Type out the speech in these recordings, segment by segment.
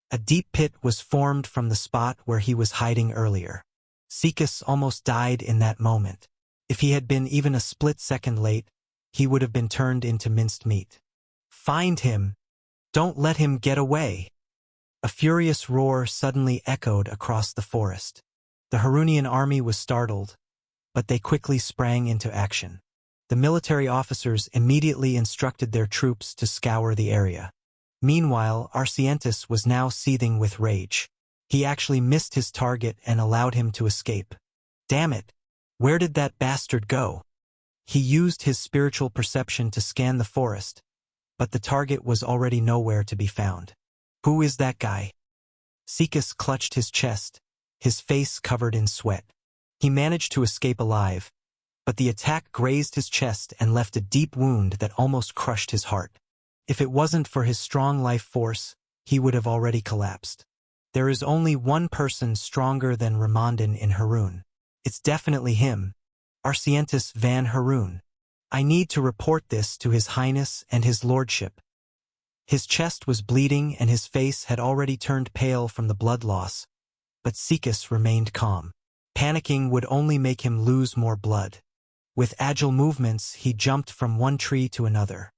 A deep pit was formed from the spot where he was hiding earlier. Sikas almost died in that moment. If he had been even a split second late, he would have been turned into minced meat. "Find him! Don't let him get away!" A furious roar suddenly echoed across the forest. The Harunian army was startled, but they quickly sprang into action. The military officers immediately instructed their troops to scour the area. Meanwhile, Arsientis was now seething with rage. He actually missed his target and allowed him to escape. Damn it! Where did that bastard go? He used his spiritual perception to scan the forest, but the target was already nowhere to be found. Who is that guy? Sikas clutched his chest, his face covered in sweat. He managed to escape alive, but the attack grazed his chest and left a deep wound that almost crushed his heart. If it wasn't for his strong life force, he would have already collapsed. There is only one person stronger than Ramondin in Harun. It's definitely him, Arsientis van Harun. I need to report this to His Highness and His Lordship. His chest was bleeding and his face had already turned pale from the blood loss, but Sikas remained calm. Panicking would only make him lose more blood. With agile movements, he jumped from one tree to another.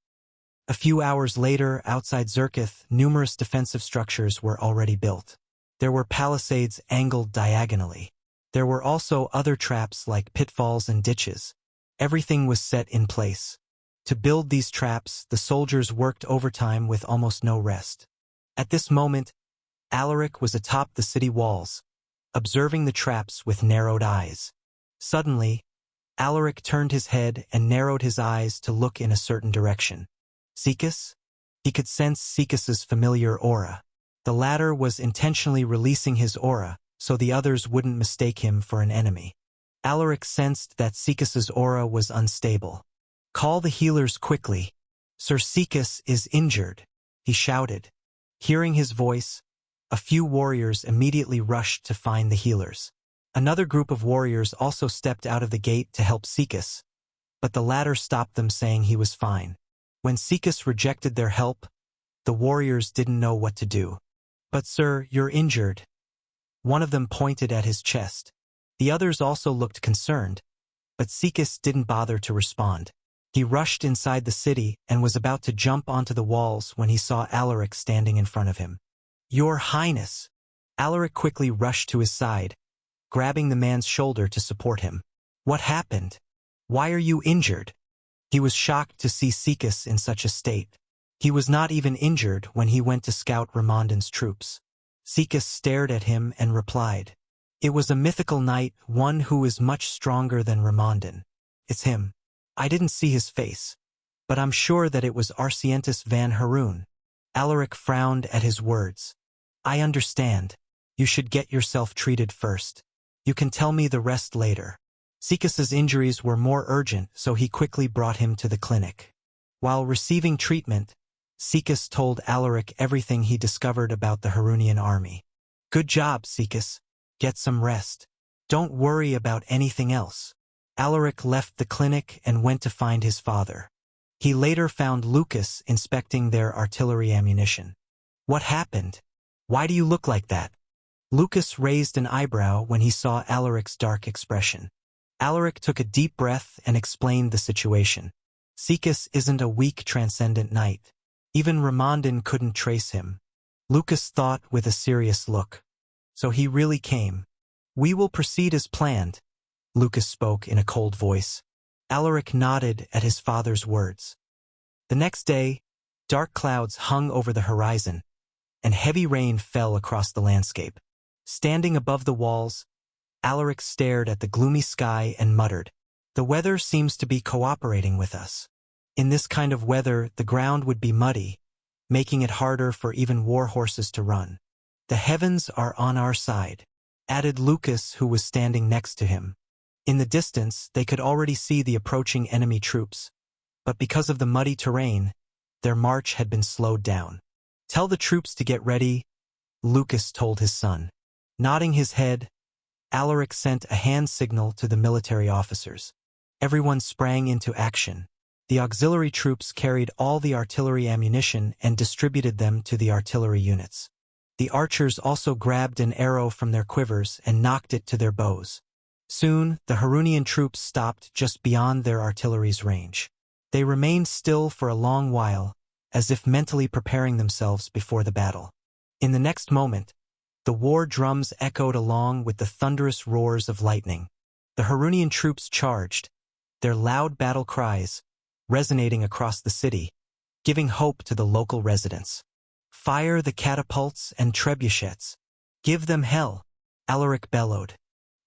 A few hours later, outside Zerkith, numerous defensive structures were already built. There were palisades angled diagonally. There were also other traps like pitfalls and ditches. Everything was set in place. To build these traps, the soldiers worked overtime with almost no rest. At this moment, Alaric was atop the city walls, observing the traps with narrowed eyes. Suddenly, Alaric turned his head and narrowed his eyes to look in a certain direction. Sikas? He could sense Sikas's familiar aura. The latter was intentionally releasing his aura, so the others wouldn't mistake him for an enemy. Alaric sensed that Sikas's aura was unstable. "Call the healers quickly. Sir Sikas is injured," he shouted. Hearing his voice, a few warriors immediately rushed to find the healers. Another group of warriors also stepped out of the gate to help Sikas, but the latter stopped them saying he was fine. When Sikas rejected their help, the warriors didn't know what to do. "But sir, you're injured." One of them pointed at his chest. The others also looked concerned, but Sikas didn't bother to respond. He rushed inside the city and was about to jump onto the walls when he saw Alaric standing in front of him. "Your Highness!" Alaric quickly rushed to his side, grabbing the man's shoulder to support him. "What happened? Why are you injured?" He was shocked to see Sikas in such a state. He was not even injured when he went to scout Ramondin's troops. Sikas stared at him and replied, "It was a mythical knight, one who is much stronger than Ramondin. It's him. I didn't see his face, but I'm sure that it was Arsientis van Harun." Alaric frowned at his words. "I understand. You should get yourself treated first. You can tell me the rest later." Sikas's injuries were more urgent, so he quickly brought him to the clinic. While receiving treatment, Sikas told Alaric everything he discovered about the Harunian army. "Good job, Sikas. Get some rest. Don't worry about anything else." Alaric left the clinic and went to find his father. He later found Lucas inspecting their artillery ammunition. "What happened? Why do you look like that?" Lucas raised an eyebrow when he saw Alaric's dark expression. Alaric took a deep breath and explained the situation. "Sikas isn't a weak transcendent knight. Even Ramondin couldn't trace him." Lucas thought with a serious look. "So he really came. We will proceed as planned." Lucas spoke in a cold voice. Alaric nodded at his father's words. The next day, dark clouds hung over the horizon, and heavy rain fell across the landscape. Standing above the walls, Alaric stared at the gloomy sky and muttered, "The weather seems to be cooperating with us. In this kind of weather, the ground would be muddy, making it harder for even war horses to run. The heavens are on our side," added Lucas, who was standing next to him. In the distance, they could already see the approaching enemy troops, but because of the muddy terrain, their march had been slowed down. "Tell the troops to get ready," Lucas told his son. Nodding his head, Alaric sent a hand signal to the military officers. Everyone sprang into action. The auxiliary troops carried all the artillery ammunition and distributed them to the artillery units. The archers also grabbed an arrow from their quivers and knocked it to their bows. Soon, the Harunian troops stopped just beyond their artillery's range. They remained still for a long while, as if mentally preparing themselves before the battle. In the next moment, the war drums echoed along with the thunderous roars of lightning. The Harunian troops charged, their loud battle cries resonating across the city, giving hope to the local residents. "Fire the catapults and trebuchets. Give them hell," Alaric bellowed.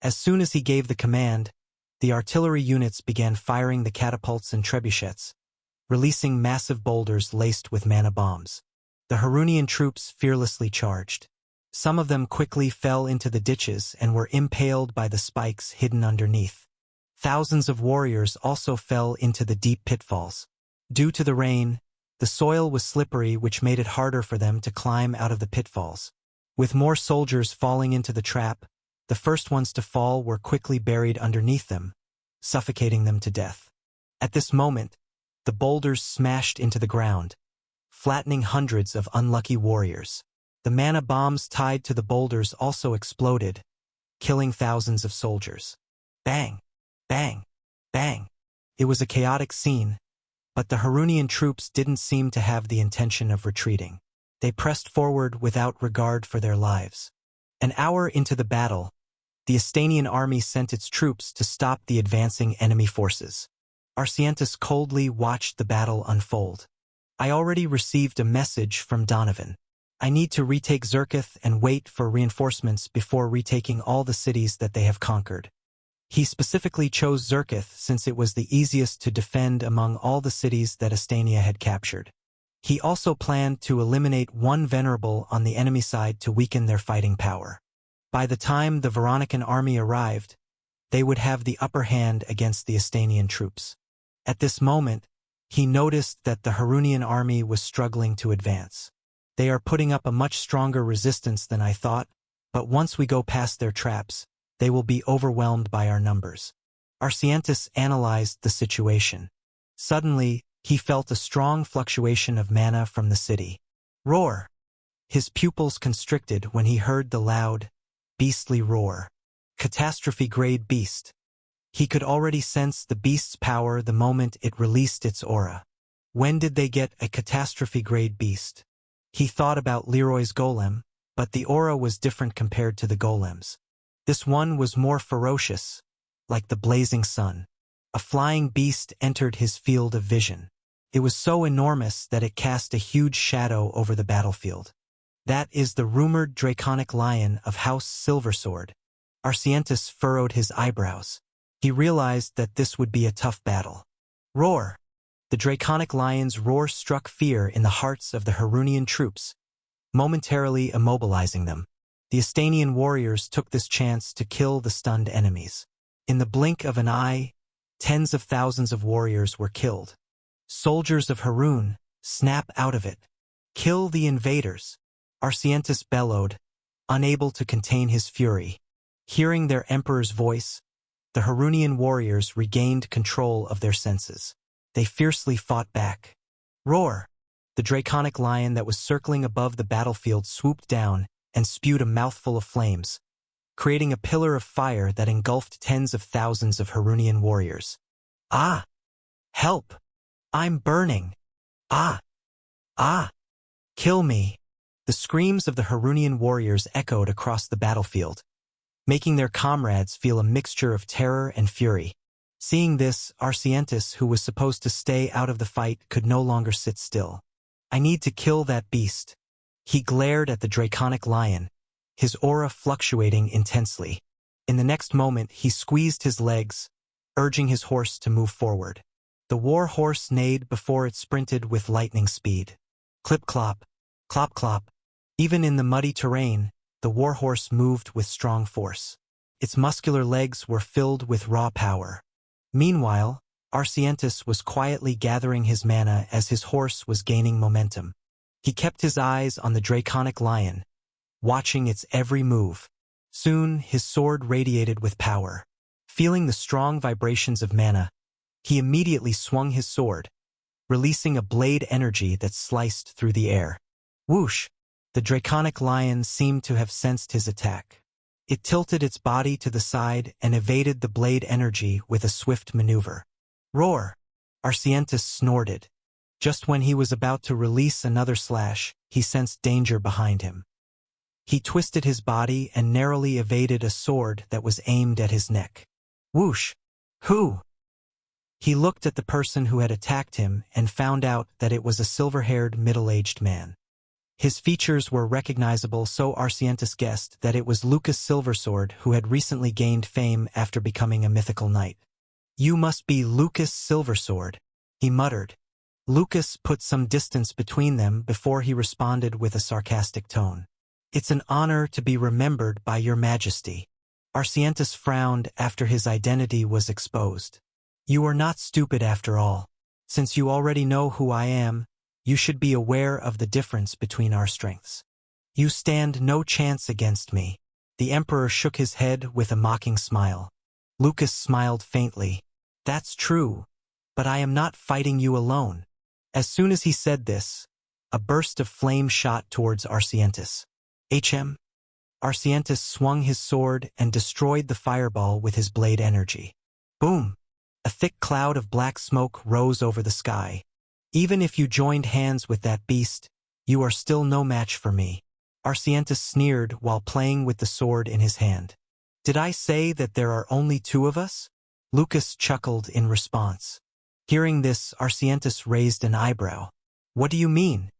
As soon as he gave the command, the artillery units began firing the catapults and trebuchets, releasing massive boulders laced with mana bombs. The Harunian troops fearlessly charged. Some of them quickly fell into the ditches and were impaled by the spikes hidden underneath. Thousands of warriors also fell into the deep pitfalls. Due to the rain, the soil was slippery, which made it harder for them to climb out of the pitfalls. With more soldiers falling into the trap, the first ones to fall were quickly buried underneath them, suffocating them to death. At this moment, the boulders smashed into the ground, flattening hundreds of unlucky warriors. The mana bombs tied to the boulders also exploded, killing thousands of soldiers. Bang! Bang! Bang! It was a chaotic scene, but the Harunian troops didn't seem to have the intention of retreating. They pressed forward without regard for their lives. An hour into the battle, the Estanian army sent its troops to stop the advancing enemy forces. Arsientis coldly watched the battle unfold. "I already received a message from Donovan. I need to retake Zerkith and wait for reinforcements before retaking all the cities that they have conquered." He specifically chose Zerkith since it was the easiest to defend among all the cities that Estania had captured. He also planned to eliminate one venerable on the enemy side to weaken their fighting power. By the time the Veronican army arrived, they would have the upper hand against the Estanian troops. At this moment, he noticed that the Harunian army was struggling to advance. "They are putting up a much stronger resistance than I thought, but once we go past their traps, they will be overwhelmed by our numbers." Arsientis analyzed the situation. Suddenly, he felt a strong fluctuation of mana from the city. Roar! His pupils constricted when he heard the loud, beastly roar. Catastrophe-grade beast. He could already sense the beast's power the moment it released its aura. When did they get a catastrophe-grade beast? He thought about Leroy's golem, but the aura was different compared to the golems. This one was more ferocious, like the blazing sun. A flying beast entered his field of vision. It was so enormous that it cast a huge shadow over the battlefield. "That is the rumored draconic lion of House Silversword." Arsientis furrowed his eyebrows. He realized that this would be a tough battle. Roar! The draconic lion's roar struck fear in the hearts of the Harunian troops, momentarily immobilizing them. The Estanian warriors took this chance to kill the stunned enemies. In the blink of an eye, tens of thousands of warriors were killed. "Soldiers of Harun, snap out of it. Kill the invaders!" Arsientis bellowed, unable to contain his fury. Hearing their emperor's voice, the Harunian warriors regained control of their senses. They fiercely fought back. Roar! The draconic lion that was circling above the battlefield swooped down and spewed a mouthful of flames, creating a pillar of fire that engulfed tens of thousands of Harunian warriors. "Ah! Help! I'm burning! Ah! Ah! Kill me!" The screams of the Harunian warriors echoed across the battlefield, making their comrades feel a mixture of terror and fury. Seeing this, Arsientis, who was supposed to stay out of the fight, could no longer sit still. "I need to kill that beast." He glared at the draconic lion, his aura fluctuating intensely. In the next moment, he squeezed his legs, urging his horse to move forward. The war horse neighed before it sprinted with lightning speed. Clip-clop, clop-clop. Even in the muddy terrain, the war horse moved with strong force. Its muscular legs were filled with raw power. Meanwhile, Arsientis was quietly gathering his mana as his horse was gaining momentum. He kept his eyes on the draconic lion, watching its every move. Soon, his sword radiated with power. Feeling the strong vibrations of mana, he immediately swung his sword, releasing a blade energy that sliced through the air. Whoosh! The draconic lion seemed to have sensed his attack. It tilted its body to the side and evaded the blade energy with a swift maneuver. Roar! Arcientus snorted. Just when he was about to release another slash, he sensed danger behind him. He twisted his body and narrowly evaded a sword that was aimed at his neck. Whoosh! Who? He looked at the person who had attacked him and found out that it was a silver-haired, middle-aged man. His features were recognizable, so Arcientus guessed that it was Lucas Silversword, who had recently gained fame after becoming a mythical knight. "You must be Lucas Silversword," he muttered. Lucas put some distance between them before he responded with a sarcastic tone. "It's an honor to be remembered by your majesty." Arcientus frowned after his identity was exposed. "You are not stupid after all. Since you already know who I am, you should be aware of the difference between our strengths. You stand no chance against me." The emperor shook his head with a mocking smile. Lucas smiled faintly. "That's true, but I am not fighting you alone." As soon as he said this, a burst of flame shot towards Arcientus. "HM?" Arcientus swung his sword and destroyed the fireball with his blade energy. Boom! A thick cloud of black smoke rose over the sky. "Even if you joined hands with that beast, you are still no match for me." Arcientus sneered while playing with the sword in his hand. "Did I say that there are only two of us?" Lucas chuckled in response. Hearing this, Arcientus raised an eyebrow. "What do you mean?"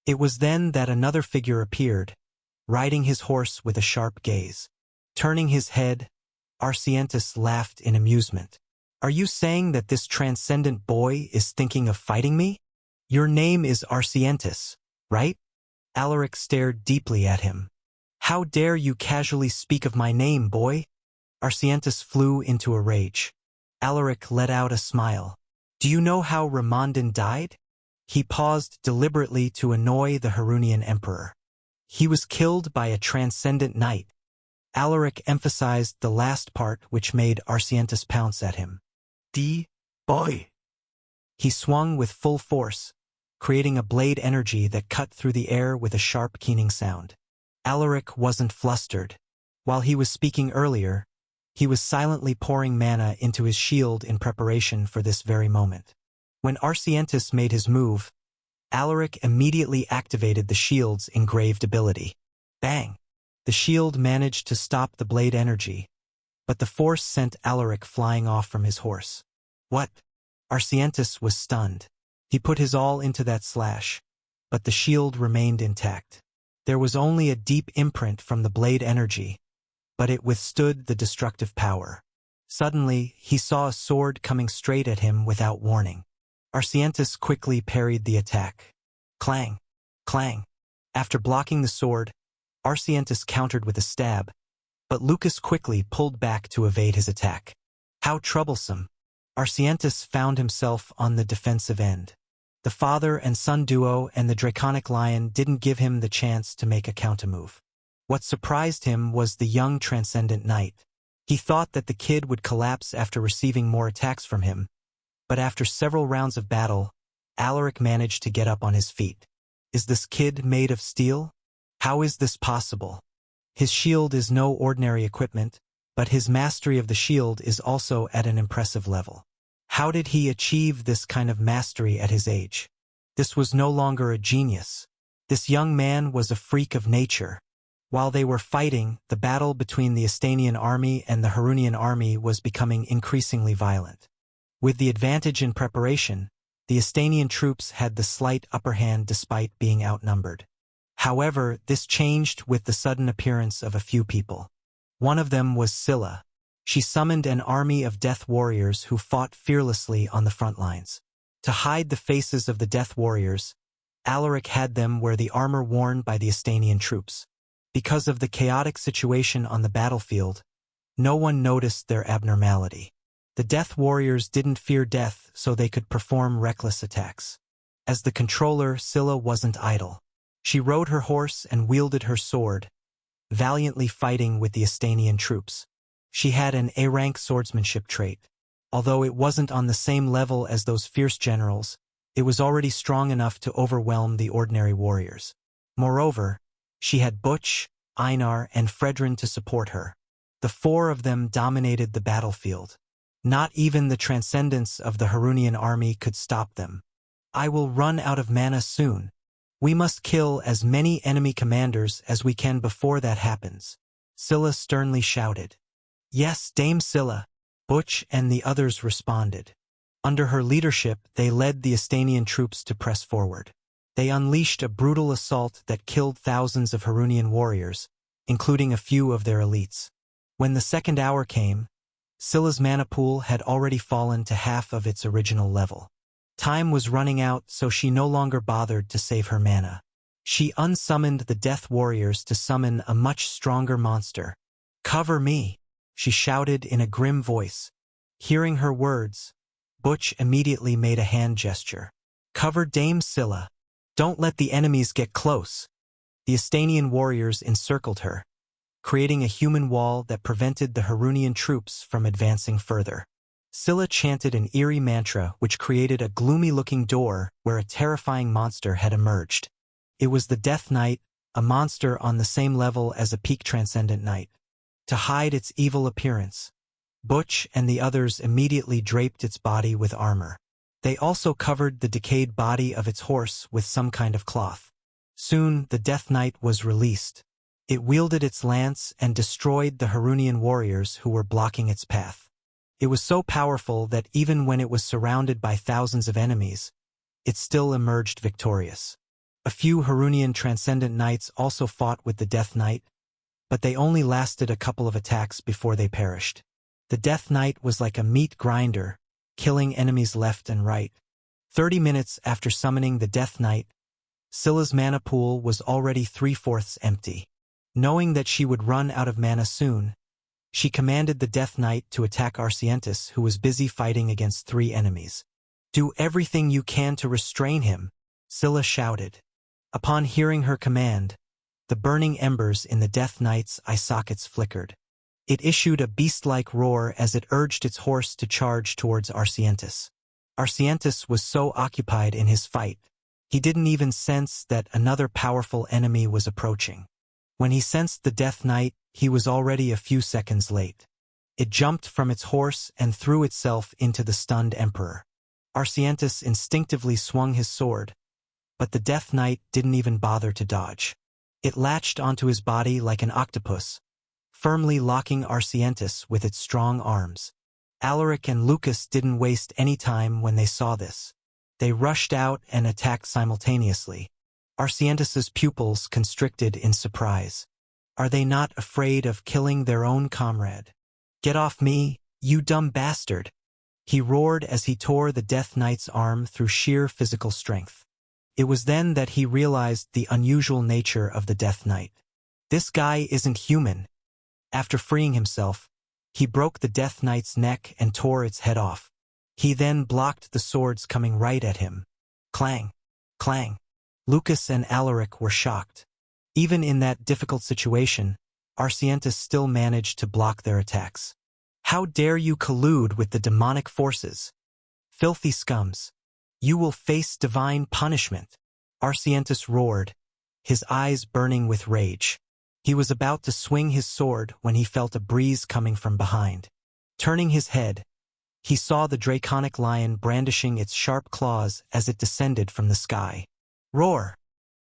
It was then that another figure appeared, riding his horse with a sharp gaze. Turning his head, Arcientus laughed in amusement. "Are you saying that this transcendent boy is thinking of fighting me? Your name is Arcientus, right?" Alaric stared deeply at him. "How dare you casually speak of my name, boy?" Arcientus flew into a rage. Alaric let out a smile. "Do you know how Ramondan died?" He paused deliberately to annoy the Harunian emperor. "He was killed by a transcendent knight." Alaric emphasized the last part, which made Arcientus pounce at him. Boy." He swung with full force, creating a blade energy that cut through the air with a sharp keening sound. Alaric wasn't flustered. While he was speaking earlier, he was silently pouring mana into his shield in preparation for this very moment. When Arcientus made his move, Alaric immediately activated the shield's engraved ability. Bang! The shield managed to stop the blade energy, but the force sent Alaric flying off from his horse. "What?" Arcientus was stunned. He put his all into that slash, but the shield remained intact. There was only a deep imprint from the blade energy, but it withstood the destructive power. Suddenly, he saw a sword coming straight at him without warning. Arcientus quickly parried the attack. Clang! Clang! After blocking the sword, Arcientus countered with a stab, but Lucas quickly pulled back to evade his attack. How troublesome! Arcientus found himself on the defensive end. The father and son duo and the draconic lion didn't give him the chance to make a countermove. What surprised him was the young transcendent knight. He thought that the kid would collapse after receiving more attacks from him, but after several rounds of battle, Alaric managed to get up on his feet. Is this kid made of steel? How is this possible? His shield is no ordinary equipment, but his mastery of the shield is also at an impressive level. How did he achieve this kind of mastery at his age? This was no longer a genius. This young man was a freak of nature. While they were fighting, the battle between the Estanian army and the Harunian army was becoming increasingly violent. With the advantage in preparation, the Estanian troops had the slight upper hand despite being outnumbered. However, this changed with the sudden appearance of a few people. One of them was Scylla. She summoned an army of death warriors who fought fearlessly on the front lines. To hide the faces of the death warriors, Alaric had them wear the armor worn by the Estanian troops. Because of the chaotic situation on the battlefield, no one noticed their abnormality. The death warriors didn't fear death, so they could perform reckless attacks. As the controller, Scylla wasn't idle. She rode her horse and wielded her sword, valiantly fighting with the Estanian troops. She had an A-rank swordsmanship trait. Although it wasn't on the same level as those fierce generals, it was already strong enough to overwhelm the ordinary warriors. Moreover, She had Butch, Einar, and Fredrin to support her. The four of them dominated the battlefield. Not even the transcendence of the Harunian army could stop them. I will run out of mana soon. We must kill as many enemy commanders as we can before that happens, Scylla sternly shouted. Yes, Dame Scylla, Butch and the others responded. Under her leadership, they led the Estanian troops to press forward. They unleashed a brutal assault that killed thousands of Harunian warriors, including a few of their elites. When the second hour came, Scylla's mana pool had already fallen to half of its original level. Time was running out, so she no longer bothered to save her mana. She unsummoned the Death Warriors to summon a much stronger monster. Cover me, she shouted in a grim voice. Hearing her words, Butch immediately made a hand gesture. Cover Dame Scylla. Don't let the enemies get close. The Estanian warriors encircled her, creating a human wall that prevented the Harunian troops from advancing further. Scylla chanted an eerie mantra which created a gloomy-looking door where a terrifying monster had emerged. It was the Death Knight, a monster on the same level as a peak Transcendent Knight. To hide its evil appearance, Butch and the others immediately draped its body with armor. They also covered the decayed body of its horse with some kind of cloth. Soon, the Death Knight was released. It wielded its lance and destroyed the Harunian warriors who were blocking its path. It was so powerful that even when it was surrounded by thousands of enemies, it still emerged victorious. A few Harunian Transcendent Knights also fought with the Death Knight, but they only lasted a couple of attacks before they perished. The Death Knight was like a meat grinder, killing enemies left and right. 30 minutes after summoning the Death Knight, Scylla's mana pool was already 3/4 empty. Knowing that she would run out of mana soon, she commanded the Death Knight to attack Arsientis, who was busy fighting against 3 enemies. Do everything you can to restrain him, Scylla shouted. Upon hearing her command, the burning embers in the Death Knight's eye sockets flickered. It issued a beast-like roar as it urged its horse to charge towards Arsientis. Arsientis was so occupied in his fight, he didn't even sense that another powerful enemy was approaching. When he sensed the Death Knight, he was already a few seconds late. It jumped from its horse and threw itself into the stunned emperor. Arsientis instinctively swung his sword, but the Death Knight didn't even bother to dodge. It latched onto his body like an octopus, firmly locking Arsientis with its strong arms. Alaric and Lucas didn't waste any time when they saw this. They rushed out and attacked simultaneously. Arsientis's pupils constricted in surprise. Are they not afraid of killing their own comrade? Get off me, you dumb bastard! He roared as he tore the Death Knight's arm through sheer physical strength. It was then that he realized the unusual nature of the Death Knight. This guy isn't human. After freeing himself, he broke the Death Knight's neck and tore its head off. He then blocked the swords coming right at him. Clang! Clang! Lucas and Alaric were shocked. Even in that difficult situation, Arsientis still managed to block their attacks. How dare you collude with the demonic forces? Filthy scums! You will face divine punishment! Arsientis roared, his eyes burning with rage. He was about to swing his sword when he felt a breeze coming from behind. Turning his head, he saw the draconic lion brandishing its sharp claws as it descended from the sky. Roar!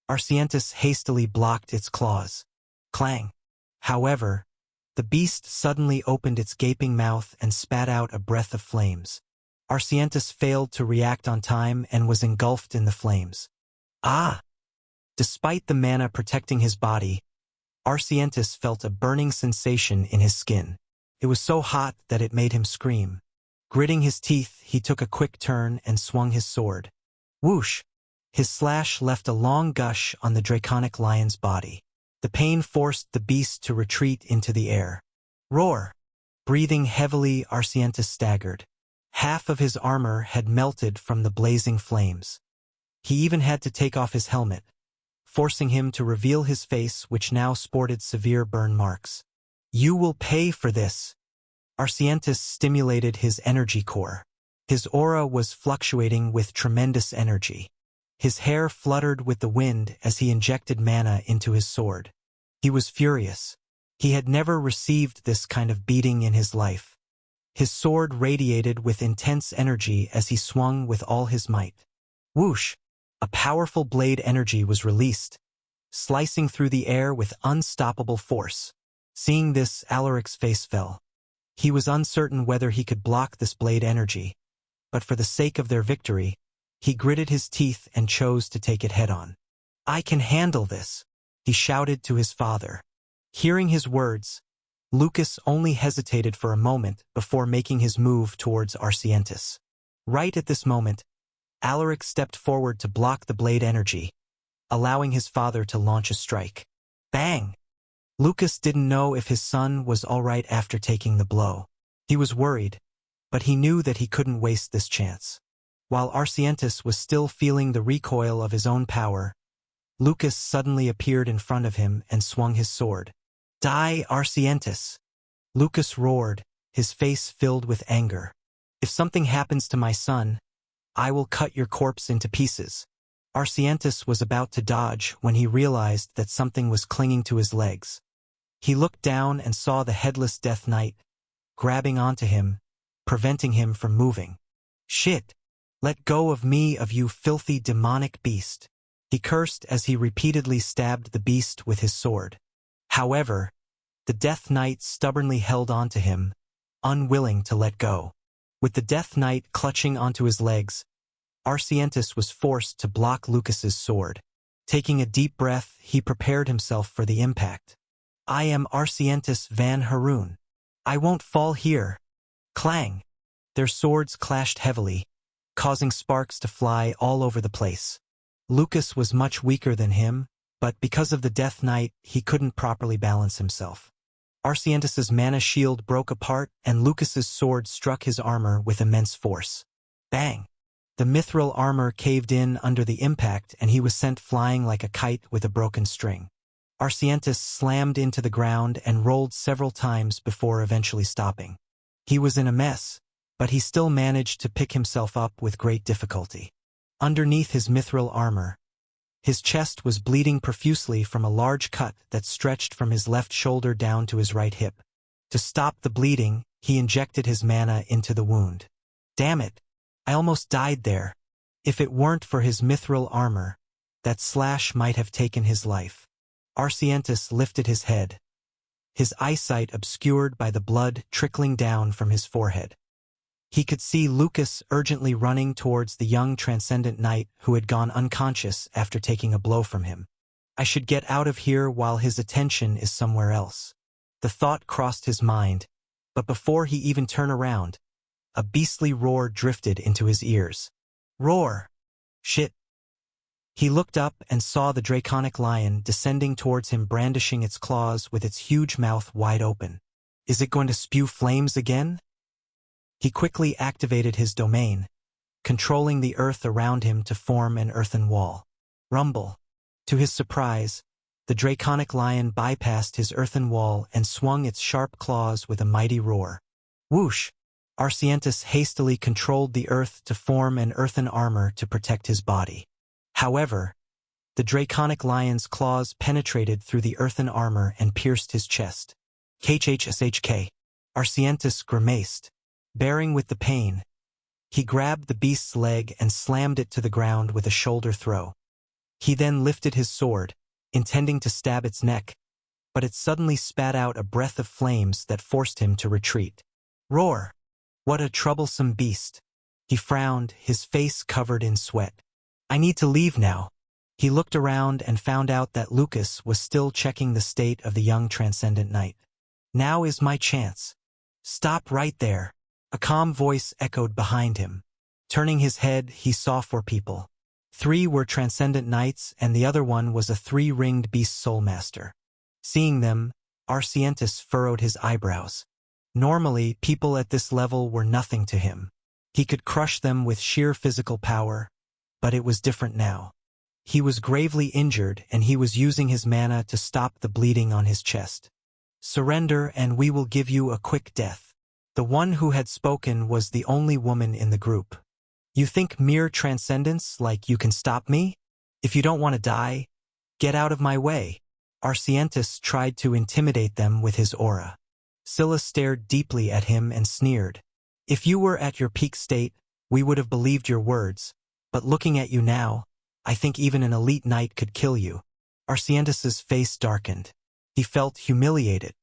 Arsientis hastily blocked its claws. Clang! However, the beast suddenly opened its gaping mouth and spat out a breath of flames. Arsientis failed to react on time and was engulfed in the flames. Ah! Despite the mana protecting his body, Arsientis felt a burning sensation in his skin. It was so hot that it made him scream. Gritting his teeth, he took a quick turn and swung his sword. Whoosh! His slash left a long gush on the draconic lion's body. The pain forced the beast to retreat into the air. Roar! Breathing heavily, Arsientis staggered. Half of his armor had melted from the blazing flames. He even had to take off his helmet, forcing him to reveal his face, which now sported severe burn marks. You will pay for this! Arsientis stimulated his energy core. His aura was fluctuating with tremendous energy. His hair fluttered with the wind as he injected mana into his sword. He was furious. He had never received this kind of beating in his life. His sword radiated with intense energy as he swung with all his might. Whoosh! A powerful blade energy was released, slicing through the air with unstoppable force. Seeing this, Alaric's face fell. He was uncertain whether he could block this blade energy, but for the sake of their victory, he gritted his teeth and chose to take it head-on. "I can handle this," he shouted to his father. Hearing his words, Lucas only hesitated for a moment before making his move towards Arsientis. Right at this moment, Alaric stepped forward to block the blade energy, allowing his father to launch a strike. Bang! Lucas didn't know if his son was all right after taking the blow. He was worried, but he knew that he couldn't waste this chance. While Arsientis was still feeling the recoil of his own power, Lucas suddenly appeared in front of him and swung his sword. "Die, Arsientis!" Lucas roared, his face filled with anger. "If something happens to my son, I will cut your corpse into pieces." Arsientis was about to dodge when he realized that something was clinging to his legs. He looked down and saw the headless Death Knight, grabbing onto him, preventing him from moving. "Shit! Let go of me, of you filthy demonic beast!" He cursed as he repeatedly stabbed the beast with his sword. However, the Death Knight stubbornly held on to him, unwilling to let go. With the Death Knight clutching onto his legs, Arsientis was forced to block Lucas's sword. Taking a deep breath, he prepared himself for the impact. "I am Arsientis van Haroon. I won't fall here." Clang! Their swords clashed heavily, causing sparks to fly all over the place. Lucas was much weaker than him, but because of the Death Knight, he couldn't properly balance himself. Arsientis's mana shield broke apart, and Lucas's sword struck his armor with immense force. Bang! The mithril armor caved in under the impact, and he was sent flying like a kite with a broken string. Arsientis slammed into the ground and rolled several times before eventually stopping. He was in a mess, but he still managed to pick himself up with great difficulty. Underneath his mithril armor, his chest was bleeding profusely from a large cut that stretched from his left shoulder down to his right hip. To stop the bleeding, he injected his mana into the wound. "Damn it! I almost died there. If it weren't for his mithril armor, that slash might have taken his life." Arsientis lifted his head, his eyesight obscured by the blood trickling down from his forehead. He could see Lucas urgently running towards the young Transcendent Knight who had gone unconscious after taking a blow from him. "I should get out of here while his attention is somewhere else." The thought crossed his mind, but before he even turned around, a beastly roar drifted into his ears. "Roar! Shit!" He looked up and saw the draconic lion descending towards him, brandishing its claws with its huge mouth wide open. Is it going to spew flames again? He quickly activated his domain, controlling the earth around him to form an earthen wall. Rumble! To his surprise, the draconic lion bypassed his earthen wall and swung its sharp claws with a mighty roar. Whoosh! Arsientis hastily controlled the earth to form an earthen armor to protect his body. However, the draconic lion's claws penetrated through the earthen armor and pierced his chest. KHSHK. Arsientis grimaced. Bearing with the pain, he grabbed the beast's leg and slammed it to the ground with a shoulder throw. He then lifted his sword, intending to stab its neck, but it suddenly spat out a breath of flames that forced him to retreat. Roar! What a troublesome beast! He frowned, his face covered in sweat. "I need to leave now." He looked around and found out that Lucas was still checking the state of the young Transcendent Knight. "Now is my chance." "Stop right there." A calm voice echoed behind him. Turning his head, he saw 4 people. 3 were Transcendent Knights, and the other one was a 3-ringed beast soulmaster. Seeing them, Arsientis furrowed his eyebrows. Normally, people at this level were nothing to him. He could crush them with sheer physical power, but it was different now. He was gravely injured, and he was using his mana to stop the bleeding on his chest. "Surrender, and we will give you a quick death." The one who had spoken was the only woman in the group. You think mere transcendence like you can stop me? If you don't want to die, get out of my way. Arsientus tried to intimidate them with his aura. Scylla stared deeply at him and sneered. If you were at your peak state, we would have believed your words, but looking at you now, I think even an elite knight could kill you. Arsientus's face darkened. He felt humiliated.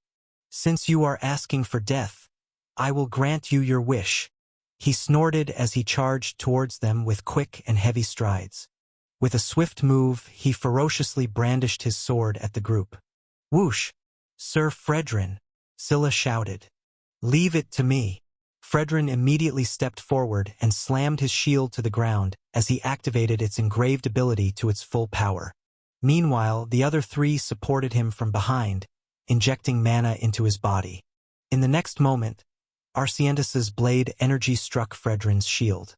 Since you are asking for death, I will grant you your wish. He snorted as he charged towards them with quick and heavy strides. With a swift move, he ferociously brandished his sword at the group. Whoosh! Sir Fredrin! Scylla shouted. Leave it to me. Fredrin immediately stepped forward and slammed his shield to the ground as he activated its engraved ability to its full power. Meanwhile, the other three supported him from behind, injecting mana into his body. In the next moment, Arsientus's blade energy struck Fredrin's shield.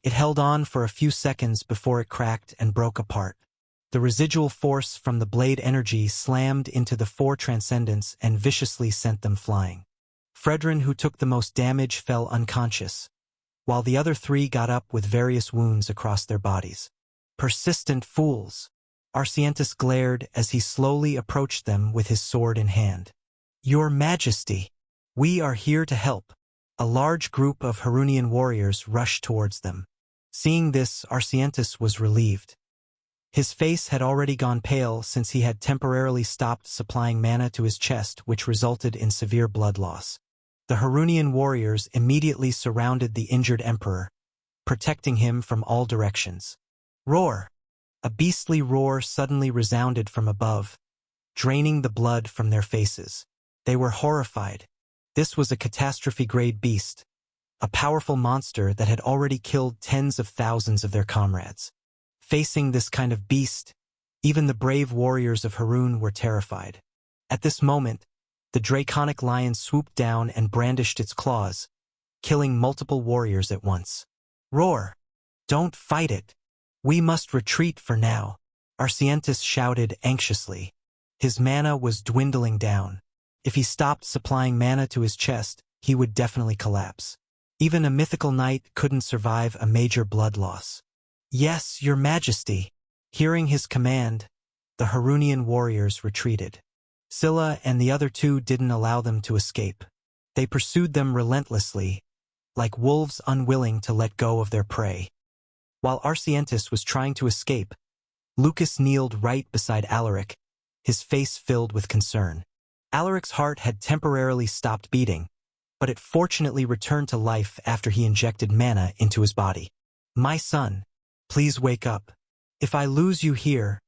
It held on for a few seconds before it cracked and broke apart. The residual force from the blade energy slammed into the four transcendents and viciously sent them flying. Fredrin, who took the most damage, fell unconscious, while the other three got up with various wounds across their bodies. Persistent fools! Arsientus glared as he slowly approached them with his sword in hand. Your Majesty! We are here to help. A large group of Harunian warriors rushed towards them. Seeing this, Arsientus was relieved. His face had already gone pale since he had temporarily stopped supplying mana to his chest, which resulted in severe blood loss. The Harunian warriors immediately surrounded the injured emperor, protecting him from all directions. Roar! A beastly roar suddenly resounded from above, draining the blood from their faces. They were horrified. This was a catastrophe-grade beast, a powerful monster that had already killed tens of thousands of their comrades. Facing this kind of beast, even the brave warriors of Harun were terrified. At this moment, the draconic lion swooped down and brandished its claws, killing multiple warriors at once. Roar! Don't fight it! We must retreat for now, Arsientus shouted anxiously. His mana was dwindling down. If he stopped supplying mana to his chest, he would definitely collapse. Even a mythical knight couldn't survive a major blood loss. Yes, Your Majesty! Hearing his command, the Harunian warriors retreated. Scylla and the other two didn't allow them to escape. They pursued them relentlessly, like wolves unwilling to let go of their prey. While Arsientus was trying to escape, Lucas kneeled right beside Alaric, his face filled with concern. Alaric's heart had temporarily stopped beating, but it fortunately returned to life after he injected mana into his body. My son, please wake up. If I lose you here,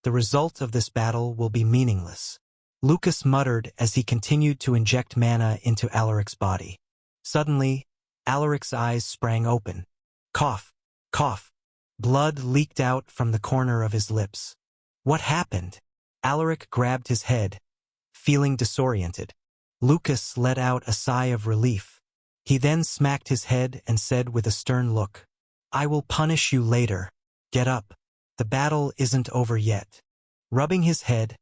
the result of this battle will be meaningless. Lucas muttered as he continued to inject mana into Alaric's body. Suddenly, Alaric's eyes sprang open. Cough, cough. Blood leaked out from the corner of his lips. What happened? Alaric grabbed his head, feeling disoriented. Lucas let out a sigh of relief. He then smacked his head and said with a stern look, I will punish you later. Get up. The battle isn't over yet. Rubbing his head,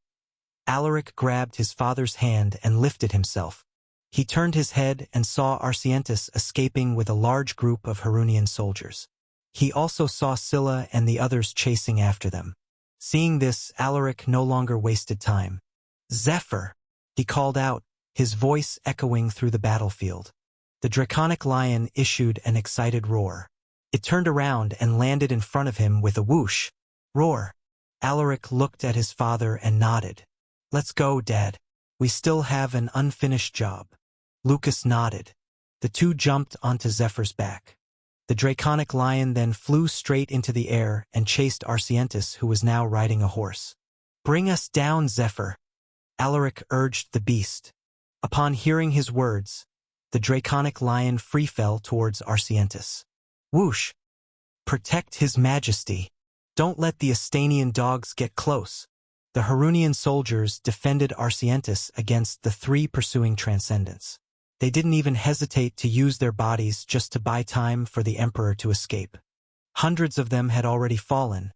Alaric grabbed his father's hand and lifted himself. He turned his head and saw Arsientus escaping with a large group of Harunian soldiers. He also saw Scylla and the others chasing after them. Seeing this, Alaric no longer wasted time. Zephyr! He called out, his voice echoing through the battlefield. The draconic lion issued an excited roar. It turned around and landed in front of him with a whoosh. Roar! Alaric looked at his father and nodded. Let's go, Dad. We still have an unfinished job. Lucas nodded. The two jumped onto Zephyr's back. The draconic lion then flew straight into the air and chased Arsientus, who was now riding a horse. Bring us down, Zephyr! Alaric urged the beast. Upon hearing his words, the draconic lion free-fell towards Arsientus. Whoosh! Protect His Majesty! Don't let the Estanian dogs get close. The Harunian soldiers defended Arsientus against the three pursuing transcendents. They didn't even hesitate to use their bodies just to buy time for the Emperor to escape. Hundreds of them had already fallen,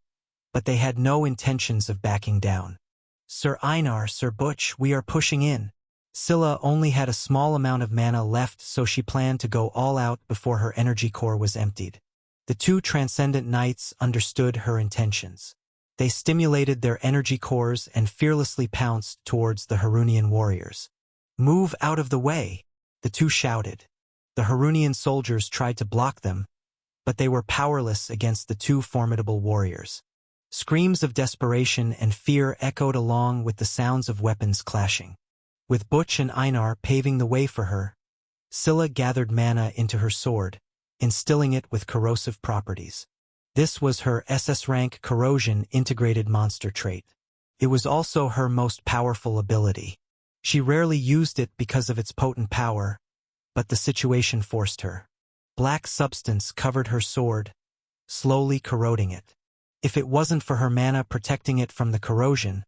but they had no intentions of backing down. Sir Einar, Sir Butch, we are pushing in. Scylla only had a small amount of mana left, so she planned to go all out before her energy core was emptied. The two transcendent knights understood her intentions. They stimulated their energy cores and fearlessly pounced towards the Harunian warriors. "Move out of the way!" the two shouted. The Harunian soldiers tried to block them, but they were powerless against the two formidable warriors. Screams of desperation and fear echoed along with the sounds of weapons clashing. With Butch and Einar paving the way for her, Scylla gathered mana into her sword, instilling it with corrosive properties. This was her SS-Rank corrosion integrated monster trait. It was also her most powerful ability. She rarely used it because of its potent power, but the situation forced her. Black substance covered her sword, slowly corroding it. If it wasn't for her mana protecting it from the corrosion,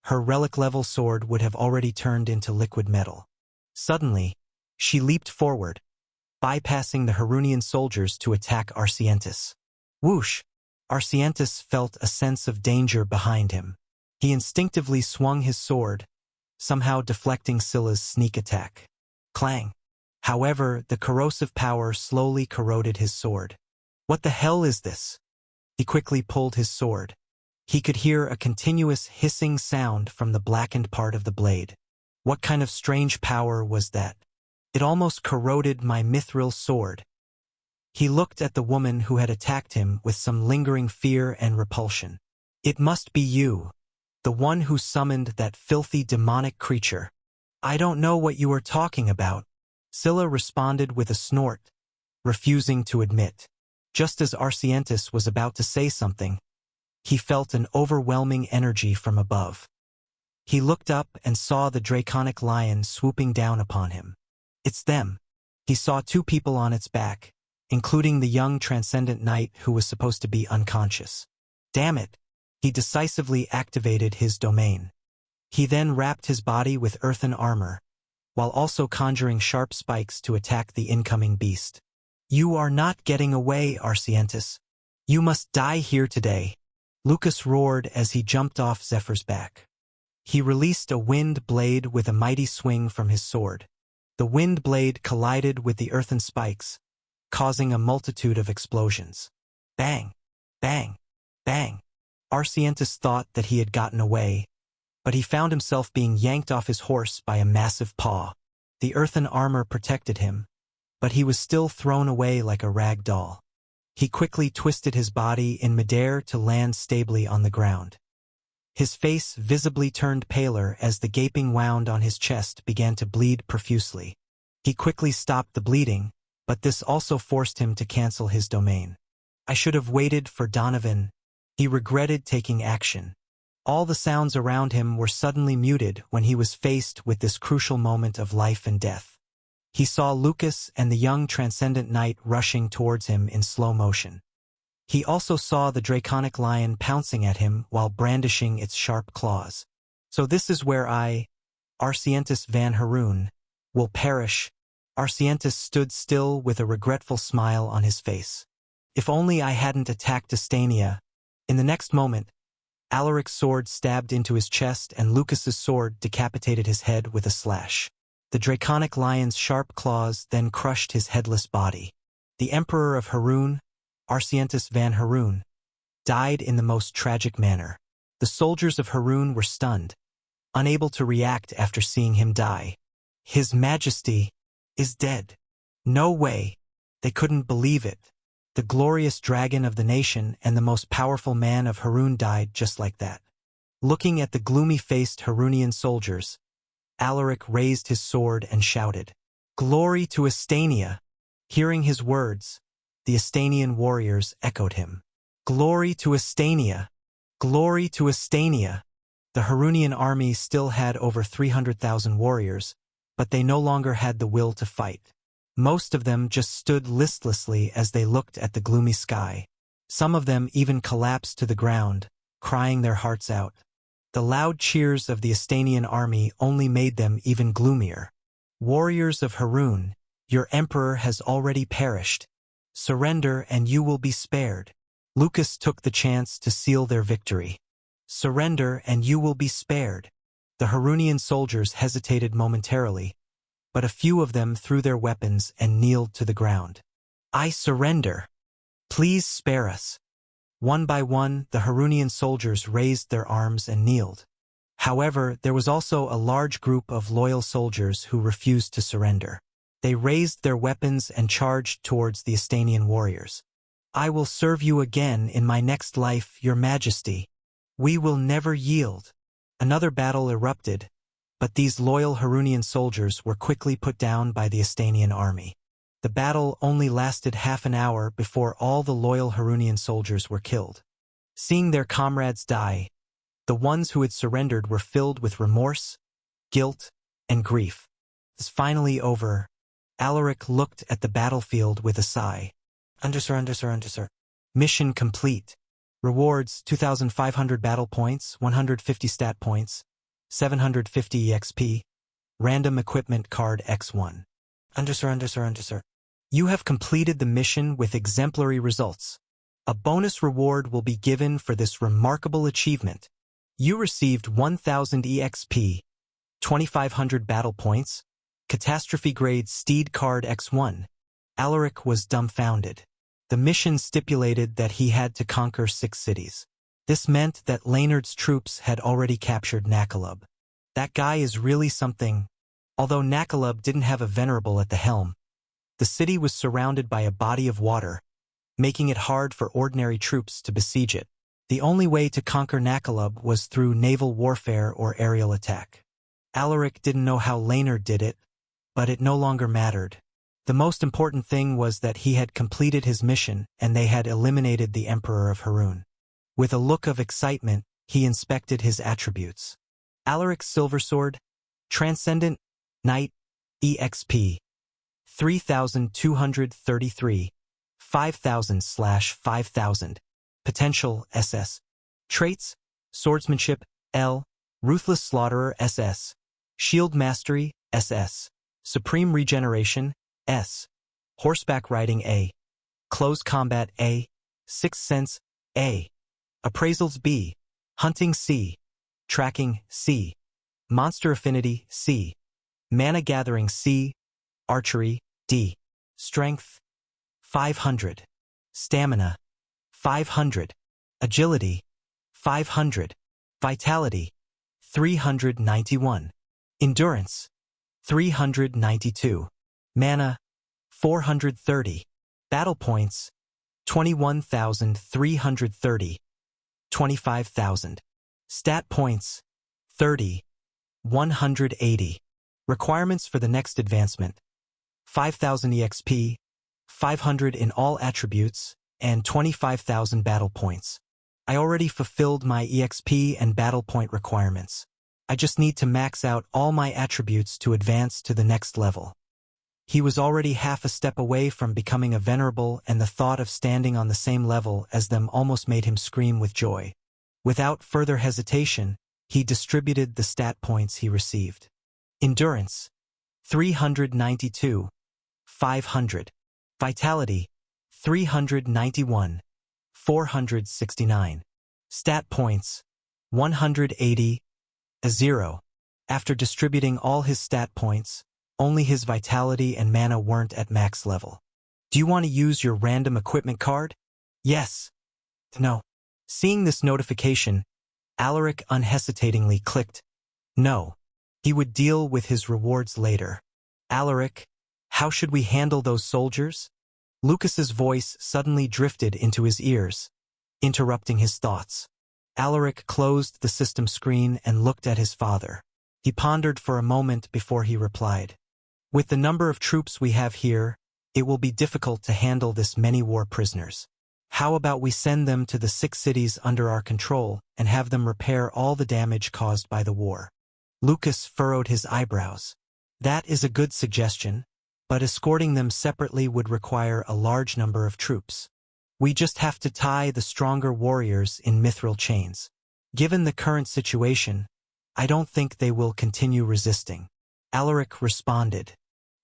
her relic-level sword would have already turned into liquid metal. Suddenly, she leaped forward, bypassing the Harunian soldiers to attack Arsientis. Whoosh! Arsientis felt a sense of danger behind him. He instinctively swung his sword, somehow deflecting Scylla's sneak attack. Clang! However, the corrosive power slowly corroded his sword. What the hell is this? He quickly pulled his sword. He could hear a continuous hissing sound from the blackened part of the blade. What kind of strange power was that? It almost corroded my mithril sword. He looked at the woman who had attacked him with some lingering fear and repulsion. "It must be you, the one who summoned that filthy demonic creature." "I don't know what you are talking about," Scylla responded with a snort, refusing to admit. Just as Arsientis was about to say something, he felt an overwhelming energy from above. He looked up and saw the draconic lion swooping down upon him. It's them. He saw two people on its back, including the young transcendent knight who was supposed to be unconscious. Damn it! He decisively activated his domain. He then wrapped his body with earthen armor, while also conjuring sharp spikes to attack the incoming beast. "You are not getting away, Arsientis. You must die here today," Lucas roared as he jumped off Zephyr's back. He released a wind blade with a mighty swing from his sword. The wind blade collided with the earthen spikes, causing a multitude of explosions. Bang! Bang! Bang! Arsientis thought that he had gotten away, but he found himself being yanked off his horse by a massive paw. The earthen armor protected him, but he was still thrown away like a rag doll. He quickly twisted his body in midair to land stably on the ground. His face visibly turned paler as the gaping wound on his chest began to bleed profusely. He quickly stopped the bleeding, but this also forced him to cancel his domain. "I should have waited for Donovan." He regretted taking action. All the sounds around him were suddenly muted when he was faced with this crucial moment of life and death. He saw Lucas and the young transcendent knight rushing towards him in slow motion. He also saw the draconic lion pouncing at him while brandishing its sharp claws. "So this is where Arsientis van Haroon, will perish." Arsientis stood still with a regretful smile on his face. "If only I hadn't attacked Estania." In the next moment, Alaric's sword stabbed into his chest and Lucas's sword decapitated his head with a slash. The draconic lion's sharp claws then crushed his headless body. The Emperor of Haroon, Arsientis van Haroon, died in the most tragic manner. The soldiers of Haroon were stunned, unable to react after seeing him die. "His Majesty is dead." No way. They couldn't believe it. The glorious dragon of the nation and the most powerful man of Haroon died just like that. Looking at the gloomy-faced Haroonian soldiers, Alaric raised his sword and shouted, "Glory to Estania!" Hearing his words, the Estanian warriors echoed him. "Glory to Estania! Glory to Estania!" The Haroonian army still had over 300,000 warriors, but they no longer had the will to fight. Most of them just stood listlessly as they looked at the gloomy sky. Some of them even collapsed to the ground, crying their hearts out. The loud cheers of the Estanian army only made them even gloomier. "Warriors of Haroon, your emperor has already perished. Surrender and you will be spared." Lucas took the chance to seal their victory. "Surrender and you will be spared." The Haroonian soldiers hesitated momentarily, but a few of them threw their weapons and kneeled to the ground. "I surrender." Please spare us. One by one, the Harunian soldiers raised their arms and kneeled. However, there was also a large group of loyal soldiers who refused to surrender. They raised their weapons and charged towards the Estanian warriors. I will serve you again in my next life, your majesty. We will never yield. Another battle erupted, but these loyal Harunian soldiers were quickly put down by the Estanian army. The battle only lasted half an hour before all the loyal Harunian soldiers were killed. Seeing their comrades die, the ones who had surrendered were filled with remorse, guilt, and grief. It was finally over. Alaric looked at the battlefield with a sigh. Under. Mission complete. Rewards: 2,500 battle points, 150 stat points, 750 EXP. Random equipment card X1. Under. You have completed the mission with exemplary results. A bonus reward will be given for this remarkable achievement. You received 1,000 EXP, 2,500 battle points, Catastrophe Grade Steed Card X1. Alaric was dumbfounded. The mission stipulated that he had to conquer 6 cities. This meant that Laynard's troops had already captured Nakalub. That guy is really something. Although Nakalub didn't have a venerable at the helm, the city was surrounded by a body of water, making it hard for ordinary troops to besiege it. The only way to conquer Nakalub was through naval warfare or aerial attack. Alaric didn't know how Laynard did it, but it no longer mattered. The most important thing was that he had completed his mission and they had eliminated the Emperor of Harun. With a look of excitement, he inspected his attributes. Alaric's Silversword, Transcendent, Knight, EXP, 3,233, 5,000/5,000. Potential SS. Traits: Swordsmanship, L. Ruthless Slaughterer, SS. Shield Mastery, SS. Supreme Regeneration, S. Horseback Riding, A. Close Combat, A. Sixth Sense, A. Appraisals, B. Hunting, C. Tracking, C. Monster Affinity, C. Mana Gathering, C. Archery, D. Strength, 500. Stamina, 500. Agility, 500. Vitality, 391. Endurance, 392. Mana, 430. Battle points, 21,330. 25,000. Stat points, 30. 180. Requirements for the next advancement: 5,000 EXP, 500 in all attributes, and 25,000 battle points. I already fulfilled my EXP and battle point requirements. I just need to max out all my attributes to advance to the next level. He was already half a step away from becoming a venerable, and the thought of standing on the same level as them almost made him scream with joy. Without further hesitation, he distributed the stat points he received. Endurance, 392, 500. Vitality, 391, 469. Stat points, 180, a 0. After distributing all his stat points, only his vitality and mana weren't at max level. Do you want to use your random equipment card? Yes. No. Seeing this notification, Alaric unhesitatingly clicked no. He would deal with his rewards later. Alaric, how should we handle those soldiers? Lucas's voice suddenly drifted into his ears, interrupting his thoughts. Alaric closed the system screen and looked at his father. He pondered for a moment before he replied. With the number of troops we have here, it will be difficult to handle this many war prisoners. How about we send them to the 6 cities under our control and have them repair all the damage caused by the war? Lucas furrowed his eyebrows. That is a good suggestion, but escorting them separately would require a large number of troops. We just have to tie the stronger warriors in mithril chains. Given the current situation, I don't think they will continue resisting. Alaric responded.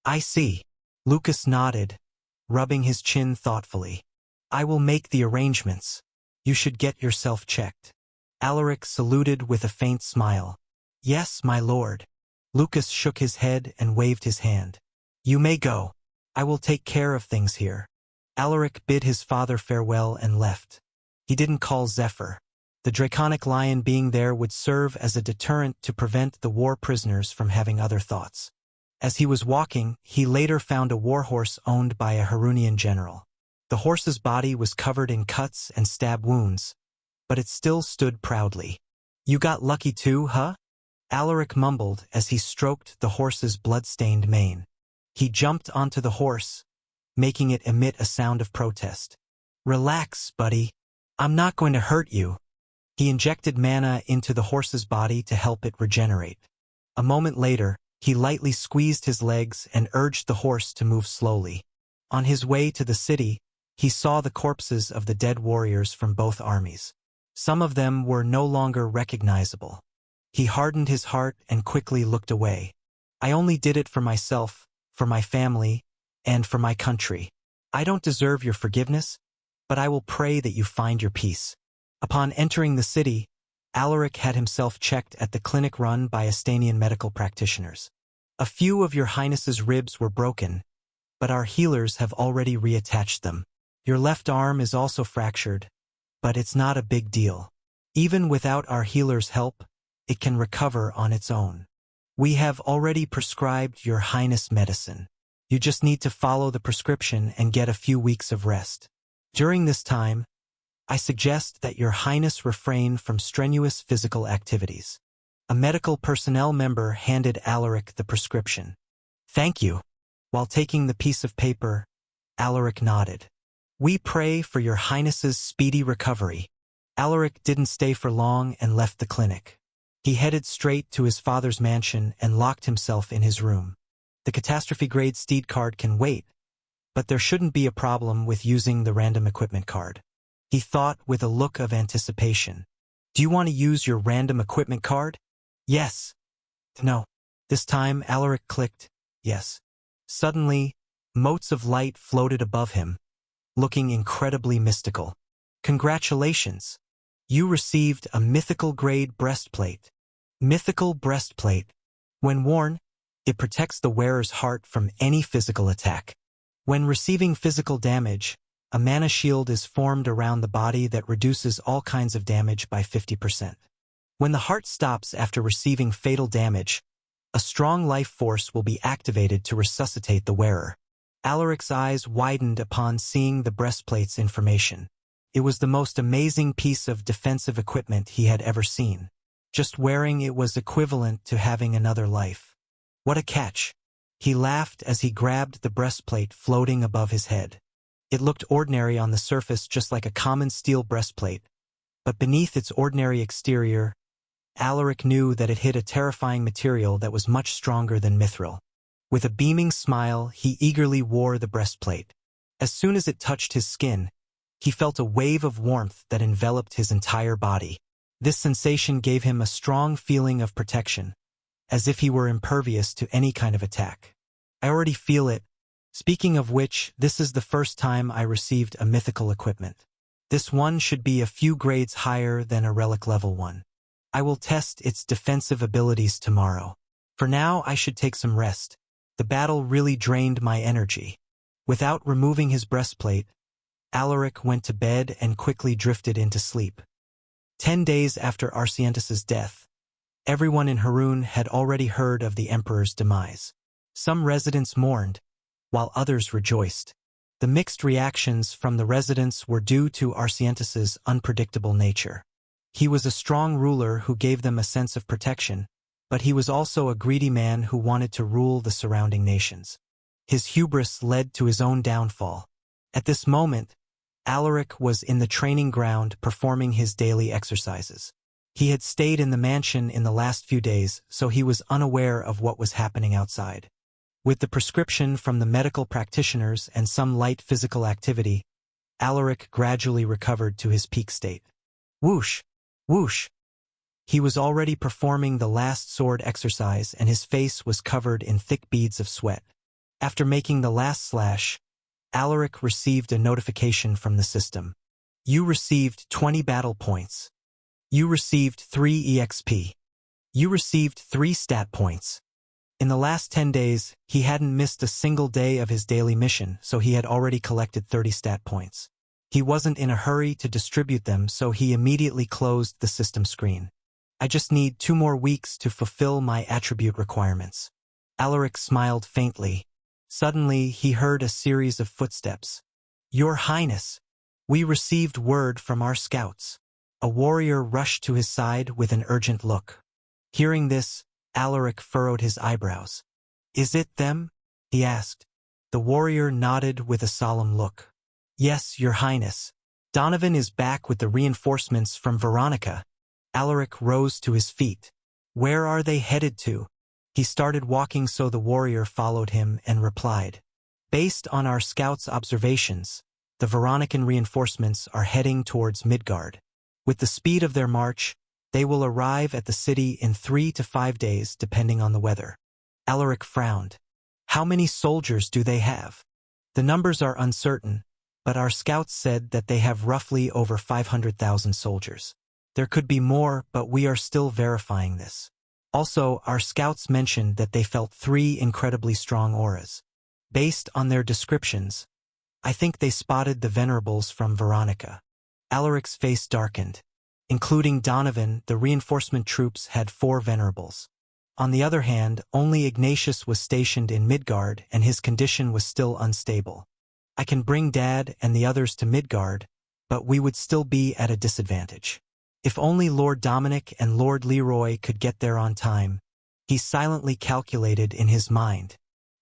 I see. Lucas nodded, rubbing his chin thoughtfully. I will make the arrangements. You should get yourself checked. Alaric saluted with a faint smile. Yes, my lord. Lucas shook his head and waved his hand. You may go. I will take care of things here. Alaric bid his father farewell and left. He didn't call Zephyr. The draconic lion being there would serve as a deterrent to prevent the war prisoners from having other thoughts. As he was walking, he later found a warhorse owned by a Harunian general. The horse's body was covered in cuts and stab wounds, but it still stood proudly. "You got lucky too, huh?" Alaric mumbled as he stroked the horse's blood-stained mane. He jumped onto the horse, making it emit a sound of protest. "Relax, buddy. I'm not going to hurt you." He injected mana into the horse's body to help it regenerate. A moment later, he lightly squeezed his legs and urged the horse to move slowly. On his way to the city, he saw the corpses of the dead warriors from both armies. Some of them were no longer recognizable. He hardened his heart and quickly looked away. "I only did it for myself, for my family, and for my country. I don't deserve your forgiveness, but I will pray that you find your peace." Upon entering the city, Alaric had himself checked at the clinic run by Estanian medical practitioners. "A few of your highness's ribs were broken, but our healers have already reattached them. Your left arm is also fractured, but it's not a big deal. Even without our healers' help, it can recover on its own. We have already prescribed your highness medicine. You just need to follow the prescription and get a few weeks of rest. During this time, I suggest that your highness refrain from strenuous physical activities." A medical personnel member handed Alaric the prescription. "Thank you." While taking the piece of paper, Alaric nodded. "We pray for your highness's speedy recovery." Alaric didn't stay for long and left the clinic. He headed straight to his father's mansion and locked himself in his room. The catastrophe-grade steed card can wait, but there shouldn't be a problem with using the random equipment card. He thought with a look of anticipation. "Do you want to use your random equipment card?" "Yes." "No." This time Alaric clicked, "Yes." Suddenly, motes of light floated above him, looking incredibly mystical. "Congratulations! You received a mythical-grade breastplate." Mythical breastplate. When worn, it protects the wearer's heart from any physical attack. When receiving physical damage, a mana shield is formed around the body that reduces all kinds of damage by 50%. When the heart stops after receiving fatal damage, a strong life force will be activated to resuscitate the wearer. Alaric's eyes widened upon seeing the breastplate's information. It was the most amazing piece of defensive equipment he had ever seen. Just wearing it was equivalent to having another life. What a catch! He laughed as he grabbed the breastplate floating above his head. It looked ordinary on the surface, just like a common steel breastplate, but beneath its ordinary exterior, Alaric knew that it hid a terrifying material that was much stronger than mithril. With a beaming smile, he eagerly wore the breastplate. As soon as it touched his skin, he felt a wave of warmth that enveloped his entire body. This sensation gave him a strong feeling of protection, as if he were impervious to any kind of attack. "I already feel it. Speaking of which, this is the first time I received a mythical equipment. This one should be a few grades higher than a relic level 1. I will test its defensive abilities tomorrow. For now, I should take some rest. The battle really drained my energy." Without removing his breastplate, Alaric went to bed and quickly drifted into sleep. 10 days after Arsientus's death, everyone in Harun had already heard of the emperor's demise. Some residents mourned, while others rejoiced. The mixed reactions from the residents were due to Arsientus's unpredictable nature. He was a strong ruler who gave them a sense of protection, but he was also a greedy man who wanted to rule the surrounding nations. His hubris led to his own downfall. At this moment, Alaric was in the training ground performing his daily exercises. He had stayed in the mansion in the last few days, so he was unaware of what was happening outside. With the prescription from the medical practitioners and some light physical activity, Alaric gradually recovered to his peak state. Whoosh! Whoosh! He was already performing the last sword exercise and his face was covered in thick beads of sweat. After making the last slash, Alaric received a notification from the system. You received 20 battle points. You received 3 EXP. You received 3 stat points. In the last 10 days, he hadn't missed a single day of his daily mission, so he had already collected 30 stat points. He wasn't in a hurry to distribute them, so he immediately closed the system screen. I just need 2 more weeks to fulfill my attribute requirements. Alaric smiled faintly. Suddenly, he heard a series of footsteps. Your Highness, we received word from our scouts. A warrior rushed to his side with an urgent look. Hearing this, Alaric furrowed his eyebrows. Is it them? He asked. The warrior nodded with a solemn look. Yes, Your Highness. Donovan is back with the reinforcements from Veronica. Alaric rose to his feet. Where are they headed to? He started walking, so the warrior followed him and replied. Based on our scouts' observations, the Veronican reinforcements are heading towards Midgard. With the speed of their march, they will arrive at the city in 3 to 5 days, depending on the weather. Alaric frowned. How many soldiers do they have? The numbers are uncertain, but our scouts said that they have roughly over 500,000 soldiers. There could be more, but we are still verifying this. Also, our scouts mentioned that they felt 3 incredibly strong auras. Based on their descriptions, I think they spotted the Venerables from Veronica. Alaric's face darkened. Including Donovan, the reinforcement troops had 4 Venerables. On the other hand, only Ignatius was stationed in Midgard, and his condition was still unstable. I can bring Dad and the others to Midgard, but we would still be at a disadvantage. If only Lord Dominic and Lord Leroy could get there on time. He silently calculated in his mind.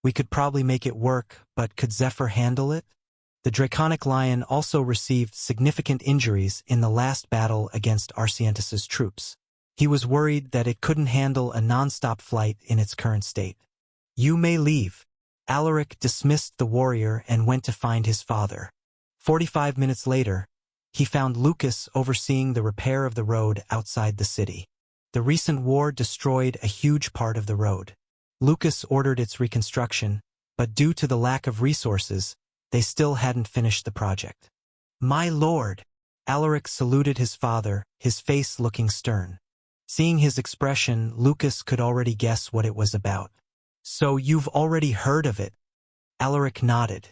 We could probably make it work, but could Zephyr handle it? The Draconic Lion also received significant injuries in the last battle against Arsientus's troops. He was worried that it couldn't handle a non-stop flight in its current state. You may leave. Alaric dismissed the warrior and went to find his father. 45 minutes later, he found Lucas overseeing the repair of the road outside the city. The recent war destroyed a huge part of the road. Lucas ordered its reconstruction, but due to the lack of resources, they still hadn't finished the project. My lord! Alaric saluted his father, his face looking stern. Seeing his expression, Lucas could already guess what it was about. So you've already heard of it? Alaric nodded.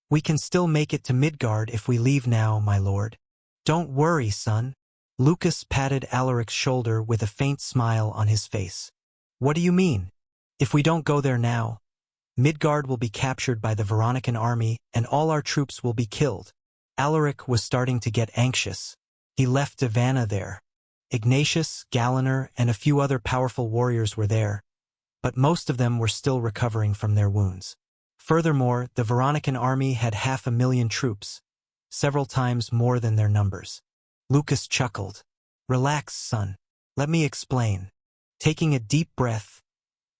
We can still make it to Midgard if we leave now, my lord. Don't worry, son. Lucas patted Alaric's shoulder with a faint smile on his face. What do you mean? If we don't go there now, Midgard will be captured by the Veronican army and all our troops will be killed. Alaric was starting to get anxious. He left Ivana there. Ignatius, Galliner, and a few other powerful warriors were there, but most of them were still recovering from their wounds. Furthermore, the Veronican army had 500,000 troops, several times more than their numbers. Lucas chuckled. Relax, son. Let me explain. Taking a deep breath,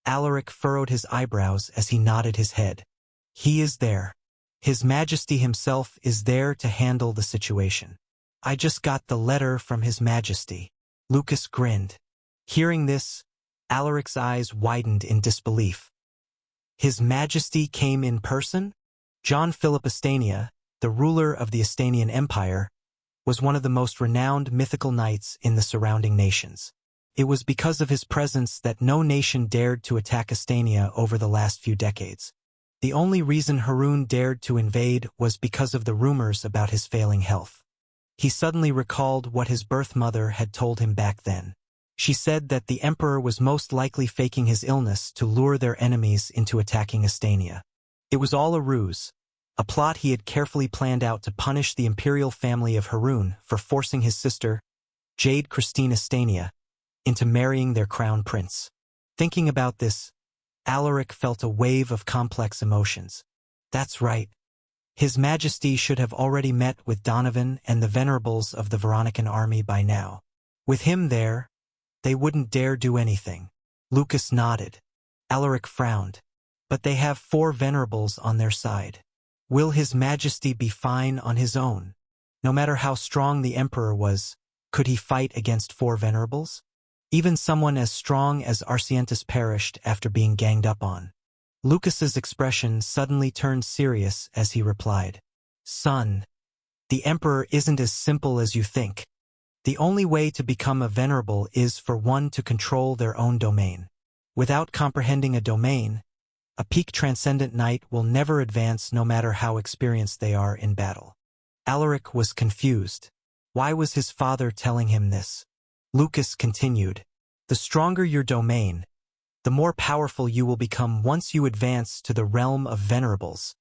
Alaric furrowed his eyebrows as he nodded his head. He is there. His Majesty himself is there to handle the situation. I just got the letter from His Majesty. Lucas grinned. Hearing this, Alaric's eyes widened in disbelief. His Majesty came in person? John Philip Estania, the ruler of the Estanian Empire, was one of the most renowned mythical knights in the surrounding nations. It was because of his presence that no nation dared to attack Estania over the last few decades. The only reason Harun dared to invade was because of the rumors about his failing health. He suddenly recalled what his birth mother had told him back then. She said that the emperor was most likely faking his illness to lure their enemies into attacking Estania. It was all a ruse, a plot he had carefully planned out to punish the imperial family of Harun for forcing his sister, Jade Christine Estania, into marrying their crown prince. Thinking about this, Alaric felt a wave of complex emotions. That's right. His Majesty should have already met with Donovan and the Venerables of the Veronican army by now. With him there, they wouldn't dare do anything. Lucas nodded. Alaric frowned. But they have 4 Venerables on their side. Will His Majesty be fine on his own? No matter how strong the Emperor was, could he fight against 4 Venerables? Even someone as strong as Arsientus perished after being ganged up on. Lucas's expression suddenly turned serious as he replied, Son, the Emperor isn't as simple as you think. The only way to become a Venerable is for one to control their own domain. Without comprehending a domain, a peak transcendent knight will never advance no matter how experienced they are in battle. Alaric was confused. Why was his father telling him this? Lucas continued, "The stronger your domain, the more powerful you will become once you advance to the realm of venerables."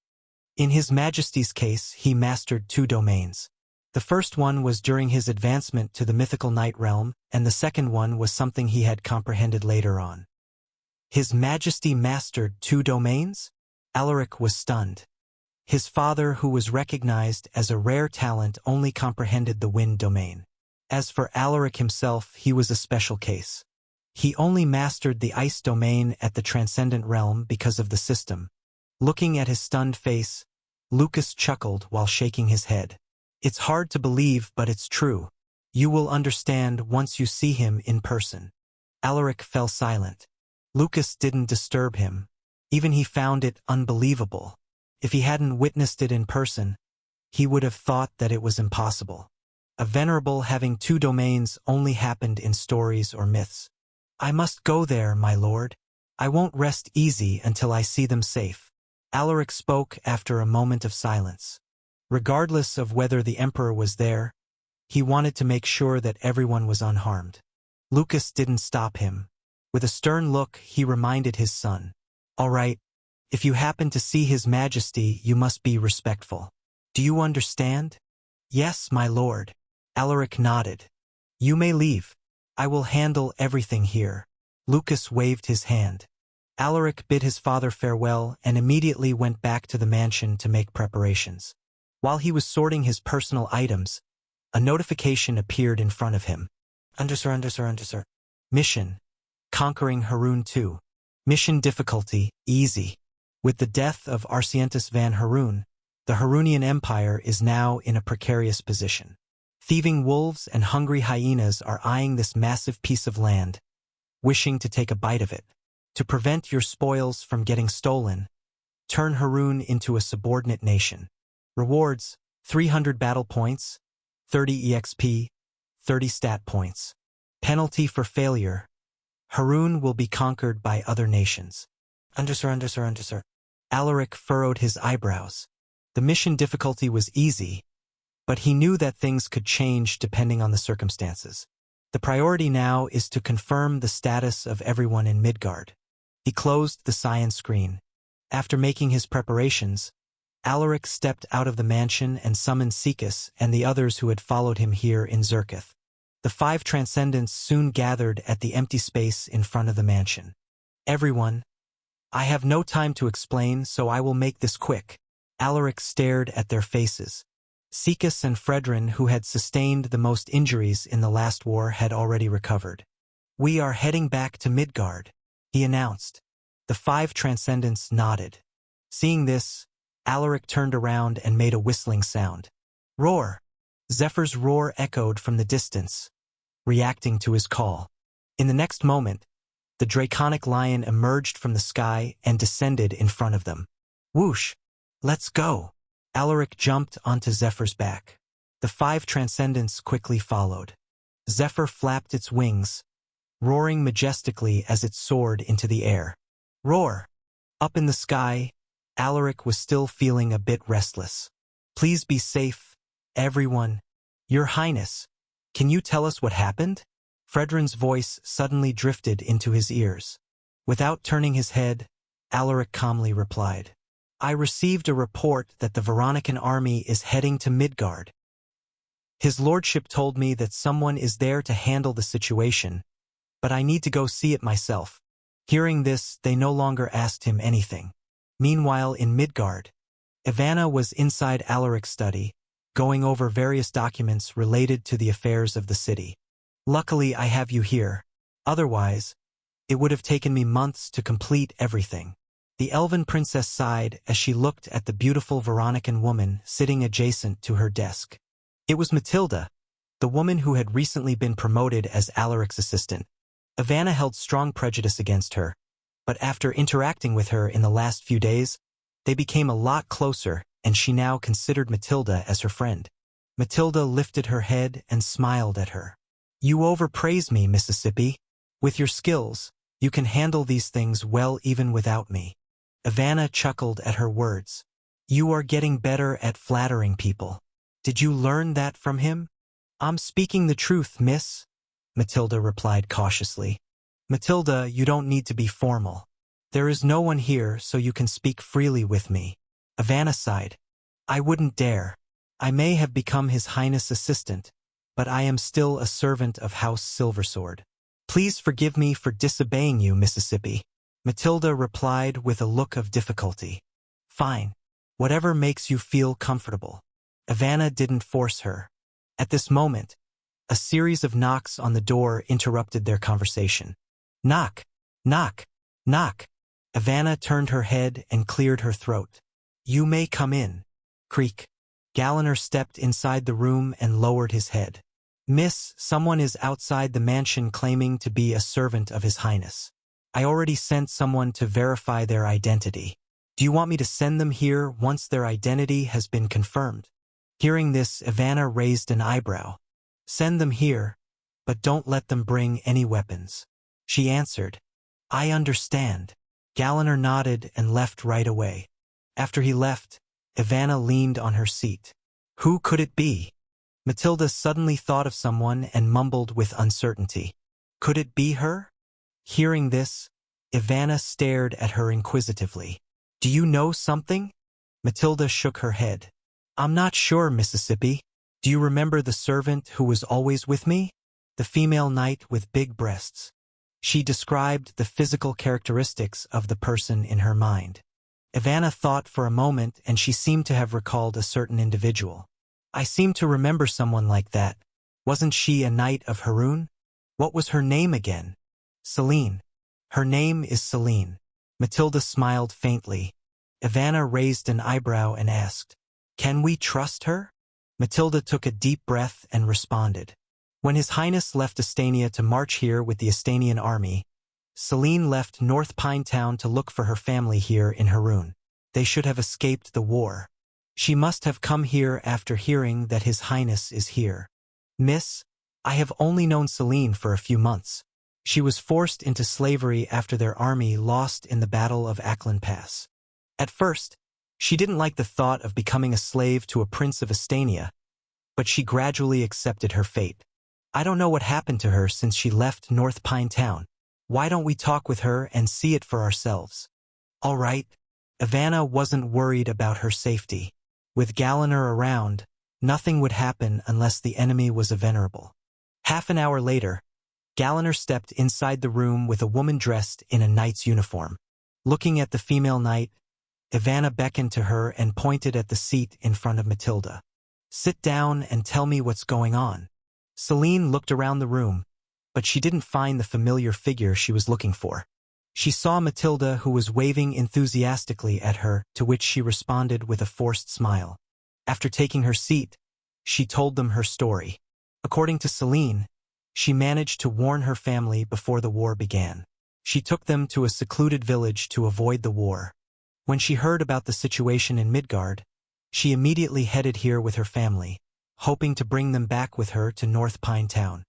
In His Majesty's case, he mastered 2 domains. The first one was during his advancement to the mythical knight realm, and the second one was something he had comprehended later on. His Majesty mastered 2 domains? Alaric was stunned. His father, who was recognized as a rare talent, only comprehended the wind domain. As for Alaric himself, he was a special case. He only mastered the ice domain at the transcendent realm because of the system. Looking at his stunned face, Lucas chuckled while shaking his head. "It's hard to believe, but it's true. You will understand once you see him in person." Alaric fell silent. Lucas didn't disturb him. Even he found it unbelievable. If he hadn't witnessed it in person, he would have thought that it was impossible. A venerable having 2 domains only happened in stories or myths. "I must go there, my lord. I won't rest easy until I see them safe." Alaric spoke after a moment of silence. Regardless of whether the emperor was there, he wanted to make sure that everyone was unharmed. Lucas didn't stop him. With a stern look, he reminded his son, "All right, if you happen to see His Majesty, you must be respectful. Do you understand?" "Yes, my lord." Alaric nodded. "You may leave. I will handle everything here." Lucas waved his hand. Alaric bid his father farewell and immediately went back to the mansion to make preparations. While he was sorting his personal items, a notification appeared in front of him. Under. Mission: Conquering Harun II. Mission difficulty: Easy. With the death of Arsientus van Harun, the Harunian Empire is now in a precarious position. Thieving wolves and hungry hyenas are eyeing this massive piece of land, wishing to take a bite of it. To prevent your spoils from getting stolen, turn Harun into a subordinate nation. Rewards: 300 battle points, 30 EXP, 30 stat points. Penalty for failure: Harun will be conquered by other nations. Under. Alaric furrowed his eyebrows. The mission difficulty was easy, but he knew that things could change depending on the circumstances. The priority now is to confirm the status of everyone in Midgard. He closed the cyan screen. After making his preparations, Alaric stepped out of the mansion and summoned Sikas and the others who had followed him here in Zerkith. The 5 transcendents soon gathered at the empty space in front of the mansion. "Everyone, I have no time to explain, so I will make this quick." Alaric stared at their faces. Sikas and Fredrin, who had sustained the most injuries in the last war, had already recovered. "We are heading back to Midgard," he announced. The 5 transcendents nodded. Seeing this, Alaric turned around and made a whistling sound. "Roar!" Zephyr's roar echoed from the distance, reacting to his call. In the next moment, the draconic lion emerged from the sky and descended in front of them. Whoosh! "Let's go!" Alaric jumped onto Zephyr's back. The 5 transcendents quickly followed. Zephyr flapped its wings, roaring majestically as it soared into the air. Roar! Up in the sky, Alaric was still feeling a bit restless. "Please be safe, everyone." "Your Highness, can you tell us what happened?" Fredrin's voice suddenly drifted into his ears. Without turning his head, Alaric calmly replied, "I received a report that the Veronican army is heading to Midgard. His lordship told me that someone is there to handle the situation, but I need to go see it myself." Hearing this, they no longer asked him anything. Meanwhile, in Midgard, Ivana was inside Alaric's study, going over various documents related to the affairs of the city. "Luckily, I have you here. Otherwise, it would have taken me months to complete everything." The elven princess sighed as she looked at the beautiful Veronican woman sitting adjacent to her desk. It was Matilda, the woman who had recently been promoted as Alaric's assistant. Ivana held strong prejudice against her, but after interacting with her in the last few days, they became a lot closer, and she now considered Matilda as her friend. Matilda lifted her head and smiled at her. "You overpraise me, Mississippi. With your skills, You can handle these things well even without me. Ivana chuckled at her words. You are getting better at flattering people. Did you learn that from him? I'm speaking the truth, miss, Matilda replied cautiously. Matilda, you don't need to be formal. There is no one here, so you can speak freely with me. Ivana sighed. I wouldn't dare. I may have become His Highness' assistant, but I am still a servant of House Silversword. Please forgive me for disobeying you, Mississippi, Matilda replied with a look of difficulty. Fine. Whatever makes you feel comfortable. Ivana didn't force her. At this moment, a series of knocks on the door interrupted their conversation. Knock, knock, knock. Ivana turned her head and cleared her throat. You may come in. Creak. Galliner stepped inside the room and lowered his head. Miss, someone is outside the mansion claiming to be a servant of His Highness. I already sent someone to verify their identity. Do you want me to send them here once their identity has been confirmed? Hearing this, Ivana raised an eyebrow. Send them here, but don't let them bring any weapons. She answered. I understand. Galliner nodded and left right away. After he left, Ivana leaned on her seat. Who could it be? Matilda suddenly thought of someone and mumbled with uncertainty. Could it be her? Hearing this, Ivana stared at her inquisitively. Do you know something? Matilda shook her head. I'm not sure, Mississippi. Do you remember the servant who was always with me? The female knight with big breasts. She described the physical characteristics of the person in her mind. Ivana thought for a moment and she seemed to have recalled a certain individual. I seem to remember someone like that. Wasn't she a knight of Haroun? What was her name again? Celine. Her name is Celine. Matilda smiled faintly. Ivana raised an eyebrow and asked, Can we trust her? Matilda took a deep breath and responded. When His Highness left Estania to march here with the Estanian army, Celine left North Pinetown to look for her family here in Haroun. They should have escaped the war. She must have come here after hearing that His Highness is here. Miss, I have only known Celine for a few months. She was forced into slavery after their army lost in the Battle of Ackland Pass. At first, she didn't like the thought of becoming a slave to a prince of Estania, but she gradually accepted her fate. I don't know what happened to her since she left North Pinetown. Why don't we talk with her and see it for ourselves? All right. Ivana wasn't worried about her safety. With Galliner around, nothing would happen unless the enemy was venerable. Half an hour later, Galliner stepped inside the room with a woman dressed in a knight's uniform. Looking at the female knight, Ivana beckoned to her and pointed at the seat in front of Matilda. Sit down and tell me what's going on. Celine looked around the room, but she didn't find the familiar figure she was looking for. She saw Matilda, who was waving enthusiastically at her, to which she responded with a forced smile. After taking her seat, she told them her story. According to Celine, she managed to warn her family before the war began. She took them to a secluded village to avoid the war. When she heard about the situation in Midgard, she immediately headed here with her family, hoping to bring them back with her to North Pinetown.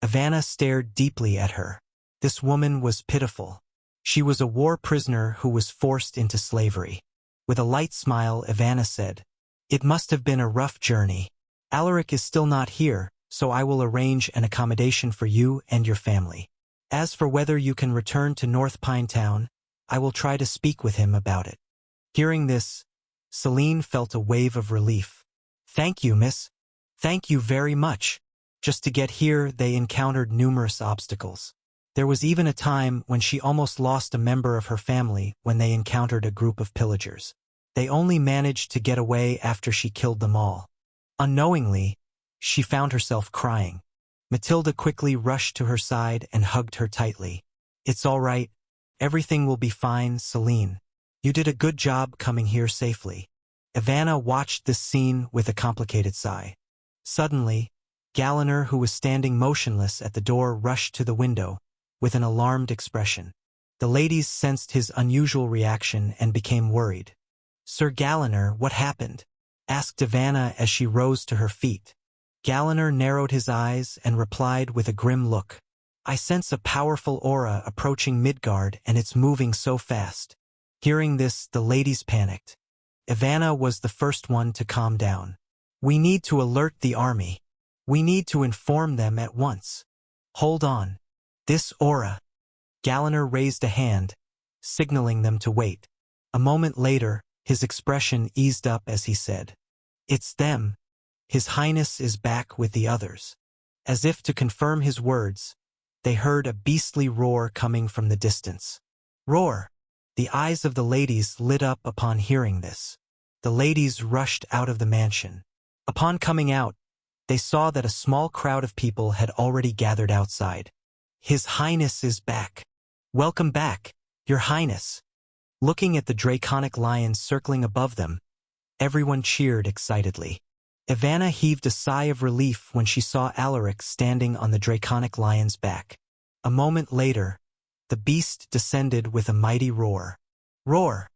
Ivana stared deeply at her. This woman was pitiful. She was a war prisoner who was forced into slavery. With a light smile, Ivana said, It must have been a rough journey. Alaric is still not here, so I will arrange an accommodation for you and your family. As for whether you can return to North Pinetown, I will try to speak with him about it. Hearing this, Celine felt a wave of relief. Thank you, miss. Thank you very much. Just to get here, they encountered numerous obstacles. There was even a time when she almost lost a member of her family when they encountered a group of pillagers. They only managed to get away after she killed them all. Unknowingly, she found herself crying. Matilda quickly rushed to her side and hugged her tightly. It's all right. Everything will be fine, Celine. You did a good job coming here safely. Ivana watched this scene with a complicated sigh. Suddenly, Galliner, who was standing motionless at the door, rushed to the window with an alarmed expression. The ladies sensed his unusual reaction and became worried. Sir Galliner, what happened? Asked Ivana as she rose to her feet. Galliner narrowed his eyes and replied with a grim look. I sense a powerful aura approaching Midgard and it's moving so fast. Hearing this, the ladies panicked. Ivana was the first one to calm down. We need to alert the army. We need to inform them at once. Hold on. This aura. Galliner raised a hand, signaling them to wait. A moment later, his expression eased up as he said, "It's them. His Highness is back with the others." As if to confirm his words, they heard a beastly roar coming from the distance. Roar! The eyes of the ladies lit up upon hearing this. The ladies rushed out of the mansion. Upon coming out, they saw that a small crowd of people had already gathered outside. His Highness is back. Welcome back, Your Highness. Looking at the draconic lions circling above them, everyone cheered excitedly. Ivana heaved a sigh of relief when she saw Alaric standing on the draconic lion's back. A moment later, the beast descended with a mighty roar. Roar!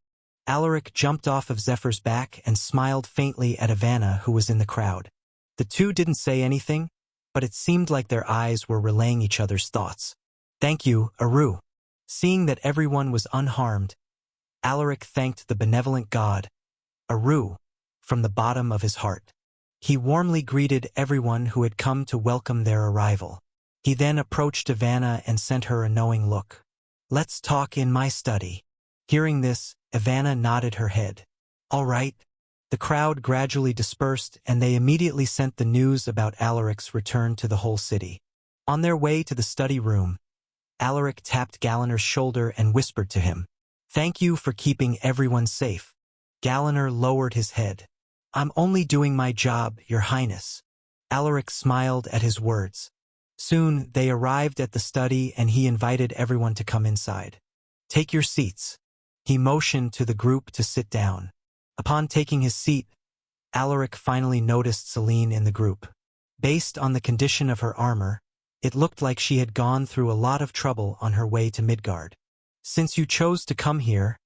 Alaric jumped off of Zephyr's back and smiled faintly at Ivana, who was in the crowd. The two didn't say anything, but it seemed like their eyes were relaying each other's thoughts. Thank you, Aru. Seeing that everyone was unharmed, Alaric thanked the benevolent god, Aru, from the bottom of his heart. He warmly greeted everyone who had come to welcome their arrival. He then approached Ivana and sent her a knowing look. Let's talk in my study. Hearing this, Ivana nodded her head. All right. The crowd gradually dispersed and they immediately sent the news about Alaric's return to the whole city. On their way to the study room, Alaric tapped Galliner's shoulder and whispered to him, "Thank you for keeping everyone safe." Galliner lowered his head. "I'm only doing my job, Your Highness." Alaric smiled at his words. Soon, they arrived at the study and he invited everyone to come inside. "Take your seats." He motioned to the group to sit down. Upon taking his seat, Alaric finally noticed Celine in the group. Based on the condition of her armor, it looked like she had gone through a lot of trouble on her way to Midgard. "Since you chose to come here,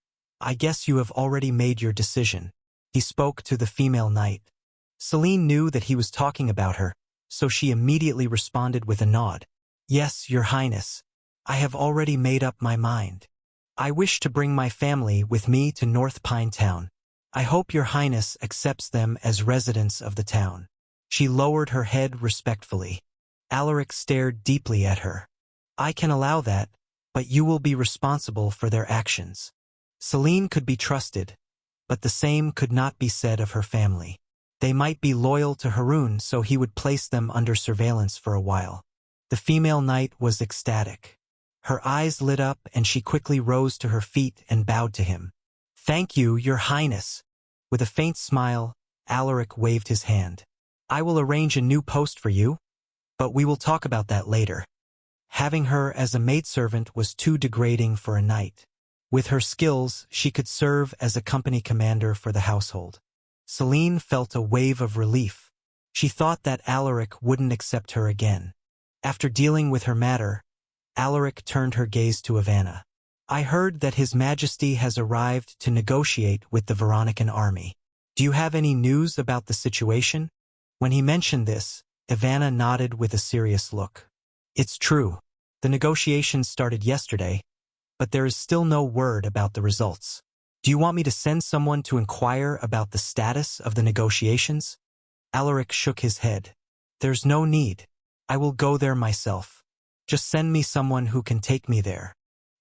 I guess you have already made your decision." He spoke to the female knight. Celine knew that he was talking about her, so she immediately responded with a nod. "Yes, Your Highness. I have already made up my mind. I wish to bring my family with me to North Pine Town. I hope Your Highness accepts them as residents of the town." She lowered her head respectfully. Alaric stared deeply at her. "I can allow that, but you will be responsible for their actions." Celine could be trusted, but the same could not be said of her family. They might be loyal to Harun, so he would place them under surveillance for a while. The female knight was ecstatic. Her eyes lit up and she quickly rose to her feet and bowed to him. "Thank you, Your Highness." With a faint smile, Alaric waved his hand. "I will arrange a new post for you, but we will talk about that later." Having her as a maidservant was too degrading for a knight. With her skills, she could serve as a company commander for the household. Celine felt a wave of relief. She thought that Alaric wouldn't accept her again. After dealing with her matter, Alaric turned her gaze to Ivana. "I heard that His Majesty has arrived to negotiate with the Veronican army. Do you have any news about the situation?" When he mentioned this, Ivana nodded with a serious look. "It's true. The negotiations started yesterday, but there is still no word about the results. Do you want me to send someone to inquire about the status of the negotiations?" Alaric shook his head. "There's no need. I will go there myself. Just send me someone who can take me there."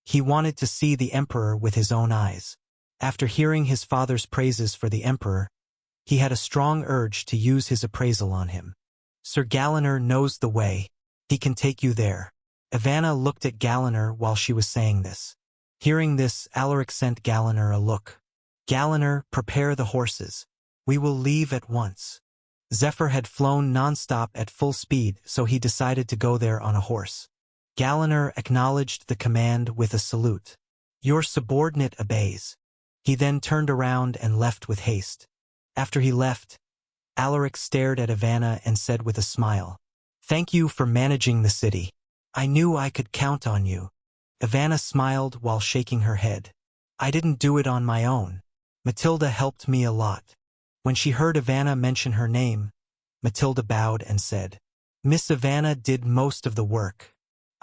He wanted to see the emperor with his own eyes. After hearing his father's praises for the emperor, he had a strong urge to use his appraisal on him. "Sir Galliner knows the way. He can take you there." Ivana looked at Galliner while she was saying this. Hearing this, Alaric sent Galliner a look. "Galliner, prepare the horses. We will leave at once." Zephyr had flown non-stop at full speed, so he decided to go there on a horse. Galliner acknowledged the command with a salute. "Your subordinate obeys." He then turned around and left with haste. After he left, Alaric stared at Ivana and said with a smile, "Thank you for managing the city. I knew I could count on you." Ivana smiled while shaking her head. "I didn't do it on my own. Matilda helped me a lot." When she heard Ivana mention her name, Matilda bowed and said, "Miss Ivana did most of the work.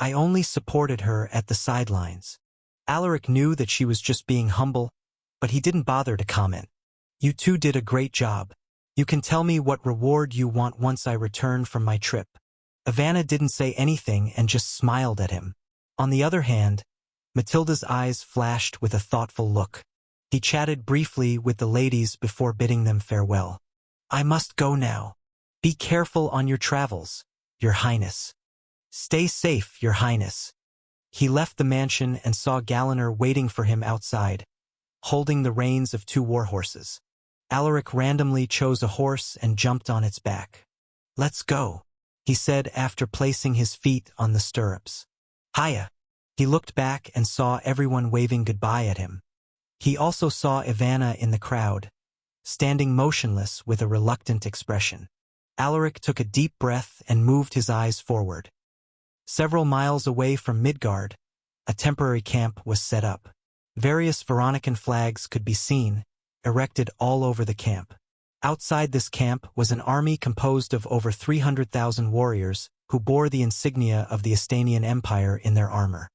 I only supported her at the sidelines. Alaric knew that she was just being humble, but he didn't bother to comment. You two did a great job. You can tell me what reward you want once I return from my trip. Ivana didn't say anything and just smiled at him. On the other hand, Matilda's eyes flashed with a thoughtful look. He chatted briefly with the ladies before bidding them farewell. I must go now. Be careful on your travels, Your Highness. Stay safe, Your Highness. He left the mansion and saw Galliner waiting for him outside, holding the reins of 2 warhorses. Alaric randomly chose a horse and jumped on its back. Let's go, he said after placing his feet on the stirrups. Hiya. He looked back and saw everyone waving goodbye at him. He also saw Ivana in the crowd, standing motionless with a reluctant expression. Alaric took a deep breath and moved his eyes forward. Several miles away from Midgard, a temporary camp was set up. Various Veronican flags could be seen, erected all over the camp. Outside this camp was an army composed of over 300,000 warriors who bore the insignia of the Estanian Empire in their armor.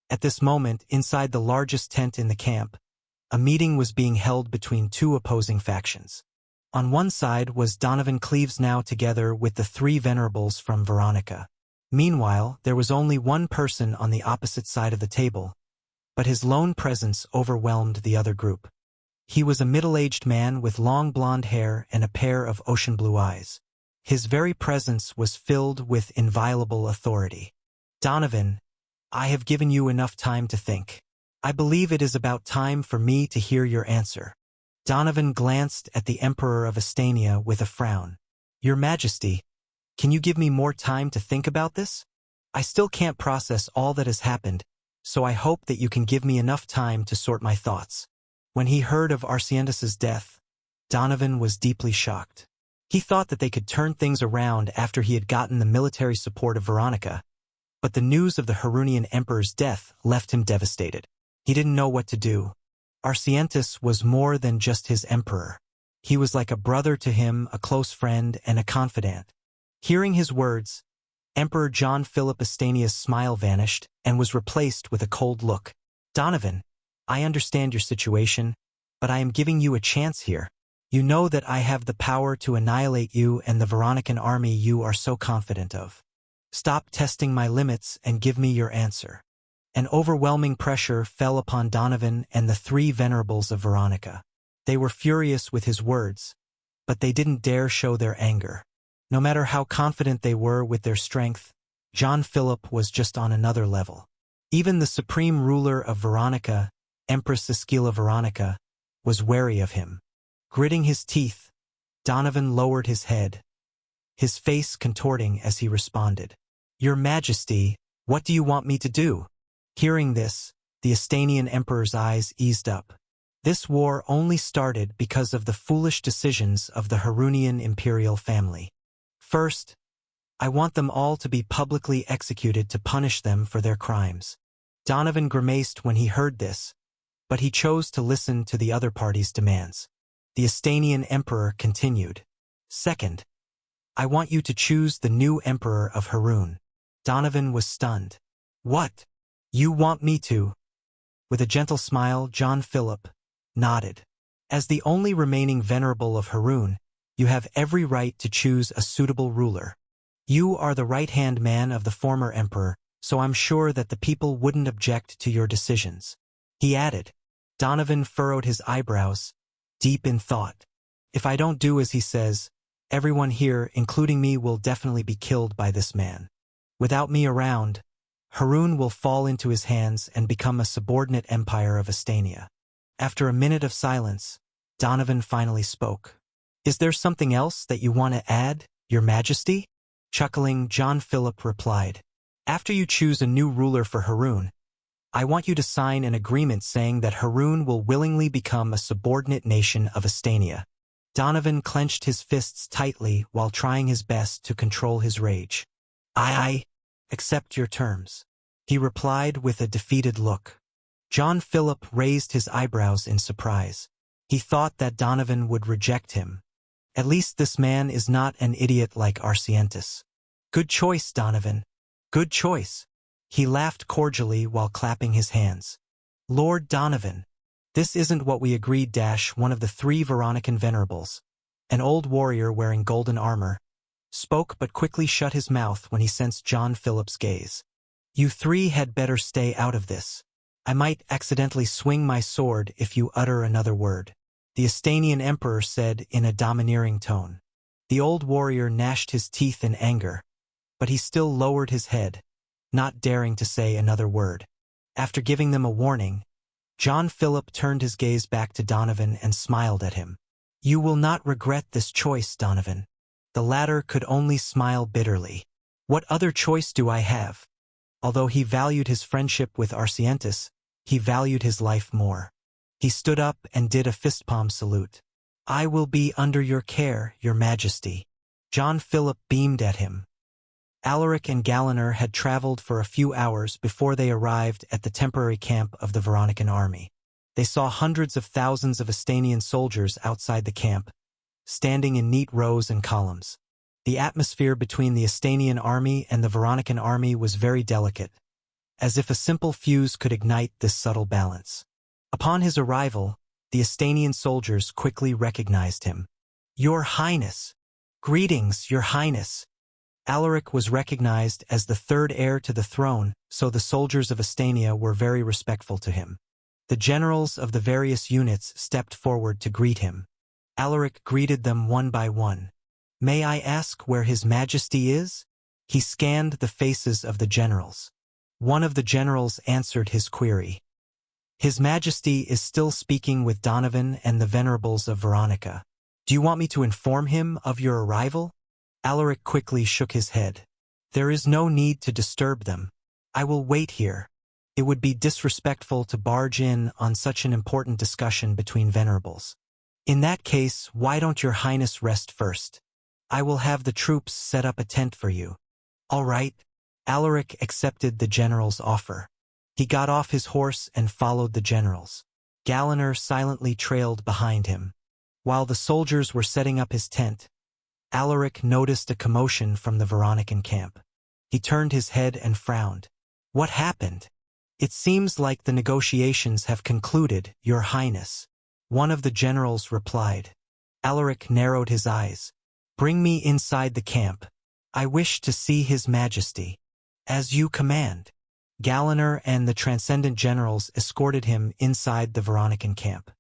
At this moment, inside the largest tent in the camp, a meeting was being held between 2 opposing factions. On one side was Donovan Cleves, now together with the 3 venerables from Veronica. Meanwhile, there was only one person on the opposite side of the table, but his lone presence overwhelmed the other group. He was a middle-aged man with long blonde hair and a pair of ocean blue eyes. His very presence was filled with inviolable authority. Donovan, I have given you enough time to think. I believe it is about time for me to hear your answer. Donovan glanced at the Emperor of Estania with a frown. Your Majesty, can you give me more time to think about this? I still can't process all that has happened, so I hope that you can give me enough time to sort my thoughts. When he heard of Arsientis's death, Donovan was deeply shocked. He thought that they could turn things around after he had gotten the military support of Veronica, but the news of the Harunian Emperor's death left him devastated. He didn't know what to do. Arsientis was more than just his emperor. He was like a brother to him, a close friend, and a confidant. Hearing his words, Emperor John Philip Estania's smile vanished and was replaced with a cold look. Donovan, I understand your situation, but I am giving you a chance here. You know that I have the power to annihilate you and the Veronican army you are so confident of. Stop testing my limits and give me your answer. An overwhelming pressure fell upon Donovan and the 3 venerables of Veronica. They were furious with his words, but they didn't dare show their anger. No matter how confident they were with their strength, John Philip was just on another level. Even the supreme ruler of Veronica, Empress Esquila Veronica, was wary of him. Gritting his teeth, Donovan lowered his head, his face contorting as he responded. Your Majesty, what do you want me to do? Hearing this, the Estanian Emperor's eyes eased up. This war only started because of the foolish decisions of the Harunian imperial family. First, I want them all to be publicly executed to punish them for their crimes. Donovan grimaced when he heard this, but he chose to listen to the other party's demands. The Estanian Emperor continued. Second, I want you to choose the new Emperor of Harun. Donovan was stunned. What? You want me to? With a gentle smile, John Philip nodded. As the only remaining venerable of Harun, you have every right to choose a suitable ruler. You are the right-hand man of the former emperor, so I'm sure that the people wouldn't object to your decisions. He added. Donovan furrowed his eyebrows, deep in thought. If I don't do as he says, everyone here, including me, will definitely be killed by this man. Without me around, Harun will fall into his hands and become a subordinate empire of Estania. After a minute of silence, Donovan finally spoke. Is there something else that you want to add, Your Majesty? Chuckling, John Philip replied. After you choose a new ruler for Harun, I want you to sign an agreement saying that Harun will willingly become a subordinate nation of Estania. Donovan clenched his fists tightly while trying his best to control his rage. I accept your terms, he replied with a defeated look. John Philip raised his eyebrows in surprise. He thought that Donovan would reject him. At least this man is not an idiot like Arsientis. Good choice, Donovan. Good choice. He laughed cordially while clapping his hands. "Lord Donovan, this isn't what we agreed." One of the three Veronican venerables, an old warrior wearing golden armor, spoke but quickly shut his mouth when he sensed John Philip's gaze. "You three had better stay out of this. I might accidentally swing my sword if you utter another word," the Estanian emperor said in a domineering tone. The old warrior gnashed his teeth in anger, but he still lowered his head, not daring to say another word. After giving them a warning, John Philip turned his gaze back to Donovan and smiled at him. "You will not regret this choice, Donovan." The latter could only smile bitterly. "What other choice do I have?" Although he valued his friendship with Arsientis, he valued his life more. He stood up and did a fistpalm salute. "I will be under your care, your majesty." John Philip beamed at him. Alaric and Galaner had traveled for a few hours before they arrived at the temporary camp of the Veronican army. They saw hundreds of thousands of Estanian soldiers outside the camp, standing in neat rows and columns. The atmosphere between the Estanian army and the Veronican army was very delicate, as if a simple fuse could ignite this subtle balance. Upon his arrival, the Estanian soldiers quickly recognized him. "Your Highness!" "Greetings, Your Highness!" Alaric was recognized as the third heir to the throne, so the soldiers of Estania were very respectful to him. The generals of the various units stepped forward to greet him. Alaric greeted them one by one. "May I ask where His Majesty is?" He scanned the faces of the generals. One of the generals answered his query. "His Majesty is still speaking with Donovan and the venerables of Veronica. Do you want me to inform him of your arrival?" Alaric quickly shook his head. "There is no need to disturb them. I will wait here. It would be disrespectful to barge in on such an important discussion between venerables. In that case, why don't Your Highness rest first? I will have the troops set up a tent for you." "All right." Alaric accepted the general's offer. He got off his horse and followed the generals. Galaner silently trailed behind him. While the soldiers were setting up his tent, Alaric noticed a commotion from the Veronican camp. He turned his head and frowned. "What happened?" "It seems like the negotiations have concluded, Your Highness," one of the generals replied. Alaric narrowed his eyes. "Bring me inside the camp. I wish to see His Majesty." "As you command." Galaner and the transcendent generals escorted him inside the Veronican camp.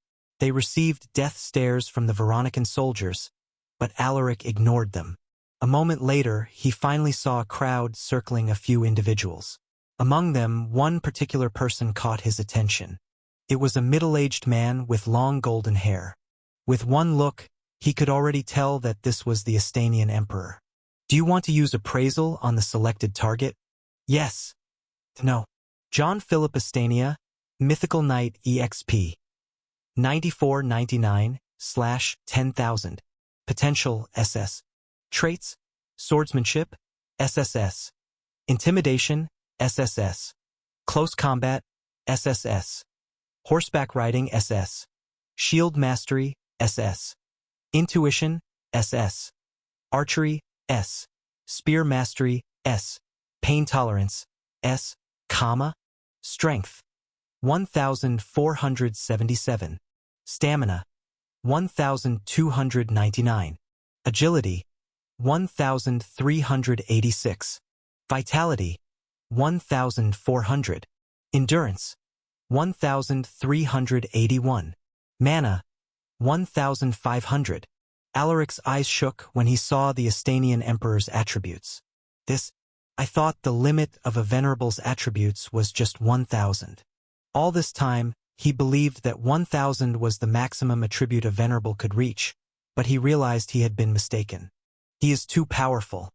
They received death stares from the Veronican soldiers, but Alaric ignored them. A moment later, he finally saw a crowd circling a few individuals. Among them, one particular person caught his attention. It was a middle-aged man with long golden hair. With one look, he could already tell that this was the Estanian emperor. "Do you want to use appraisal on the selected target?" "Yes." "No." John Philip Estania, Mythical Knight EXP. 9499/10,000. Potential SS. Traits: Swordsmanship, SSS. Intimidation, SSS. Close Combat, SSS. Horseback Riding, SS. Shield Mastery, SS. Intuition, SS. Archery, S. Spear Mastery, S. Pain Tolerance, S. Strength, 1477. Stamina, 1299. Agility, 1386. Vitality, 1400. Endurance, 1381. Mana, 1500. Alaric's eyes shook when he saw the Estanian emperor's attributes. I thought the limit of a venerable's attributes was just 1000. All this time, he believed that 1000 was the maximum attribute a venerable could reach, but he realized he had been mistaken. He is too powerful.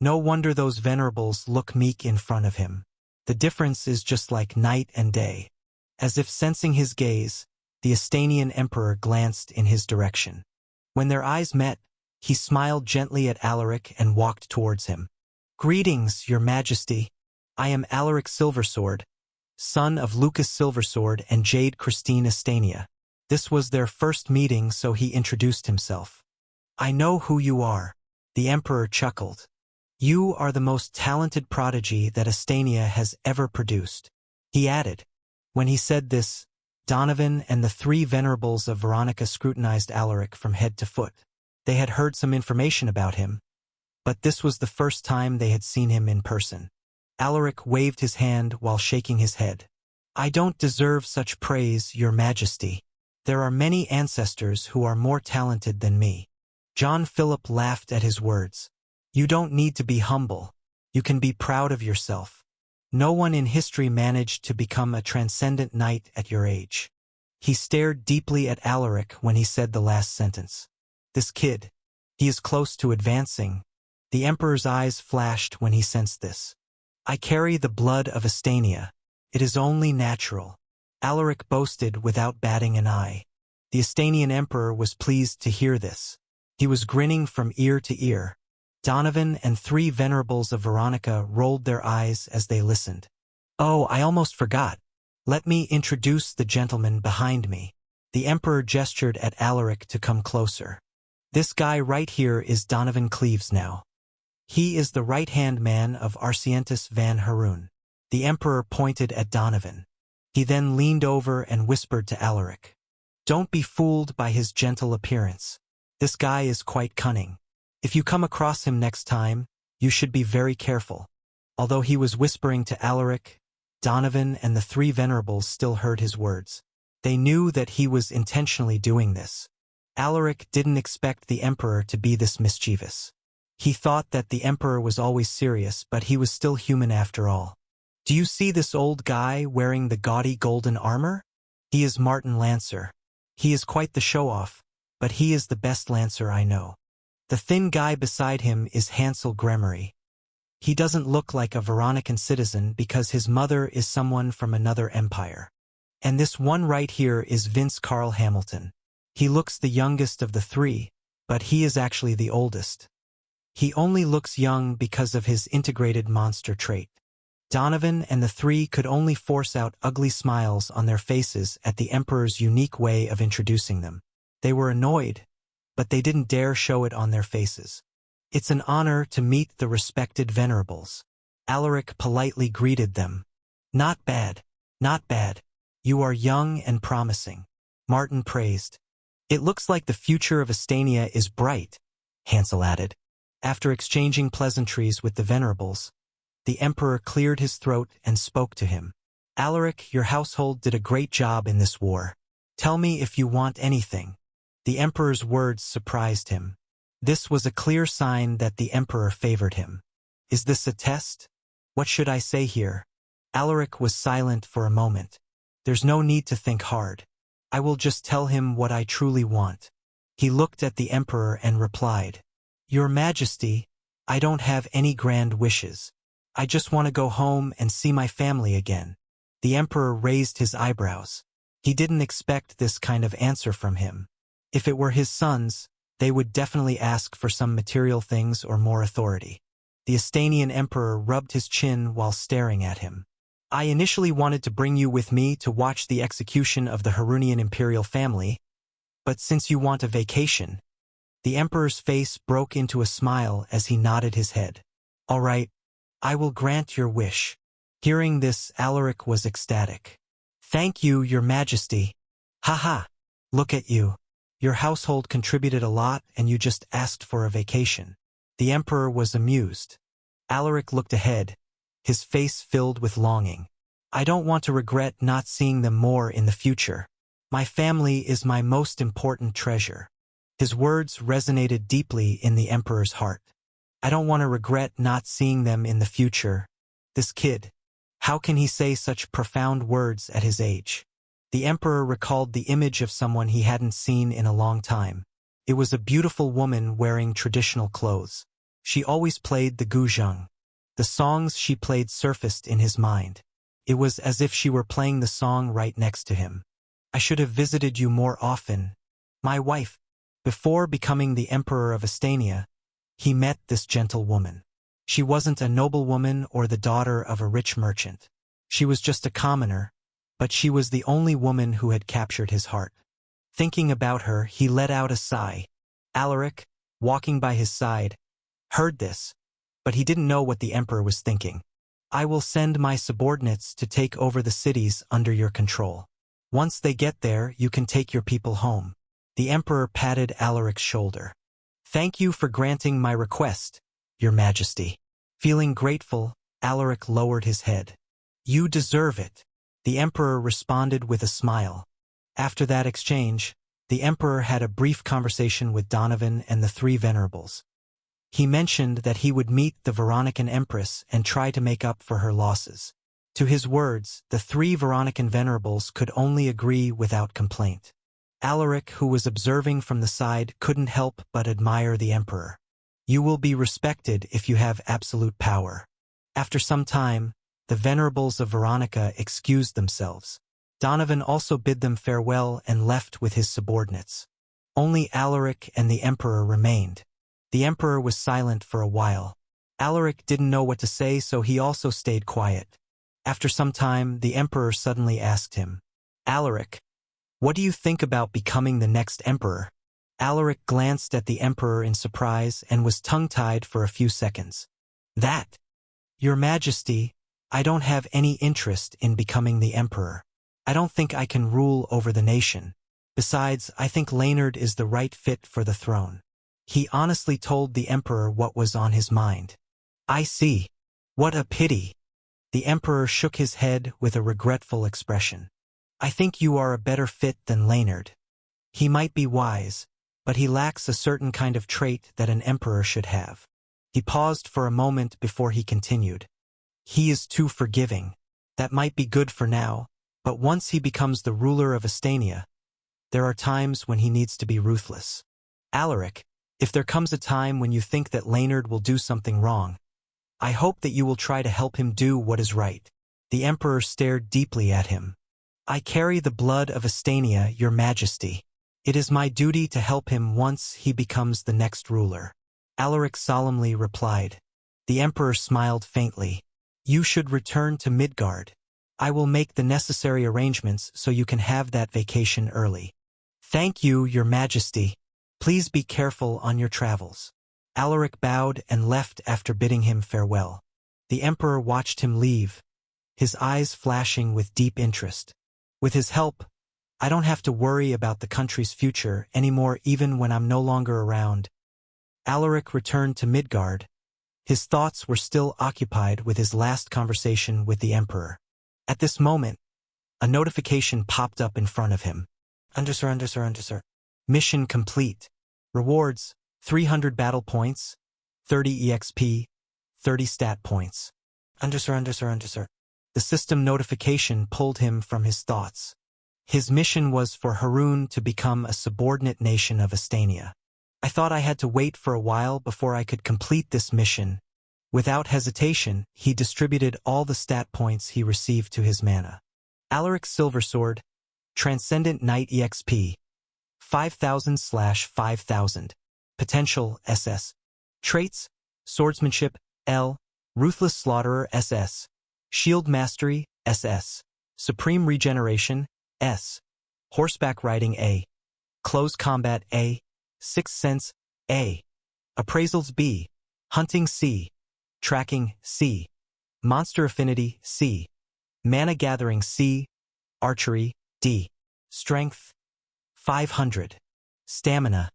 No wonder those venerables look meek in front of him. The difference is just like night and day. As if sensing his gaze, the Estanian emperor glanced in his direction. When their eyes met, he smiled gently at Alaric and walked towards him. "Greetings, Your Majesty. I am Alaric Silversword, son of Lucas Silversword and Jade Christine Estania." This was their first meeting, so he introduced himself. "I know who you are." The emperor chuckled. You are the most talented prodigy that Estania has ever produced. He added. When he said this, Donovan and the three venerables of Veronica scrutinized Alaric from head to foot. They had heard some information about him, but this was the first time they had seen him in person. Alaric waved his hand while shaking his head. I don't deserve such praise, Your Majesty. There are many ancestors who are more talented than me. John Philip laughed at his words. You don't need to be humble. You can be proud of yourself. No one in history managed to become a transcendent knight at your age. He stared deeply at Alaric when he said the last sentence. This kid. He is close to advancing. The Emperor's eyes flashed when he sensed this. I carry the blood of Estania. It is only natural. Alaric boasted without batting an eye. The Estanian Emperor was pleased to hear this. He was grinning from ear to ear. Donovan and three venerables of Veronica rolled their eyes as they listened. Oh, I almost forgot. Let me introduce the gentleman behind me. The Emperor gestured at Alaric to come closer. This guy right here is Donovan Cleves now. He is the right-hand man of Arsientis van Haroon. The Emperor pointed at Donovan. He then leaned over and whispered to Alaric. Don't be fooled by his gentle appearance. This guy is quite cunning. If you come across him next time, you should be very careful. Although he was whispering to Alaric, Donovan and the three venerables still heard his words. They knew that he was intentionally doing this. Alaric didn't expect the Emperor to be this mischievous. He thought that the Emperor was always serious, but he was still human after all. Do you see this old guy wearing the gaudy golden armor? He is Martin Lancer. He is quite the show-off, but he is the best Lancer I know. The thin guy beside him is Hansel Gremory. He doesn't look like a Veronican citizen because his mother is someone from another empire. And this one right here is Vince Carl Hamilton. He looks the youngest of the three, but he is actually the oldest. He only looks young because of his integrated monster trait. Donovan and the three could only force out ugly smiles on their faces at the Emperor's unique way of introducing them. They were annoyed, but they didn't dare show it on their faces. It's an honor to meet the respected venerables. Alaric politely greeted them. Not bad, not bad. You are young and promising, Martin praised. It looks like the future of Estania is bright, Hansel added. After exchanging pleasantries with the venerables, the Emperor cleared his throat and spoke to him. Alaric, your household did a great job in this war. Tell me if you want anything. The Emperor's words surprised him. This was a clear sign that the Emperor favored him. Is this a test? What should I say here? Alaric was silent for a moment. There's no need to think hard. I will just tell him what I truly want. He looked at the Emperor and replied, Your Majesty, I don't have any grand wishes. I just want to go home and see my family again. The Emperor raised his eyebrows. He didn't expect this kind of answer from him. If it were his sons, they would definitely ask for some material things or more authority. The Estanian Emperor rubbed his chin while staring at him. I initially wanted to bring you with me to watch the execution of the Harunian imperial family, but since you want a vacation... The Emperor's face broke into a smile as he nodded his head. All right, I will grant your wish. Hearing this, Alaric was ecstatic. Thank you, Your Majesty. Ha! Look at you. Your household contributed a lot and you just asked for a vacation. The Emperor was amused. Alaric looked ahead, his face filled with longing. I don't want to regret not seeing them more in the future. My family is my most important treasure. His words resonated deeply in the Emperor's heart. I don't want to regret not seeing them in the future. This kid. How can he say such profound words at his age? The Emperor recalled the image of someone he hadn't seen in a long time. It was a beautiful woman wearing traditional clothes. She always played the guzheng. The songs she played surfaced in his mind. It was as if she were playing the song right next to him. I should have visited you more often. My wife. Before becoming the Emperor of Estania, he met this gentle woman. She wasn't a noblewoman or the daughter of a rich merchant. She was just a commoner, but she was the only woman who had captured his heart. Thinking about her, he let out a sigh. Alaric, walking by his side, heard this, but he didn't know what the emperor was thinking. I will send my subordinates to take over the cities under your control. Once they get there, you can take your people home. The emperor patted Alaric's shoulder. Thank you for granting my request, Your Majesty. Feeling grateful, Alaric lowered his head. You deserve it. The emperor responded with a smile. After that exchange, the emperor had a brief conversation with Donovan and the three venerables. He mentioned that he would meet the Veronican empress and try to make up for her losses. To his words, the three Veronican venerables could only agree without complaint. Alaric, who was observing from the side, couldn't help but admire the emperor. You will be respected if you have absolute power. After some time, the venerables of Veronica excused themselves. Donovan also bid them farewell and left with his subordinates. Only Alaric and the emperor remained. The emperor was silent for a while. Alaric didn't know what to say, so he also stayed quiet. After some time, the emperor suddenly asked him, Alaric, what do you think about becoming the next emperor? Alaric glanced at the emperor in surprise and was tongue-tied for a few seconds. That, Your Majesty, I don't have any interest in becoming the emperor. I don't think I can rule over the nation. Besides, I think Laenard is the right fit for the throne. He honestly told the emperor what was on his mind. I see. What a pity. The emperor shook his head with a regretful expression. I think you are a better fit than Laenard. He might be wise, but he lacks a certain kind of trait that an emperor should have. He paused for a moment before he continued. He is too forgiving. That might be good for now, but once he becomes the ruler of Estania, there are times when he needs to be ruthless. Alaric, if there comes a time when you think that Laenard will do something wrong, I hope that you will try to help him do what is right. The emperor stared deeply at him. I carry the blood of Estania, Your Majesty. It is my duty to help him once he becomes the next ruler. Alaric solemnly replied. The emperor smiled faintly. You should return to Midgard. I will make the necessary arrangements so you can have that vacation early. Thank you, Your Majesty. Please be careful on your travels. Alaric bowed and left after bidding him farewell. The emperor watched him leave, his eyes flashing with deep interest. With his help, I don't have to worry about the country's future anymore even when I'm no longer around. Alaric returned to Midgard. His thoughts were still occupied with his last conversation with the emperor. At this moment, a notification popped up in front of him. Undersir. Mission complete. Rewards, 300 battle points, 30 EXP, 30 stat points. Undersir. The system notification pulled him from his thoughts. His mission was for Harun to become a subordinate nation of Estania. I thought I had to wait for a while before I could complete this mission. Without hesitation, he distributed all the stat points he received to his mana. Alaric's Silversword, Transcendent Knight EXP, 5000/5000. Potential SS. Traits, Swordsmanship, L. Ruthless Slaughterer, SS. Shield Mastery, SS. Supreme Regeneration, S. Horseback Riding, A. Close Combat, A. Sixth Sense, A. Appraisals, B. Hunting, C. Tracking, C. Monster Affinity, C. Mana Gathering, C. Archery, D. Strength, 500. Stamina,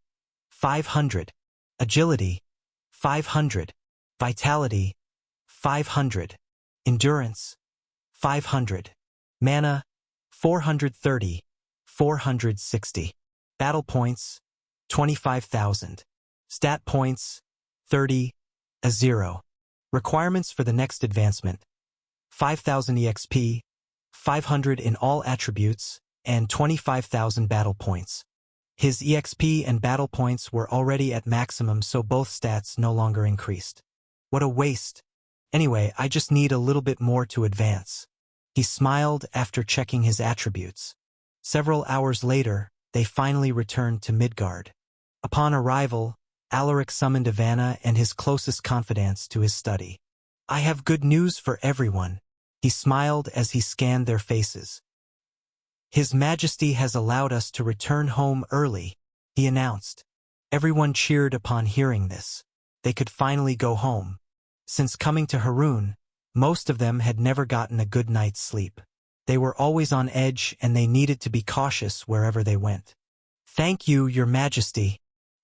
500. Agility, 500. Vitality, 500. Endurance, 500. Mana, 430. 460. Battle points, 25,000. Stat points, 30. A 0. Requirements for the next advancement: 5,000 EXP, 500 in all attributes, and 25,000 battle points. His EXP and battle points were already at maximum, so both stats no longer increased. What a waste. Anyway, I just need a little bit more to advance. He smiled after checking his attributes. Several hours later, they finally returned to Midgard. Upon arrival, Alaric summoned Ivana and his closest confidants to his study. I have good news for everyone. He smiled as he scanned their faces. His Majesty has allowed us to return home early, he announced. Everyone cheered upon hearing this. They could finally go home. Since coming to Haroun, most of them had never gotten a good night's sleep. They were always on edge and they needed to be cautious wherever they went. "Thank you, Your Majesty.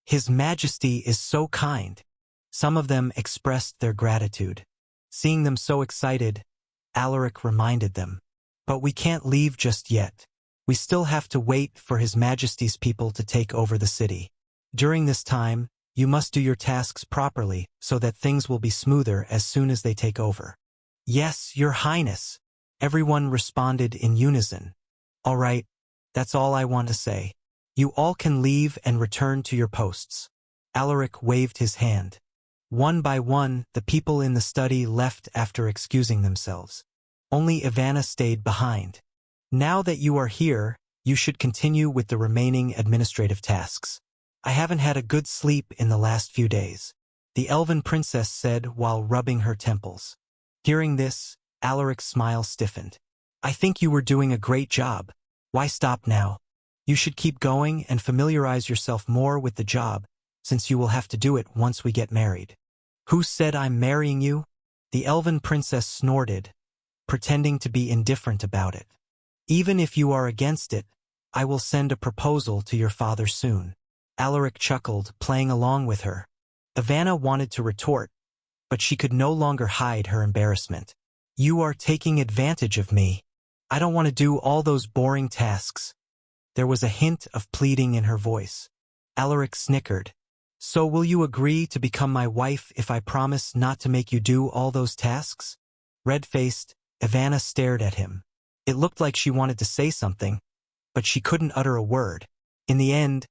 His Majesty is so kind." Some of them expressed their gratitude. Seeing them so excited, Alaric reminded them, "But we can't leave just yet. We still have to wait for His Majesty's people to take over the city. During this time, you must do your tasks properly so that things will be smoother as soon as they take over." "Yes, Your Highness," everyone responded in unison. "All right, that's all I want to say. You all can leave and return to your posts." Alaric waved his hand. One by one, the people in the study left after excusing themselves. Only Ivana stayed behind. "Now that you are here, you should continue with the remaining administrative tasks. I haven't had a good sleep in the last few days," the elven princess said while rubbing her temples. Hearing this, Alaric's smile stiffened. "I think you were doing a great job. Why stop now? You should keep going and familiarize yourself more with the job, since you will have to do it once we get married." "Who said I'm marrying you?" the elven princess snorted, pretending to be indifferent about it. "Even if you are against it, I will send a proposal to your father soon." Alaric chuckled, playing along with her. Ivana wanted to retort, but she could no longer hide her embarrassment. "You are taking advantage of me. I don't want to do all those boring tasks." There was a hint of pleading in her voice. Alaric snickered. "So will you agree to become my wife if I promise not to make you do all those tasks?" Red-faced, Ivana stared at him. It looked like she wanted to say something, but she couldn't utter a word. In the end,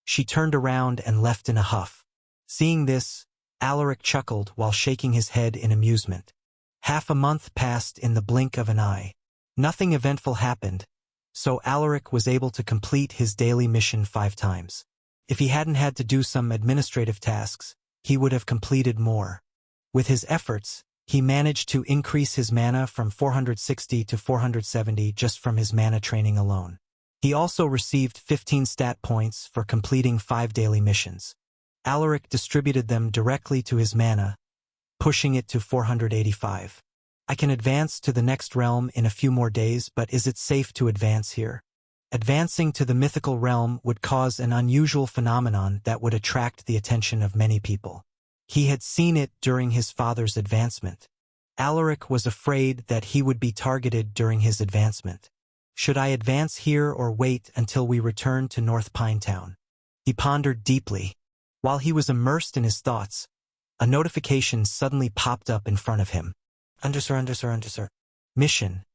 she turned around and left in a huff. Seeing this, Alaric chuckled while shaking his head in amusement. Half a month passed in the blink of an eye. Nothing eventful happened, so Alaric was able to complete his daily mission 5 times. If he hadn't had to do some administrative tasks, he would have completed more. With his efforts, he managed to increase his mana from 460 to 470 just from his mana training alone. He also received 15 stat points for completing 5 daily missions. Alaric distributed them directly to his mana, pushing it to 485. "I can advance to the next realm in a few more days, but is it safe to advance here?" Advancing to the mythical realm would cause an unusual phenomenon that would attract the attention of many people. He had seen it during his father's advancement. Alaric was afraid that he would be targeted during his advancement. "Should I advance here or wait until we return to North Pinetown?" He pondered deeply. While he was immersed in his thoughts, a notification suddenly popped up in front of him. Undersir. Mission: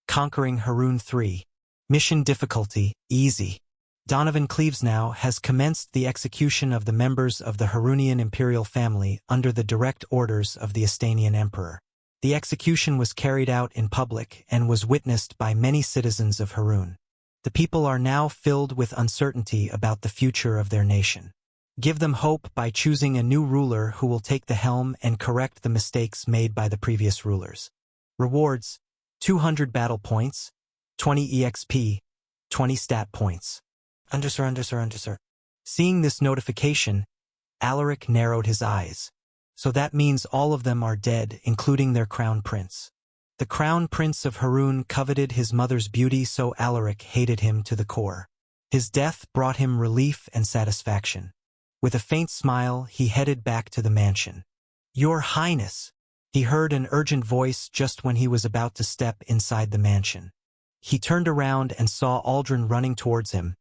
Conquering Haroun 3. Mission difficulty: Easy. Donovan Cleavesnow has commenced the execution of the members of the Harounian imperial family under the direct orders of the Estanian emperor. The execution was carried out in public and was witnessed by many citizens of Haroun. The people are now filled with uncertainty about the future of their nation. Give them hope by choosing a new ruler who will take the helm and correct the mistakes made by the previous rulers. Rewards: 200 battle points, 20 EXP, 20 stat points. Undersir. Seeing this notification, Alaric narrowed his eyes. So that means all of them are dead, including their crown prince. The crown prince of Haroun coveted his mother's beauty, so Alaric hated him to the core. His death brought him relief and satisfaction. With a faint smile, he headed back to the mansion. "Your Highness!" He heard an urgent voice just when he was about to step inside the mansion. He turned around and saw Aldrin running towards him,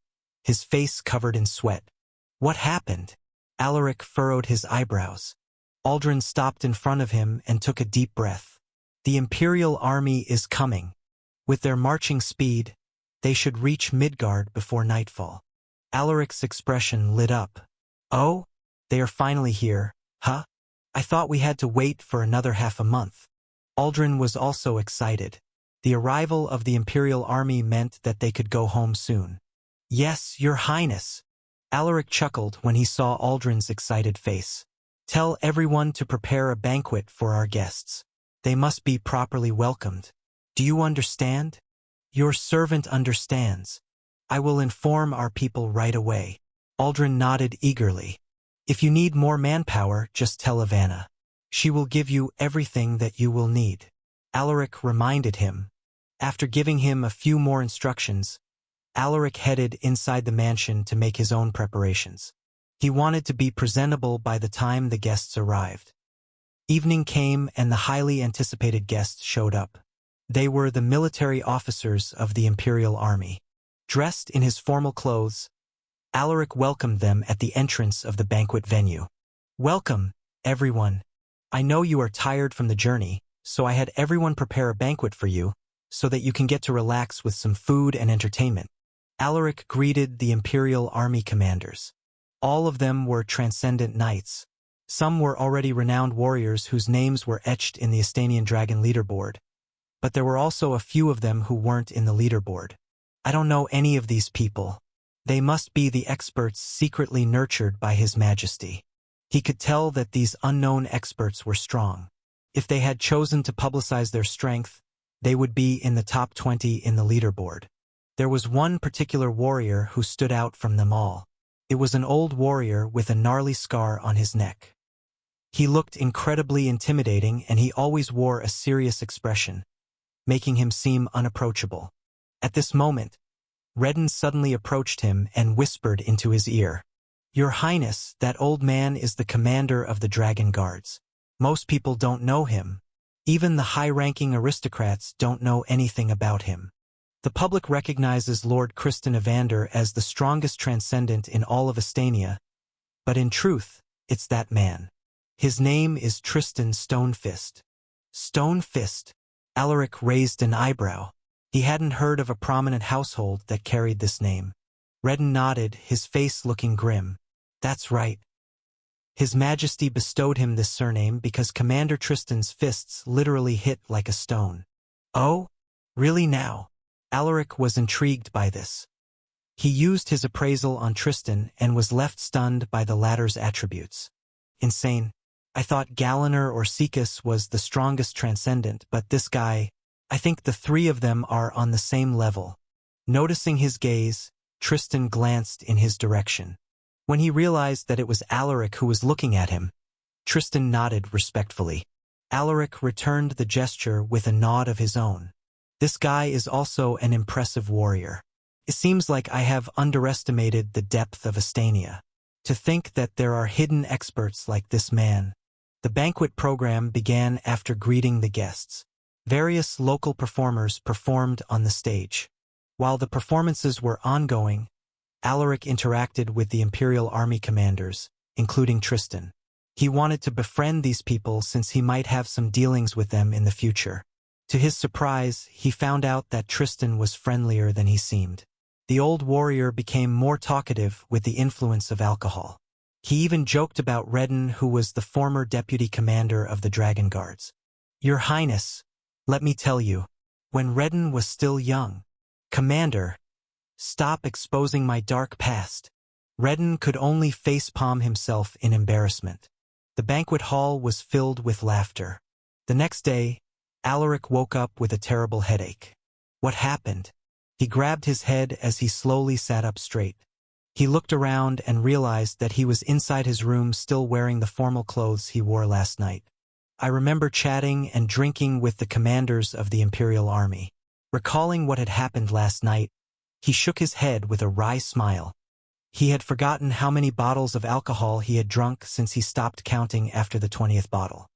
his face covered in sweat. "What happened?" Alaric furrowed his eyebrows. Aldrin stopped in front of him and took a deep breath. "The Imperial army is coming. With their marching speed, they should reach Midgard before nightfall." Alaric's expression lit up. "Oh? They are finally here, huh? I thought we had to wait for another half a month." Aldrin was also excited. The arrival of the Imperial army meant that they could go home soon. "Yes, Your Highness." Alaric chuckled when he saw Aldrin's excited face. "Tell everyone to prepare a banquet for our guests. They must be properly welcomed. Do you understand?" "Your servant understands. I will inform our people right away." Aldrin nodded eagerly. "If you need more manpower, just tell Ivana." She will give you everything that you will need. Alaric reminded him. After giving him a few more instructions, Alaric headed inside the mansion to make his own preparations. He wanted to be presentable by the time the guests arrived. Evening came and the highly anticipated guests showed up. They were the military officers of the Imperial Army. Dressed in his formal clothes, Alaric welcomed them at the entrance of the banquet venue. "Welcome, everyone. I know you are tired from the journey, so I had everyone prepare a banquet for you, so that you can get to relax with some food and entertainment." Alaric greeted the Imperial Army commanders. All of them were transcendent knights. Some were already renowned warriors whose names were etched in the Estanian Dragon leaderboard, but there were also a few of them who weren't in the leaderboard. "I don't know any of these people. They must be the experts secretly nurtured by His Majesty." He could tell that these unknown experts were strong. If they had chosen to publicize their strength, they would be in the top 20 in the leaderboard. There was one particular warrior who stood out from them all. It was an old warrior with a gnarly scar on his neck. He looked incredibly intimidating, and he always wore a serious expression, making him seem unapproachable. At this moment, Redden suddenly approached him and whispered into his ear, "Your Highness, that old man is the commander of the Dragon Guards. Most people don't know him. Even the high-ranking aristocrats don't know anything about him. The public recognizes Lord Kristin Evander as the strongest transcendent in all of Estania, but in truth, it's that man. His name is Tristan Stonefist." Stonefist? Alaric raised an eyebrow. He hadn't heard of a prominent household that carried this name. Redden nodded, his face looking grim. "That's right. His Majesty bestowed him this surname because Commander Tristan's fists literally hit like a stone." "Oh? Really now?" Alaric was intrigued by this. He used his appraisal on Tristan and was left stunned by the latter's attributes. "Insane. I thought Galaner or Sekus was the strongest transcendent, but this guy, I think the three of them are on the same level." Noticing his gaze, Tristan glanced in his direction. When he realized that it was Alaric who was looking at him, Tristan nodded respectfully. Alaric returned the gesture with a nod of his own. "This guy is also an impressive warrior. It seems like I have underestimated the depth of Estania. To think that there are hidden experts like this man." The banquet program began after greeting the guests. Various local performers performed on the stage. While the performances were ongoing, Alaric interacted with the Imperial Army commanders, including Tristan. He wanted to befriend these people since he might have some dealings with them in the future. To his surprise, he found out that Tristan was friendlier than he seemed. The old warrior became more talkative with the influence of alcohol. He even joked about Redden, who was the former deputy commander of the Dragon Guards. "Your Highness, let me tell you, when Redden was still young..." "Commander, stop exposing my dark past." Redden could only facepalm himself in embarrassment. The banquet hall was filled with laughter. The next day, Alaric woke up with a terrible headache. What happened? He grabbed his head as he slowly sat up straight. He looked around and realized that he was inside his room still wearing the formal clothes he wore last night. "I remember chatting and drinking with the commanders of the Imperial Army." Recalling what had happened last night, he shook his head with a wry smile. He had forgotten how many bottles of alcohol he had drunk since he stopped counting after the 20th bottle.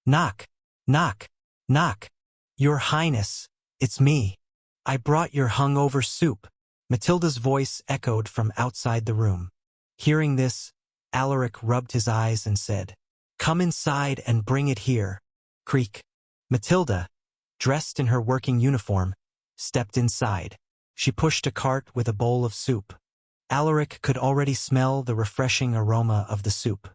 "Knock, knock, knock. Your Highness, it's me. I brought your hungover soup." Matilda's voice echoed from outside the room. Hearing this, Alaric rubbed his eyes and said, "Come inside and bring it here." Creak. Matilda, dressed in her working uniform, stepped inside. She pushed a cart with a bowl of soup. Alaric could already smell the refreshing aroma of the soup.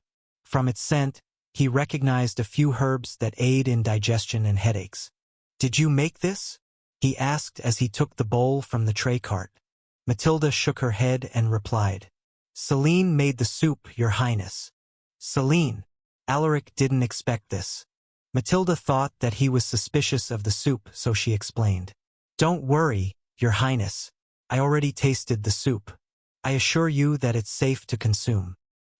From its scent, he recognized a few herbs that aid in digestion and headaches. "Did you make this?" he asked as he took the bowl from the tray cart. Matilda shook her head and replied, "Celine made the soup, Your Highness." Celine? Alaric didn't expect this. Matilda thought that he was suspicious of the soup, so she explained, "Don't worry, Your Highness. I already tasted the soup. I assure you that it's safe to consume."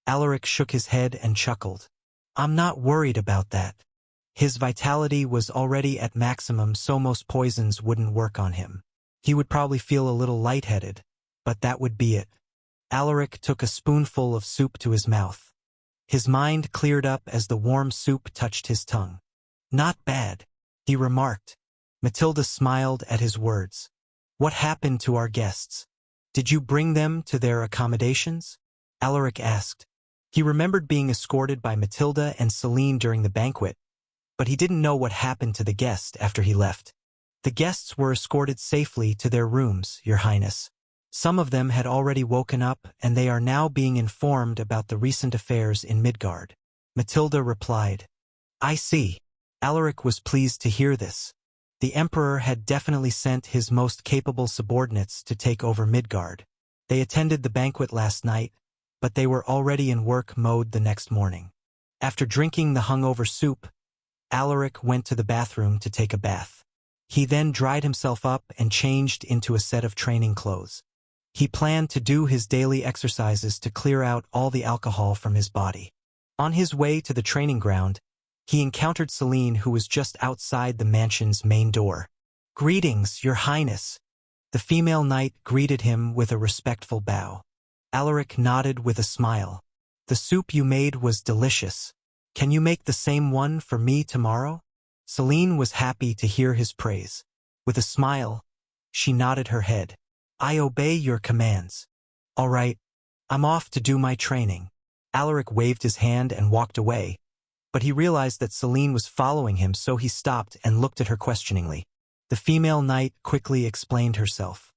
Alaric shook his head and chuckled. I'm not worried about that. His vitality was already at maximum, so most poisons wouldn't work on him. He would probably feel a little lightheaded, but that would be it. Alaric took a spoonful of soup to his mouth. His mind cleared up as the warm soup touched his tongue. Not bad, he remarked. Matilda smiled at his words. What happened to our guests? Did you bring them to their accommodations? Alaric asked. He remembered being escorted by Matilda and Celine during the banquet, but he didn't know what happened to the guests after he left. The guests were escorted safely to their rooms, Your Highness. Some of them had already woken up, and they are now being informed about the recent affairs in Midgard. Matilda replied. I see. Alaric was pleased to hear this. The Emperor had definitely sent his most capable subordinates to take over Midgard. They attended the banquet last night, but they were already in work mode the next morning. After drinking the hungover soup, Alaric went to the bathroom to take a bath. He then dried himself up and changed into a set of training clothes. He planned to do his daily exercises to clear out all the alcohol from his body. On his way to the training ground, he encountered Celine, who was just outside the mansion's main door. Greetings, Your Highness. The female knight greeted him with a respectful bow. Alaric nodded with a smile. The soup you made was delicious. Can you make the same one for me tomorrow? Celine was happy to hear his praise. With a smile, she nodded her head. I obey your commands. All right, I'm off to do my training. Alaric waved his hand and walked away, but he realized that Celine was following him, so he stopped and looked at her questioningly. The female knight quickly explained herself.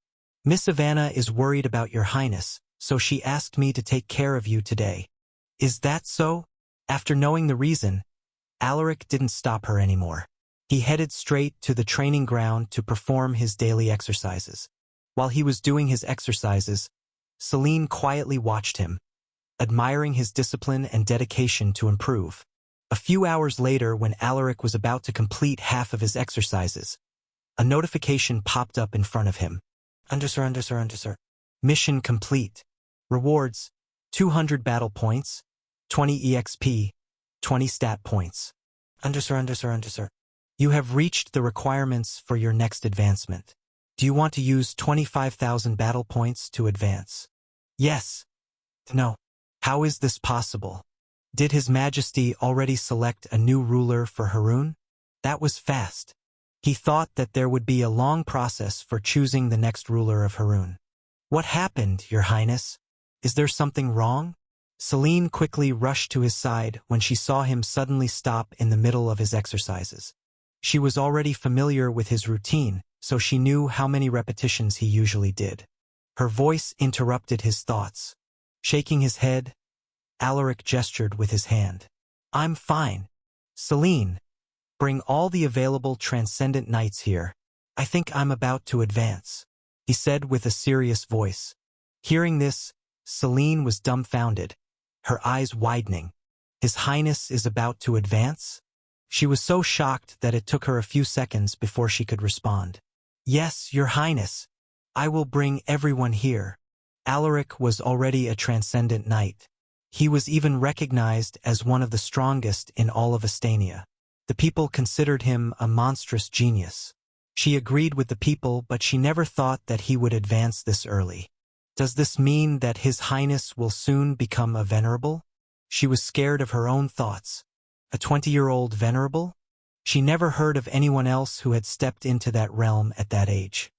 Miss Ivana is worried about Your Highness, so she asked me to take care of you today. Is that so? After knowing the reason, Alaric didn't stop her anymore. He headed straight to the training ground to perform his daily exercises. While he was doing his exercises, Celine quietly watched him, admiring his discipline and dedication to improve. A few hours later, when Alaric was about to complete half of his exercises, a notification popped up in front of him. Undersir. Mission complete. Rewards: 200 battle points, 20 EXP, 20 stat points. Undersir. You have reached the requirements for your next advancement. Do you want to use 25,000 battle points to advance? Yes. No. How is this possible? Did His Majesty already select a new ruler for Harun? That was fast. He thought that there would be a long process for choosing the next ruler of Harun. What happened, Your Highness? Is there something wrong? Celine quickly rushed to his side when she saw him suddenly stop in the middle of his exercises. She was already familiar with his routine, so she knew how many repetitions he usually did. Her voice interrupted his thoughts. Shaking his head, Alaric gestured with his hand. I'm fine. Celine, bring all the available transcendent knights here. I think I'm about to advance, he said with a serious voice. Hearing this, Celine was dumbfounded, her eyes widening. His Highness is about to advance? She was so shocked that it took her a few seconds before she could respond. Yes, Your Highness. I will bring everyone here. Alaric was already a transcendent knight. He was even recognized as one of the strongest in all of Estania. The people considered him a monstrous genius. She agreed with the people, but she never thought that he would advance this early. Does this mean that His Highness will soon become a venerable? She was scared of her own thoughts. A 20-year-old venerable? She never heard of anyone else who had stepped into that realm at that age.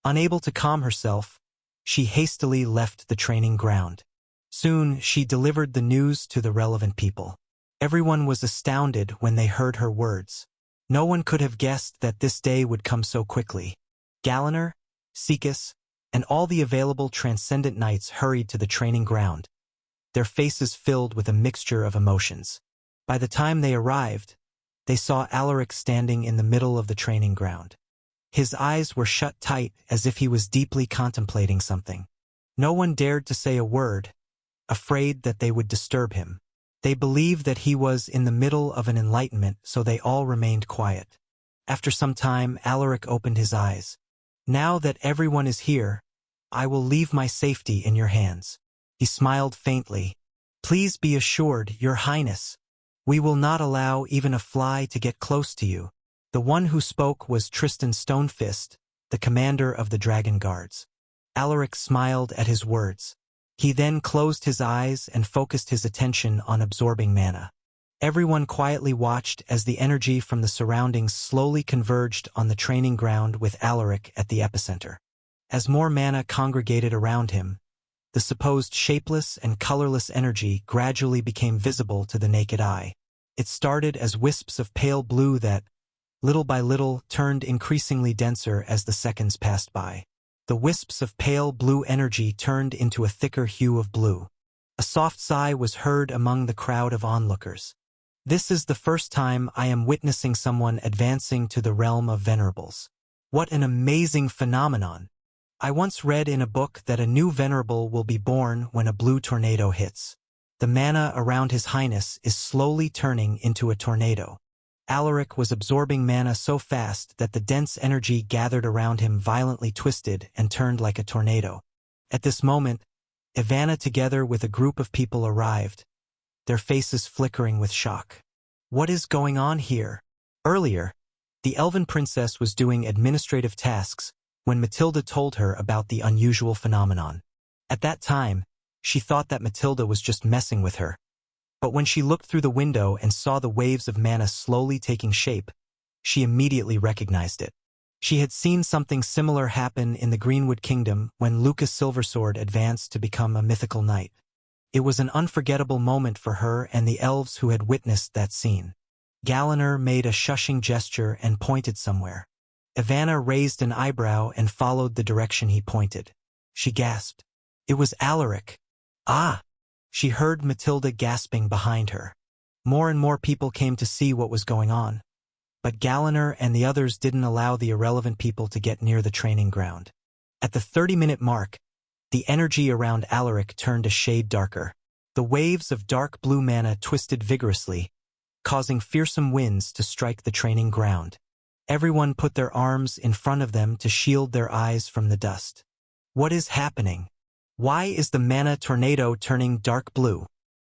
Unable to calm herself, she hastily left the training ground. Soon, she delivered the news to the relevant people. Everyone was astounded when they heard her words. No one could have guessed that this day would come so quickly. Galliner, Sikas, and all the available transcendent knights hurried to the training ground, their faces filled with a mixture of emotions. By the time they arrived, they saw Alaric standing in the middle of the training ground. His eyes were shut tight as if he was deeply contemplating something. No one dared to say a word, afraid that they would disturb him. They believed that he was in the middle of an enlightenment, so they all remained quiet. After some time, Alaric opened his eyes. Now that everyone is here, I will leave my safety in your hands. He smiled faintly. Please be assured, Your Highness. We will not allow even a fly to get close to you. The one who spoke was Tristan Stonefist, the commander of the Dragon Guards. Alaric smiled at his words. He then closed his eyes and focused his attention on absorbing mana. Everyone quietly watched as the energy from the surroundings slowly converged on the training ground with Alaric at the epicenter. As more mana congregated around him, the supposed shapeless and colorless energy gradually became visible to the naked eye. It started as wisps of pale blue that, little by little, turned increasingly denser as the seconds passed by. The wisps of pale blue energy turned into a thicker hue of blue. A soft sigh was heard among the crowd of onlookers. This is the first time I am witnessing someone advancing to the realm of venerables. What an amazing phenomenon! I once read in a book that a new venerable will be born when a blue tornado hits. The mana around His Highness is slowly turning into a tornado. Alaric was absorbing mana so fast that the dense energy gathered around him violently twisted and turned like a tornado. At this moment, Ivana together with a group of people arrived, their faces flickering with shock. What is going on here? Earlier, the elven princess was doing administrative tasks when Matilda told her about the unusual phenomenon. At that time, she thought that Matilda was just messing with her. But when she looked through the window and saw the waves of mana slowly taking shape, she immediately recognized it. She had seen something similar happen in the Greenwood Kingdom when Lucas Silversword advanced to become a mythical knight. It was an unforgettable moment for her and the elves who had witnessed that scene. Galliner made a shushing gesture and pointed somewhere. Ivana raised an eyebrow and followed the direction he pointed. She gasped. It was Alaric. Ah! She heard Matilda gasping behind her. More and more people came to see what was going on. But Galliner and the others didn't allow the irrelevant people to get near the training ground. At the 30-minute mark, the energy around Alaric turned a shade darker. The waves of dark blue mana twisted vigorously, causing fearsome winds to strike the training ground. Everyone put their arms in front of them to shield their eyes from the dust. What is happening? Why is the mana tornado turning dark blue?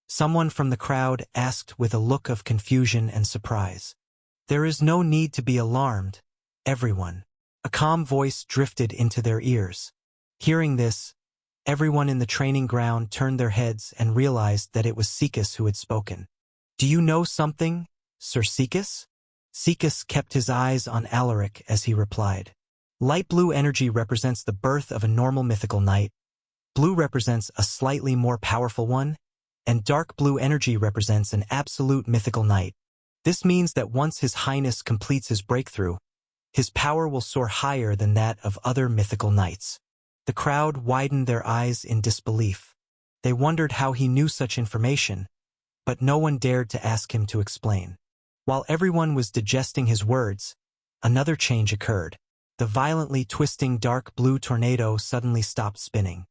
Someone from the crowd asked with a look of confusion and surprise. There is no need to be alarmed, everyone. A calm voice drifted into their ears. Hearing this, everyone in the training ground turned their heads and realized that it was Sekus who had spoken. Do you know something, Sir Sekus? Sekus kept his eyes on Alaric as he replied. Light blue energy represents the birth of a normal mythical knight. Blue represents a slightly more powerful one, and dark blue energy represents an absolute mythical knight. This means that once His Highness completes his breakthrough, his power will soar higher than that of other mythical knights. The crowd widened their eyes in disbelief. They wondered how he knew such information, but no one dared to ask him to explain. While everyone was digesting his words, another change occurred. The violently twisting dark blue tornado suddenly stopped spinning.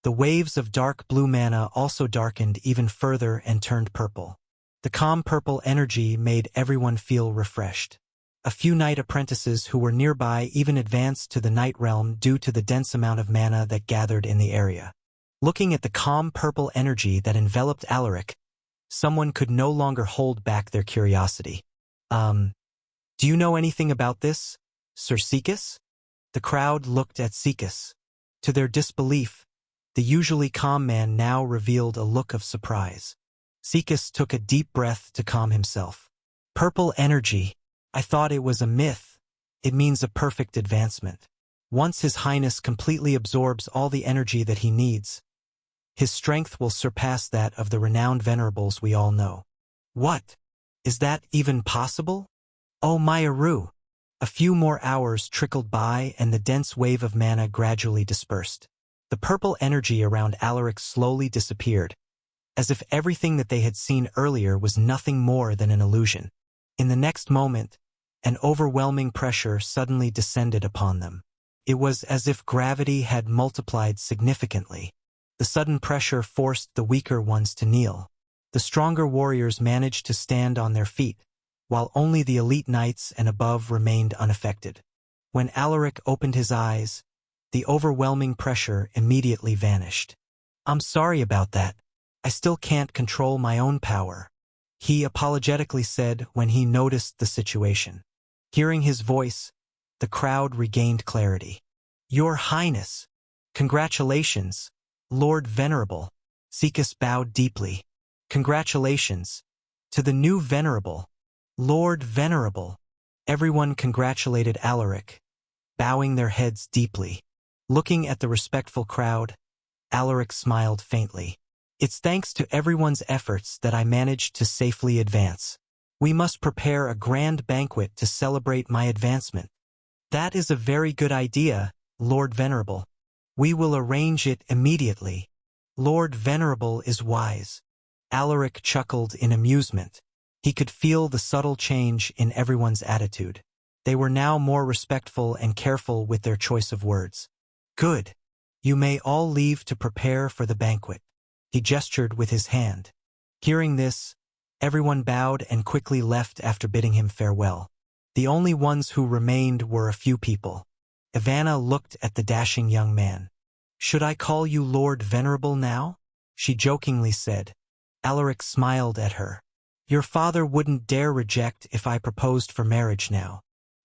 The waves of dark blue mana also darkened even further and turned purple. The calm purple energy made everyone feel refreshed. A few knight apprentices who were nearby even advanced to the night realm due to the dense amount of mana that gathered in the area. Looking at the calm purple energy that enveloped Alaric, someone could no longer hold back their curiosity. Do you know anything about this, Sir Sekus? The crowd looked at Sekus. To their disbelief, the usually calm man now revealed a look of surprise. Sekus took a deep breath to calm himself. Purple energy. I thought it was a myth. It means a perfect advancement. Once His Highness completely absorbs all the energy that he needs, his strength will surpass that of the renowned venerables we all know. What? Is that even possible? Oh Mayaru! A few more hours trickled by and the dense wave of mana gradually dispersed. The purple energy around Alaric slowly disappeared, as if everything that they had seen earlier was nothing more than an illusion. In the next moment, an overwhelming pressure suddenly descended upon them. It was as if gravity had multiplied significantly. The sudden pressure forced the weaker ones to kneel. The stronger warriors managed to stand on their feet, while only the elite knights and above remained unaffected. When Alaric opened his eyes, the overwhelming pressure immediately vanished. I'm sorry about that. I still can't control my own power. he apologetically said when he noticed the situation. Hearing his voice, the crowd regained clarity. "Your Highness! Congratulations, Lord Venerable!" Sikas bowed deeply. "Congratulations to the new Venerable, Lord Venerable." Everyone congratulated Alaric, bowing their heads deeply. Looking at the respectful crowd, Alaric smiled faintly. "It's thanks to everyone's efforts that I managed to safely advance. We must prepare a grand banquet to celebrate my advancement." "That is a very good idea, Lord Venerable. We will arrange it immediately. Lord Venerable is wise." Alaric chuckled in amusement. He could feel the subtle change in everyone's attitude. They were now more respectful and careful with their choice of words. "Good. You may all leave to prepare for the banquet." He gestured with his hand. Hearing this, everyone bowed and quickly left after bidding him farewell. The only ones who remained were a few people. Ivana looked at the dashing young man. "Should I call you Lord Venerable now?" she jokingly said. Alaric smiled at her. "Your father wouldn't dare reject if I proposed for marriage now."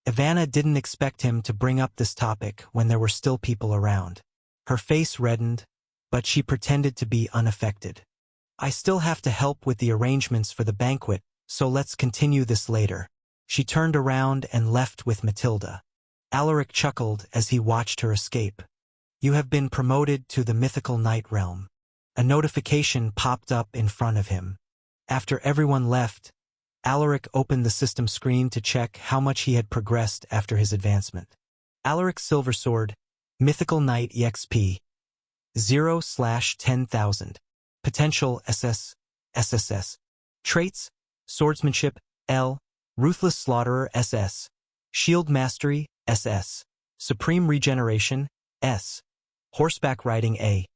Ivana didn't expect him to bring up this topic when there were still people around. Her face reddened, but she pretended to be unaffected. "I still have to help with the arrangements for the banquet, so let's continue this later." She turned around and left with Matilda. Alaric chuckled as he watched her escape. "You have been promoted to the mythical night realm." A notification popped up in front of him. After everyone left, Alaric opened the system screen to check how much he had progressed after his advancement. Alaric Silversword, Mythical Knight EXP, 0/10,000. Potential SSS. Traits, Swordsmanship, L. Ruthless Slaughterer, SS. Shield Mastery, SS. Supreme Regeneration, S. Horseback Riding, A.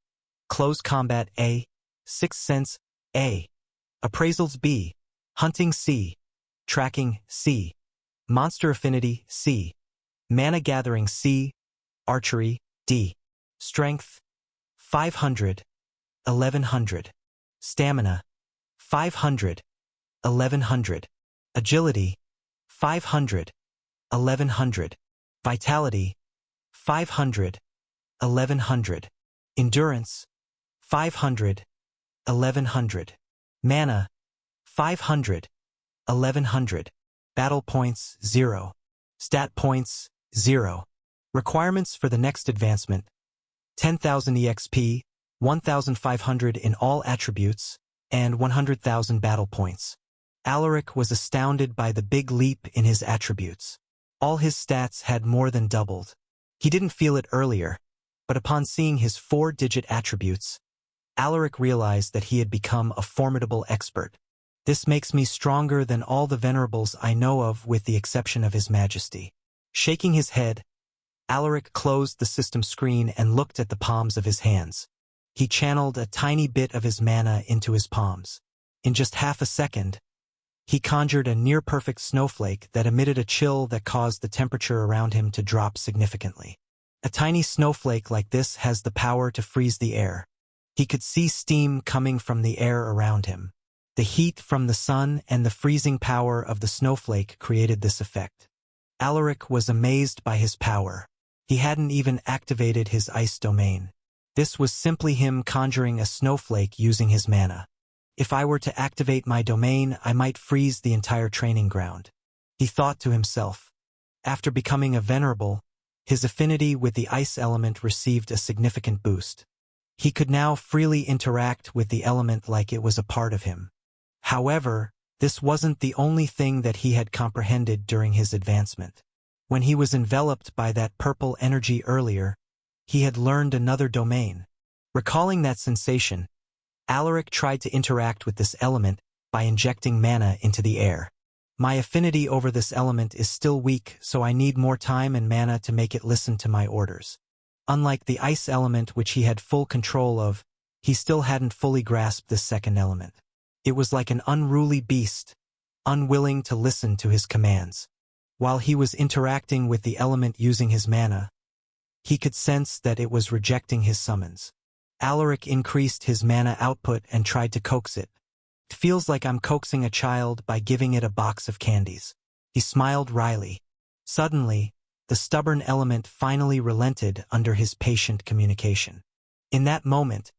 Close Combat, A. Sixth Sense, A. Appraisals, B. Hunting, C. Tracking, C. Monster Affinity, C. Mana Gathering, C. Archery, D. Strength, 500, 1100. Stamina, 500, 1100. Agility, 500, 1100. Vitality, 500, 1100. Endurance, 500, 1100. Mana, 500, 1100. Battle points, 0. Stat points, 0. Requirements for the next advancement: 10,000 EXP, 1,500 in all attributes, and 100,000 battle points. Alaric was astounded by the big leap in his attributes. All his stats had more than doubled. He didn't feel it earlier, but upon seeing his 4-digit attributes, Alaric realized that he had become a formidable expert. "This makes me stronger than all the venerables I know of, with the exception of His Majesty." Shaking his head, Alaric closed the system screen and looked at the palms of his hands. He channeled a tiny bit of his mana into his palms. In just half a second, he conjured a near-perfect snowflake that emitted a chill that caused the temperature around him to drop significantly. A tiny snowflake like this has the power to freeze the air. He could see steam coming from the air around him. The heat from the sun and the freezing power of the snowflake created this effect. Alaric was amazed by his power. He hadn't even activated his ice domain. This was simply him conjuring a snowflake using his mana. "If I were to activate my domain, I might freeze the entire training ground," he thought to himself. After becoming a venerable, his affinity with the ice element received a significant boost. He could now freely interact with the element like it was a part of him. However, this wasn't the only thing that he had comprehended during his advancement. When he was enveloped by that purple energy earlier, he had learned another domain. Recalling that sensation, Alaric tried to interact with this element by injecting mana into the air. "My affinity over this element is still weak, so I need more time and mana to make it listen to my orders." Unlike the ice element, which he had full control of, he still hadn't fully grasped this second element. It was like an unruly beast, unwilling to listen to his commands. While he was interacting with the element using his mana, he could sense that it was rejecting his summons. Alaric increased his mana output and tried to coax it. It feels like I'm coaxing a child by giving it a box of candies. He smiled wryly. Suddenly, the stubborn element finally relented under his patient communication. In that moment,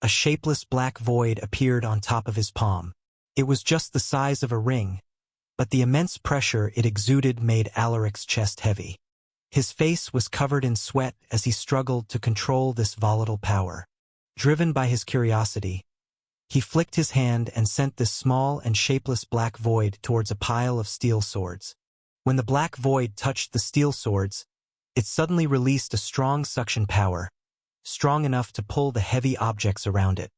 a shapeless black void appeared on top of his palm. It was just the size of a ring, but the immense pressure it exuded made Alaric's chest heavy. His face was covered in sweat as he struggled to control this volatile power. Driven by his curiosity, he flicked his hand and sent this small and shapeless black void towards a pile of steel swords. When the black void touched the steel swords, it suddenly released a strong suction power, strong enough to pull the heavy objects around it.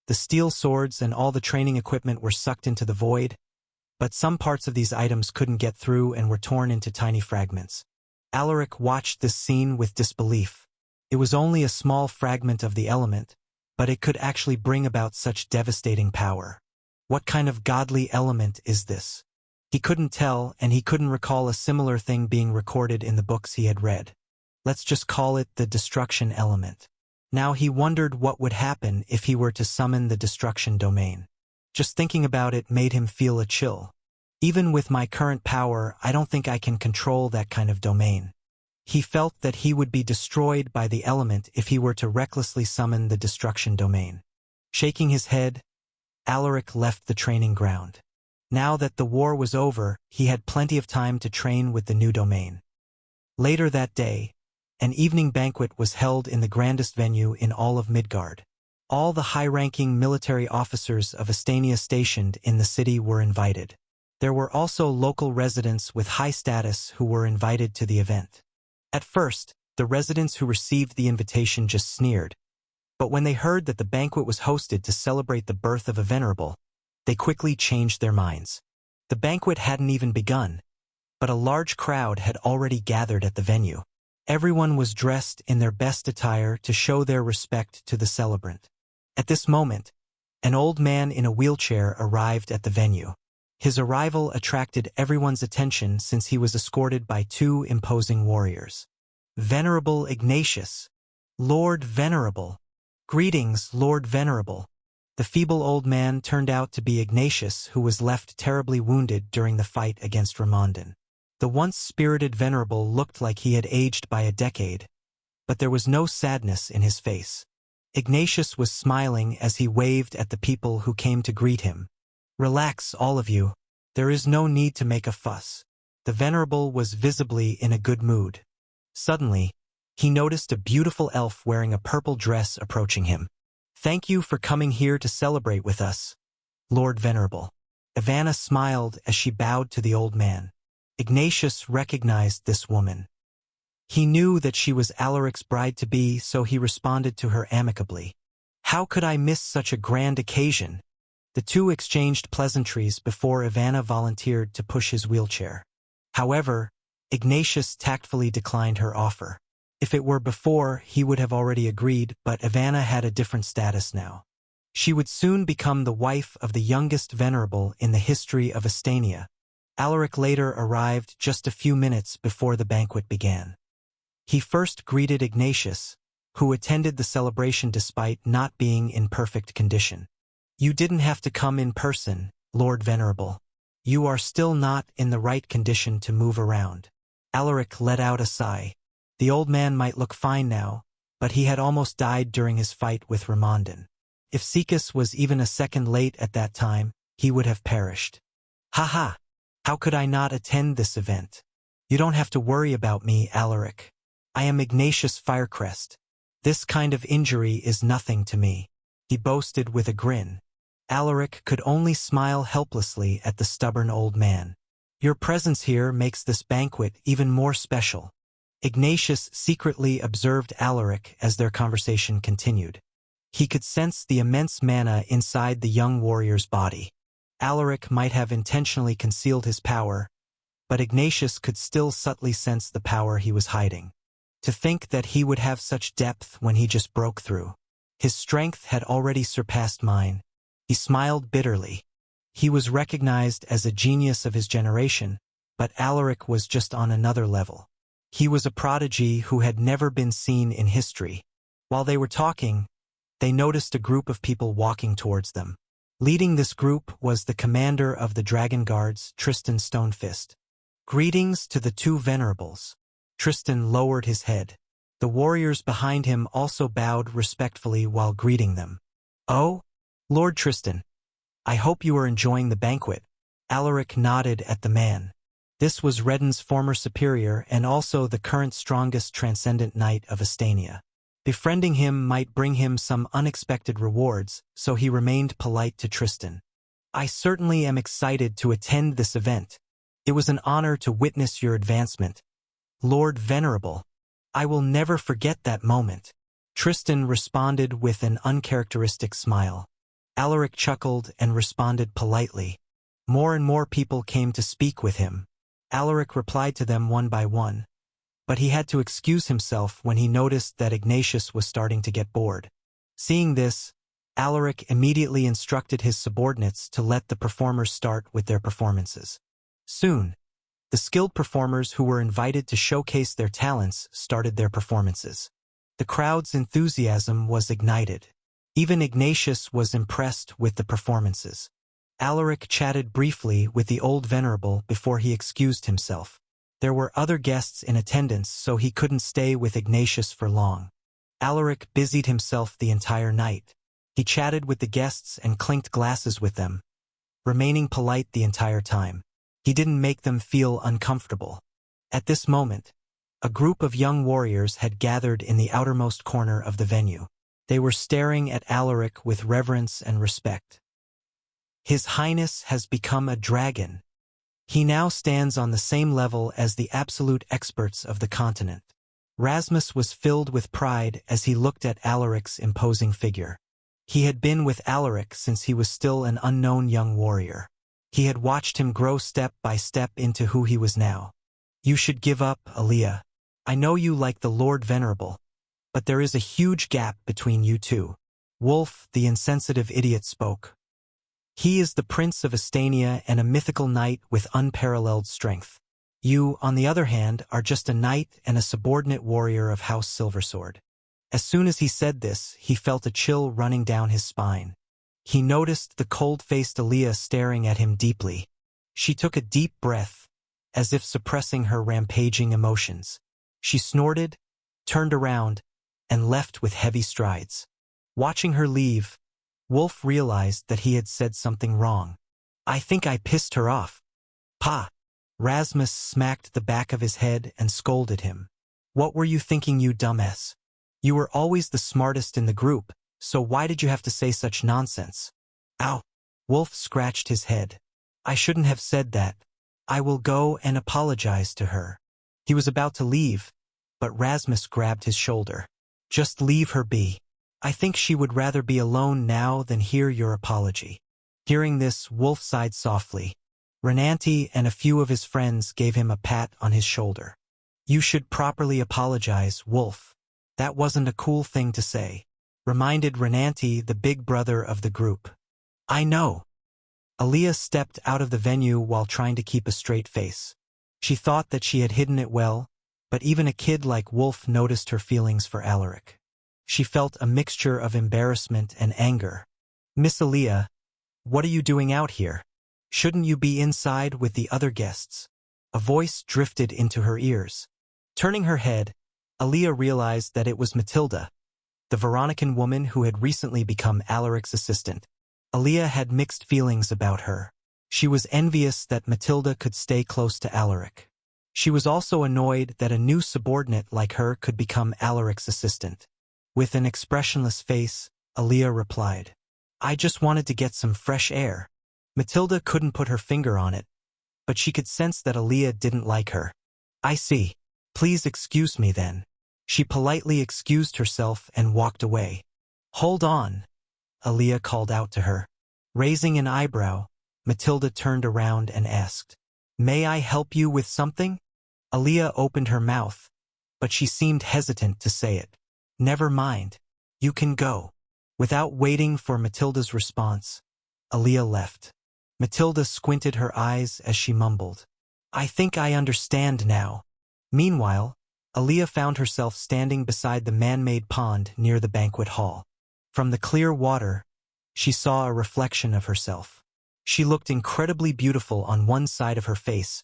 The steel swords and all the training equipment were sucked into the void, but some parts of these items couldn't get through and were torn into tiny fragments. Alaric watched this scene with disbelief. It was only a small fragment of the element, but it could actually bring about such devastating power. What kind of godly element is this? He couldn't tell, and he couldn't recall a similar thing being recorded in the books he had read. Let's just call it the destruction element. Now he wondered what would happen if he were to summon the destruction domain. Just thinking about it made him feel a chill. Even with my current power, I don't think I can control that kind of domain. He felt that he would be destroyed by the element if he were to recklessly summon the destruction domain. Shaking his head, Alaric left the training ground. Now that the war was over, he had plenty of time to train with the new domain. Later that day, an evening banquet was held in the grandest venue in all of Midgard. All the high-ranking military officers of Estania stationed in the city were invited. There were also local residents with high status who were invited to the event. At first, the residents who received the invitation just sneered, but when they heard that the banquet was hosted to celebrate the birth of a venerable, they quickly changed their minds. The banquet hadn't even begun, but a large crowd had already gathered at the venue. Everyone was dressed in their best attire to show their respect to the celebrant. At this moment, an old man in a wheelchair arrived at the venue. His arrival attracted everyone's attention since he was escorted by two imposing warriors. Venerable Ignatius. Lord Venerable. Greetings, Lord Venerable. The feeble old man turned out to be Ignatius, who was left terribly wounded during the fight against Ramondan. The once spirited Venerable looked like he had aged by a decade, but there was no sadness in his face. Ignatius was smiling as he waved at the people who came to greet him. Relax, all of you. There is no need to make a fuss. The Venerable was visibly in a good mood. Suddenly, he noticed a beautiful elf wearing a purple dress approaching him. Thank you for coming here to celebrate with us, Lord Venerable. Ivana smiled as she bowed to the old man. Ignatius recognized this woman. He knew that she was Alaric's bride-to-be, so he responded to her amicably. How could I miss such a grand occasion? The two exchanged pleasantries before Ivana volunteered to push his wheelchair. However, Ignatius tactfully declined her offer. If it were before, he would have already agreed, but Ivana had a different status now. She would soon become the wife of the youngest venerable in the history of Estania. Alaric later arrived just a few minutes before the banquet began. He first greeted Ignatius, who attended the celebration despite not being in perfect condition. You didn't have to come in person, Lord Venerable. You are still not in the right condition to move around. Alaric let out a sigh. The old man might look fine now, but he had almost died during his fight with Ramondan. If Sikas was even a second late at that time, he would have perished. Haha! How could I not attend this event? You don't have to worry about me, Alaric. I am Ignatius Firecrest. This kind of injury is nothing to me, he boasted with a grin. Alaric could only smile helplessly at the stubborn old man. Your presence here makes this banquet even more special. Ignatius secretly observed Alaric as their conversation continued. He could sense the immense mana inside the young warrior's body. Alaric might have intentionally concealed his power, but Ignatius could still subtly sense the power he was hiding. To think that he would have such depth when he just broke through. His strength had already surpassed mine. He smiled bitterly. He was recognized as a genius of his generation, but Alaric was just on another level. He was a prodigy who had never been seen in history. While they were talking, they noticed a group of people walking towards them. Leading this group was the commander of the Dragon Guards, Tristan Stonefist. Greetings to the two venerables. Tristan lowered his head. The warriors behind him also bowed respectfully while greeting them. Oh, Lord Tristan. I hope you are enjoying the banquet. Alaric nodded at the man. This was Redden's former superior and also the current strongest transcendent knight of Estania. Befriending him might bring him some unexpected rewards, so he remained polite to Tristan. I certainly am excited to attend this event. It was an honor to witness your advancement. Lord Venerable, I will never forget that moment. Tristan responded with an uncharacteristic smile. Alaric chuckled and responded politely. More and more people came to speak with him. Alaric replied to them one by one. But he had to excuse himself when he noticed that Ignatius was starting to get bored. Seeing this, Alaric immediately instructed his subordinates to let the performers start with their performances. Soon, the skilled performers who were invited to showcase their talents started their performances. The crowd's enthusiasm was ignited. Even Ignatius was impressed with the performances. Alaric chatted briefly with the old venerable before he excused himself. There were other guests in attendance, so he couldn't stay with Ignatius for long. Alaric busied himself the entire night. He chatted with the guests and clinked glasses with them, remaining polite the entire time. He didn't make them feel uncomfortable. At this moment, a group of young warriors had gathered in the outermost corner of the venue. They were staring at Alaric with reverence and respect. His Highness has become a dragon. He now stands on the same level as the absolute experts of the continent. Rasmus was filled with pride as he looked at Alaric's imposing figure. He had been with Alaric since he was still an unknown young warrior. He had watched him grow step by step into who he was now. You should give up, Aaliyah. I know you like the Lord Venerable, but there is a huge gap between you two. Wolf, the insensitive idiot, spoke. He is the Prince of Estania and a mythical knight with unparalleled strength. You, on the other hand, are just a knight and a subordinate warrior of House Silversword. As soon as he said this, he felt a chill running down his spine. He noticed the cold-faced Aaliyah staring at him deeply. She took a deep breath, as if suppressing her rampaging emotions. She snorted, turned around, and left with heavy strides. Watching her leave, Wolf realized that he had said something wrong. I think I pissed her off. Pa! Rasmus smacked the back of his head and scolded him. What were you thinking, you dumbass? You were always the smartest in the group, so why did you have to say such nonsense? Ow! Wolf scratched his head. I shouldn't have said that. I will go and apologize to her. He was about to leave, but Rasmus grabbed his shoulder. Just leave her be. I think she would rather be alone now than hear your apology. Hearing this, Wolf sighed softly. Renanti and a few of his friends gave him a pat on his shoulder. You should properly apologize, Wolf. That wasn't a cool thing to say. Reminded Renanti, the big brother of the group. I know. Aaliyah stepped out of the venue while trying to keep a straight face. She thought that she had hidden it well, but even a kid like Wolf noticed her feelings for Alaric. She felt a mixture of embarrassment and anger. Miss Aaliyah, what are you doing out here? Shouldn't you be inside with the other guests? A voice drifted into her ears. Turning her head, Aaliyah realized that it was Matilda, the Veronican woman who had recently become Alaric's assistant. Aaliyah had mixed feelings about her. She was envious that Matilda could stay close to Alaric. She was also annoyed that a new subordinate like her could become Alaric's assistant. With an expressionless face, Aaliyah replied, I just wanted to get some fresh air. Matilda couldn't put her finger on it, but she could sense that Aaliyah didn't like her. I see. Please excuse me then. She politely excused herself and walked away. Hold on, Aaliyah called out to her. Raising an eyebrow, Matilda turned around and asked, May I help you with something? Aaliyah opened her mouth, but she seemed hesitant to say it. Never mind. You can go. Without waiting for Matilda's response, Aaliyah left. Matilda squinted her eyes as she mumbled, I think I understand now. Meanwhile, Aaliyah found herself standing beside the man-made pond near the banquet hall. From the clear water, she saw a reflection of herself. She looked incredibly beautiful on one side of her face,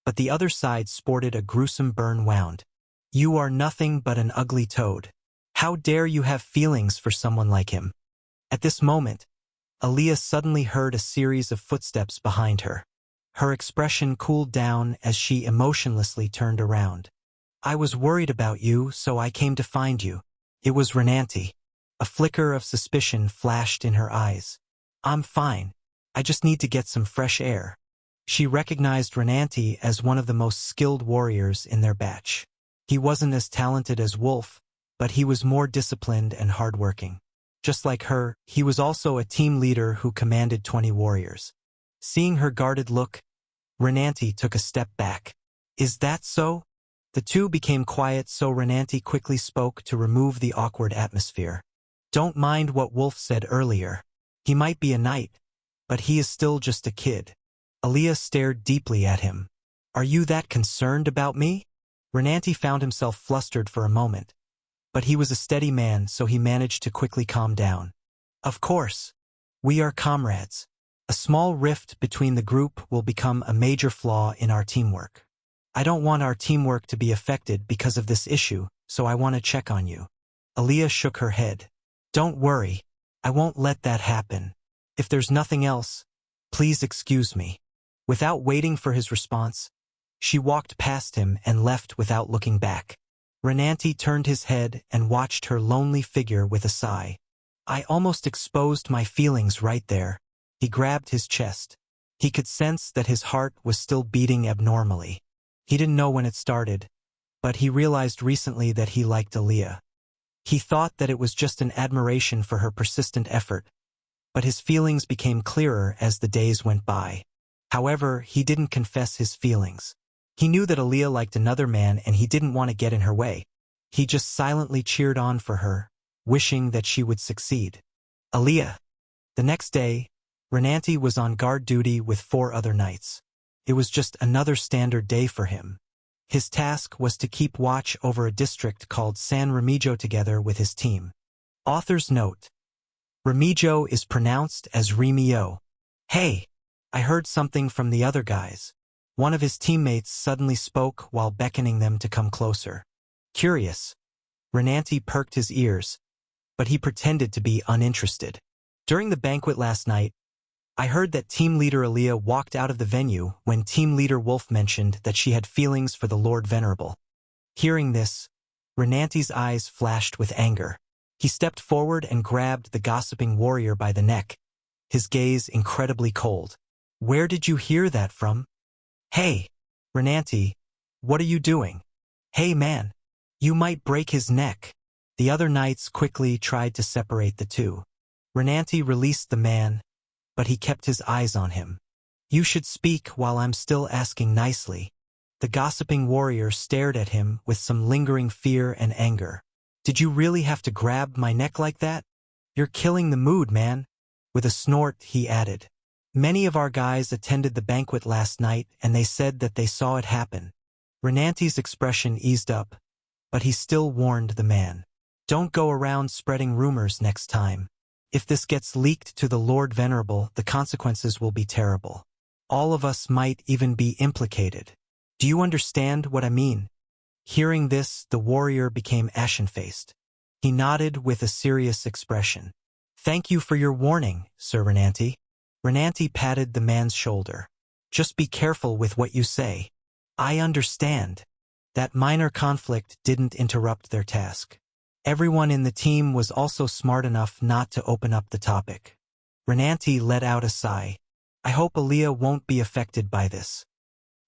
but the other side sported a gruesome burn wound. You are nothing but an ugly toad. How dare you have feelings for someone like him? At this moment, Aaliyah suddenly heard a series of footsteps behind her. Her expression cooled down as she emotionlessly turned around. I was worried about you, so I came to find you. It was Renanti. A flicker of suspicion flashed in her eyes. I'm fine. I just need to get some fresh air. She recognized Renanti as one of the most skilled warriors in their batch. He wasn't as talented as Wolf, but he was more disciplined and hardworking. Just like her, he was also a team leader who commanded 20 warriors. Seeing her guarded look, Renanti took a step back. Is that so? The two became quiet, so Renanti quickly spoke to remove the awkward atmosphere. Don't mind what Wolf said earlier. He might be a knight, but he is still just a kid. Aaliyah stared deeply at him. Are you that concerned about me? Renanti found himself flustered for a moment, but he was a steady man, so he managed to quickly calm down. Of course. We are comrades. A small rift between the group will become a major flaw in our teamwork. I don't want our teamwork to be affected because of this issue, so I want to check on you. Aaliyah shook her head. Don't worry. I won't let that happen. If there's nothing else, please excuse me. Without waiting for his response, she walked past him and left without looking back. Renanti turned his head and watched her lonely figure with a sigh. I almost exposed my feelings right there. He grabbed his chest. He could sense that his heart was still beating abnormally. He didn't know when it started, but he realized recently that he liked Aaliyah. He thought that it was just an admiration for her persistent effort, but his feelings became clearer as the days went by. However, he didn't confess his feelings. He knew that Aaliyah liked another man and he didn't want to get in her way. He just silently cheered on for her, wishing that she would succeed. Aaliyah. The next day, Renanti was on guard duty with 4 other knights. It was just another standard day for him. His task was to keep watch over a district called San Remigio together with his team. Author's note: Remigio is pronounced as Remio. Hey, I heard something from the other guys. One of his teammates suddenly spoke while beckoning them to come closer. Curious. Renanti perked his ears, but he pretended to be uninterested. During the banquet last night, I heard that team leader Aaliyah walked out of the venue when team leader Wolf mentioned that she had feelings for the Lord Venerable. Hearing this, Renanti's eyes flashed with anger. He stepped forward and grabbed the gossiping warrior by the neck, his gaze incredibly cold. Where did you hear that from? Hey, Renanti, what are you doing? Hey man, you might break his neck. The other knights quickly tried to separate the two. Renanti released the man, but he kept his eyes on him. You should speak while I'm still asking nicely. The gossiping warrior stared at him with some lingering fear and anger. Did you really have to grab my neck like that? You're killing the mood, man. With a snort, he added. Many of our guys attended the banquet last night and they said that they saw it happen. Renanti's expression eased up, but he still warned the man. Don't go around spreading rumors next time. If this gets leaked to the Lord Venerable, the consequences will be terrible. All of us might even be implicated. Do you understand what I mean? Hearing this, the warrior became ashen-faced. He nodded with a serious expression. Thank you for your warning, Sir Renanti. Renanti patted the man's shoulder. Just be careful with what you say. I understand. That minor conflict didn't interrupt their task. Everyone in the team was also smart enough not to open up the topic. Renanti let out a sigh. I hope Aaliyah won't be affected by this.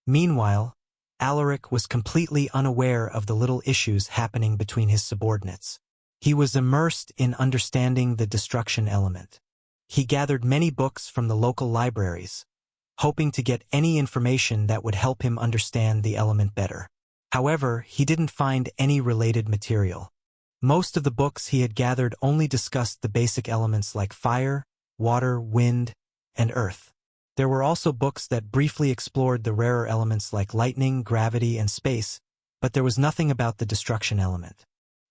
Meanwhile, Alaric was completely unaware of the little issues happening between his subordinates. He was immersed in understanding the destruction element. He gathered many books from the local libraries, hoping to get any information that would help him understand the element better. However, he didn't find any related material. Most of the books he had gathered only discussed the basic elements like fire, water, wind, and earth. There were also books that briefly explored the rarer elements like lightning, gravity, and space, but there was nothing about the destruction element.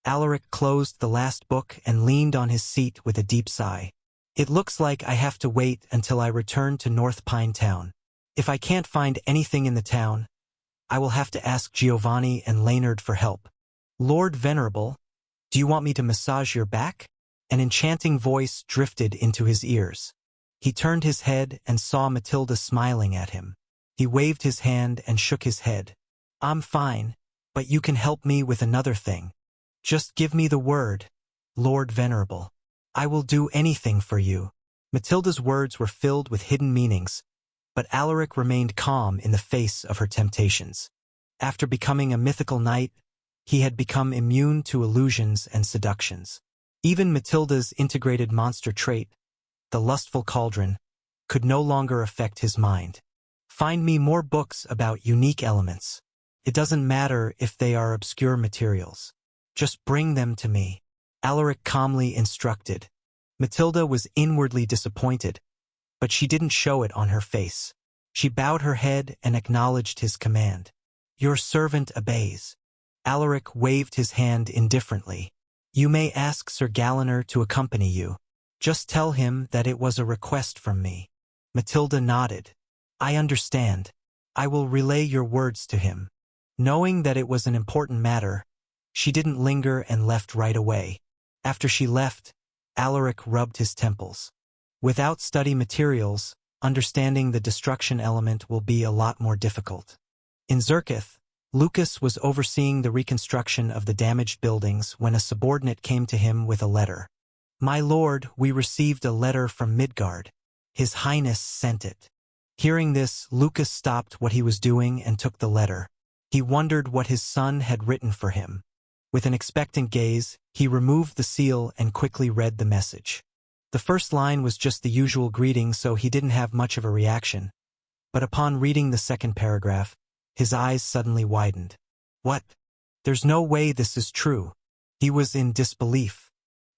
Alaric closed the last book and leaned on his seat with a deep sigh. It looks like I have to wait until I return to North Pine Town. If I can't find anything in the town, I will have to ask Giovanni and Leonard for help. Lord Venerable, do you want me to massage your back? An enchanting voice drifted into his ears. He turned his head and saw Matilda smiling at him. He waved his hand and shook his head. I'm fine, but you can help me with another thing. Just give me the word, Lord Venerable. I will do anything for you. Matilda's words were filled with hidden meanings, but Alaric remained calm in the face of her temptations. After becoming a mythical knight, he had become immune to illusions and seductions. Even Matilda's integrated monster trait, the lustful cauldron, could no longer affect his mind. Find me more books about unique elements. It doesn't matter if they are obscure materials. Just bring them to me, Alaric calmly instructed. Matilda was inwardly disappointed, but she didn't show it on her face. She bowed her head and acknowledged his command. Your servant obeys. Alaric waved his hand indifferently. You may ask Sir Galliner to accompany you. Just tell him that it was a request from me. Matilda nodded. I understand. I will relay your words to him. Knowing that it was an important matter, she didn't linger and left right away. After she left, Alaric rubbed his temples. Without study materials, understanding the destruction element will be a lot more difficult. In Zerkith, Lucas was overseeing the reconstruction of the damaged buildings when a subordinate came to him with a letter. My lord, we received a letter from Midgard. His Highness sent it. Hearing this, Lucas stopped what he was doing and took the letter. He wondered what his son had written for him. With an expectant gaze, he removed the seal and quickly read the message. The first line was just the usual greeting, so he didn't have much of a reaction. But upon reading the second paragraph, his eyes suddenly widened. What? There's no way this is true. He was in disbelief.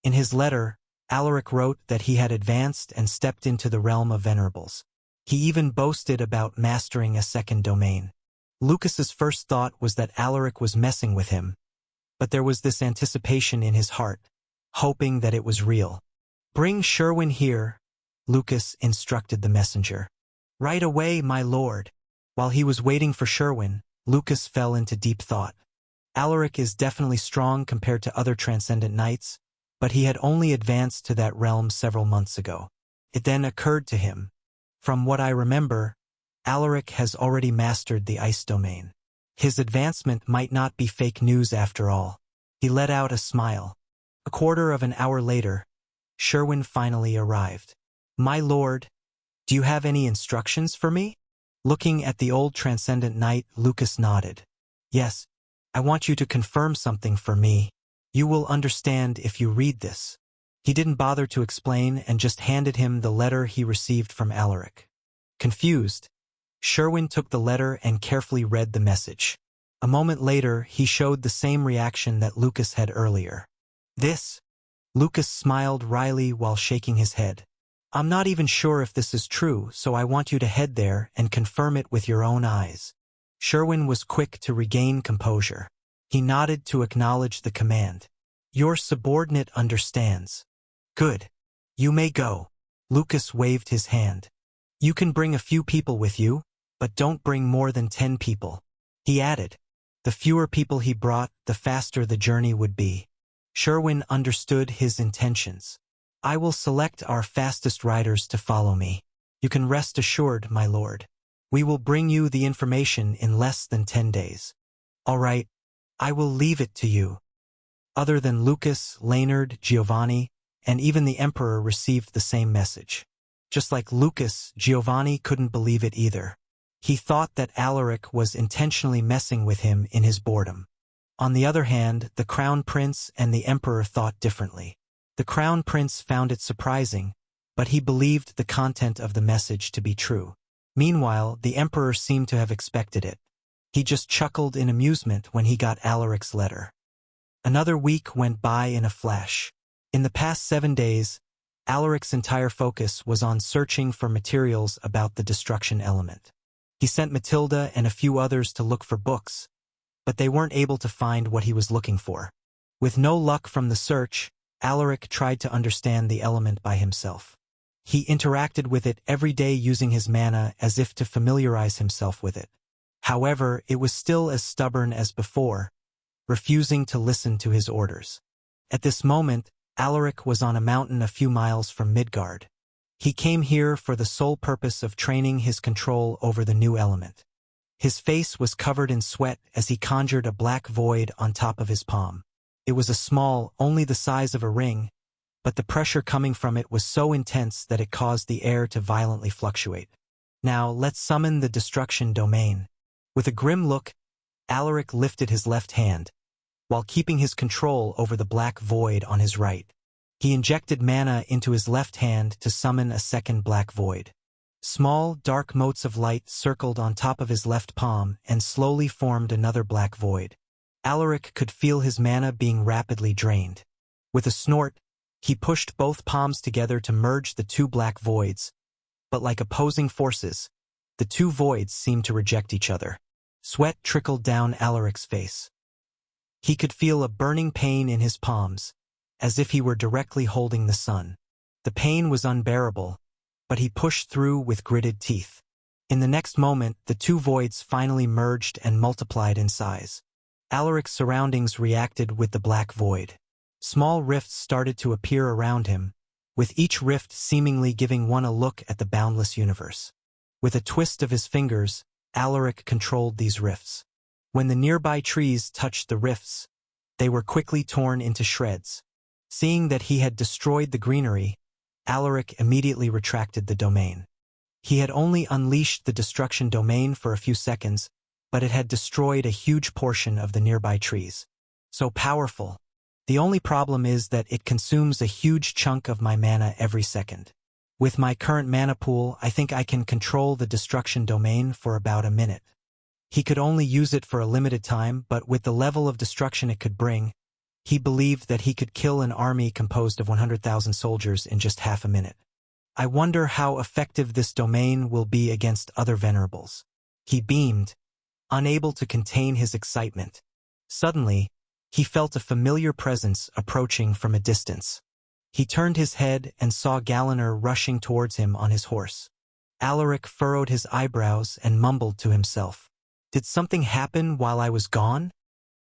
In his letter, Alaric wrote that he had advanced and stepped into the realm of venerables. He even boasted about mastering a second domain. Lucas's first thought was that Alaric was messing with him, but there was this anticipation in his heart, hoping that it was real. Bring Sherwin here, Lucas instructed the messenger. Right away, my lord. While he was waiting for Sherwin, Lucas fell into deep thought. Alaric is definitely strong compared to other transcendent knights, but he had only advanced to that realm several months ago. It then occurred to him. From what I remember, Alaric has already mastered the ice domain. His advancement might not be fake news after all. He let out a smile. A quarter of an hour later, Sherwin finally arrived. My lord, do you have any instructions for me? Looking at the old transcendent knight, Lucas nodded. Yes, I want you to confirm something for me. You will understand if you read this. He didn't bother to explain and just handed him the letter he received from Alaric. Confused, Sherwin took the letter and carefully read the message. A moment later, he showed the same reaction that Lucas had earlier. This? Lucas smiled wryly while shaking his head. I'm not even sure if this is true, so I want you to head there and confirm it with your own eyes. Sherwin was quick to regain composure. He nodded to acknowledge the command. Your subordinate understands. Good. You may go. Lucas waved his hand. You can bring a few people with you, but don't bring more than 10 people. He added. The fewer people he brought, the faster the journey would be. Sherwin understood his intentions. I will select our fastest riders to follow me. You can rest assured, my lord. We will bring you the information in less than 10 days. All right, I will leave it to you. Other than Lucas, Leonard, Giovanni, and even the Emperor received the same message. Just like Lucas, Giovanni couldn't believe it either. He thought that Alaric was intentionally messing with him in his boredom. On the other hand, the Crown Prince and the Emperor thought differently. The Crown Prince found it surprising, but he believed the content of the message to be true. Meanwhile, the Emperor seemed to have expected it. He just chuckled in amusement when he got Alaric's letter. Another week went by in a flash. In the past 7 days, Alaric's entire focus was on searching for materials about the destruction element. He sent Matilda and a few others to look for books, but they weren't able to find what he was looking for. With no luck from the search, Alaric tried to understand the element by himself. He interacted with it every day using his mana as if to familiarize himself with it. However, it was still as stubborn as before, refusing to listen to his orders. At this moment, Alaric was on a mountain a few miles from Midgard. He came here for the sole purpose of training his control over the new element. His face was covered in sweat as he conjured a black void on top of his palm. It was a small, only the size of a ring, but the pressure coming from it was so intense that it caused the air to violently fluctuate. Now, let's summon the destruction domain. With a grim look, Alaric lifted his left hand, while keeping his control over the black void on his right. He injected mana into his left hand to summon a second black void. Small, dark motes of light circled on top of his left palm and slowly formed another black void. Alaric could feel his mana being rapidly drained. With a snort, he pushed both palms together to merge the two black voids, but like opposing forces, the two voids seemed to reject each other. Sweat trickled down Alaric's face. He could feel a burning pain in his palms, as if he were directly holding the sun. The pain was unbearable, but he pushed through with gritted teeth. In the next moment, the two voids finally merged and multiplied in size. Alaric's surroundings reacted with the black void. Small rifts started to appear around him, with each rift seemingly giving one a look at the boundless universe. With a twist of his fingers, Alaric controlled these rifts. When the nearby trees touched the rifts, they were quickly torn into shreds. Seeing that he had destroyed the greenery, Alaric immediately retracted the domain. He had only unleashed the destruction domain for a few seconds, but it had destroyed a huge portion of the nearby trees. So powerful. The only problem is that it consumes a huge chunk of my mana every second. With my current mana pool, I think I can control the destruction domain for about a minute. He could only use it for a limited time, but with the level of destruction it could bring, he believed that he could kill an army composed of 100,000 soldiers in just half a minute. I wonder how effective this domain will be against other venerables. He beamed, unable to contain his excitement. Suddenly, he felt a familiar presence approaching from a distance. He turned his head and saw Galanor rushing towards him on his horse. Alaric furrowed his eyebrows and mumbled to himself. Did something happen while I was gone?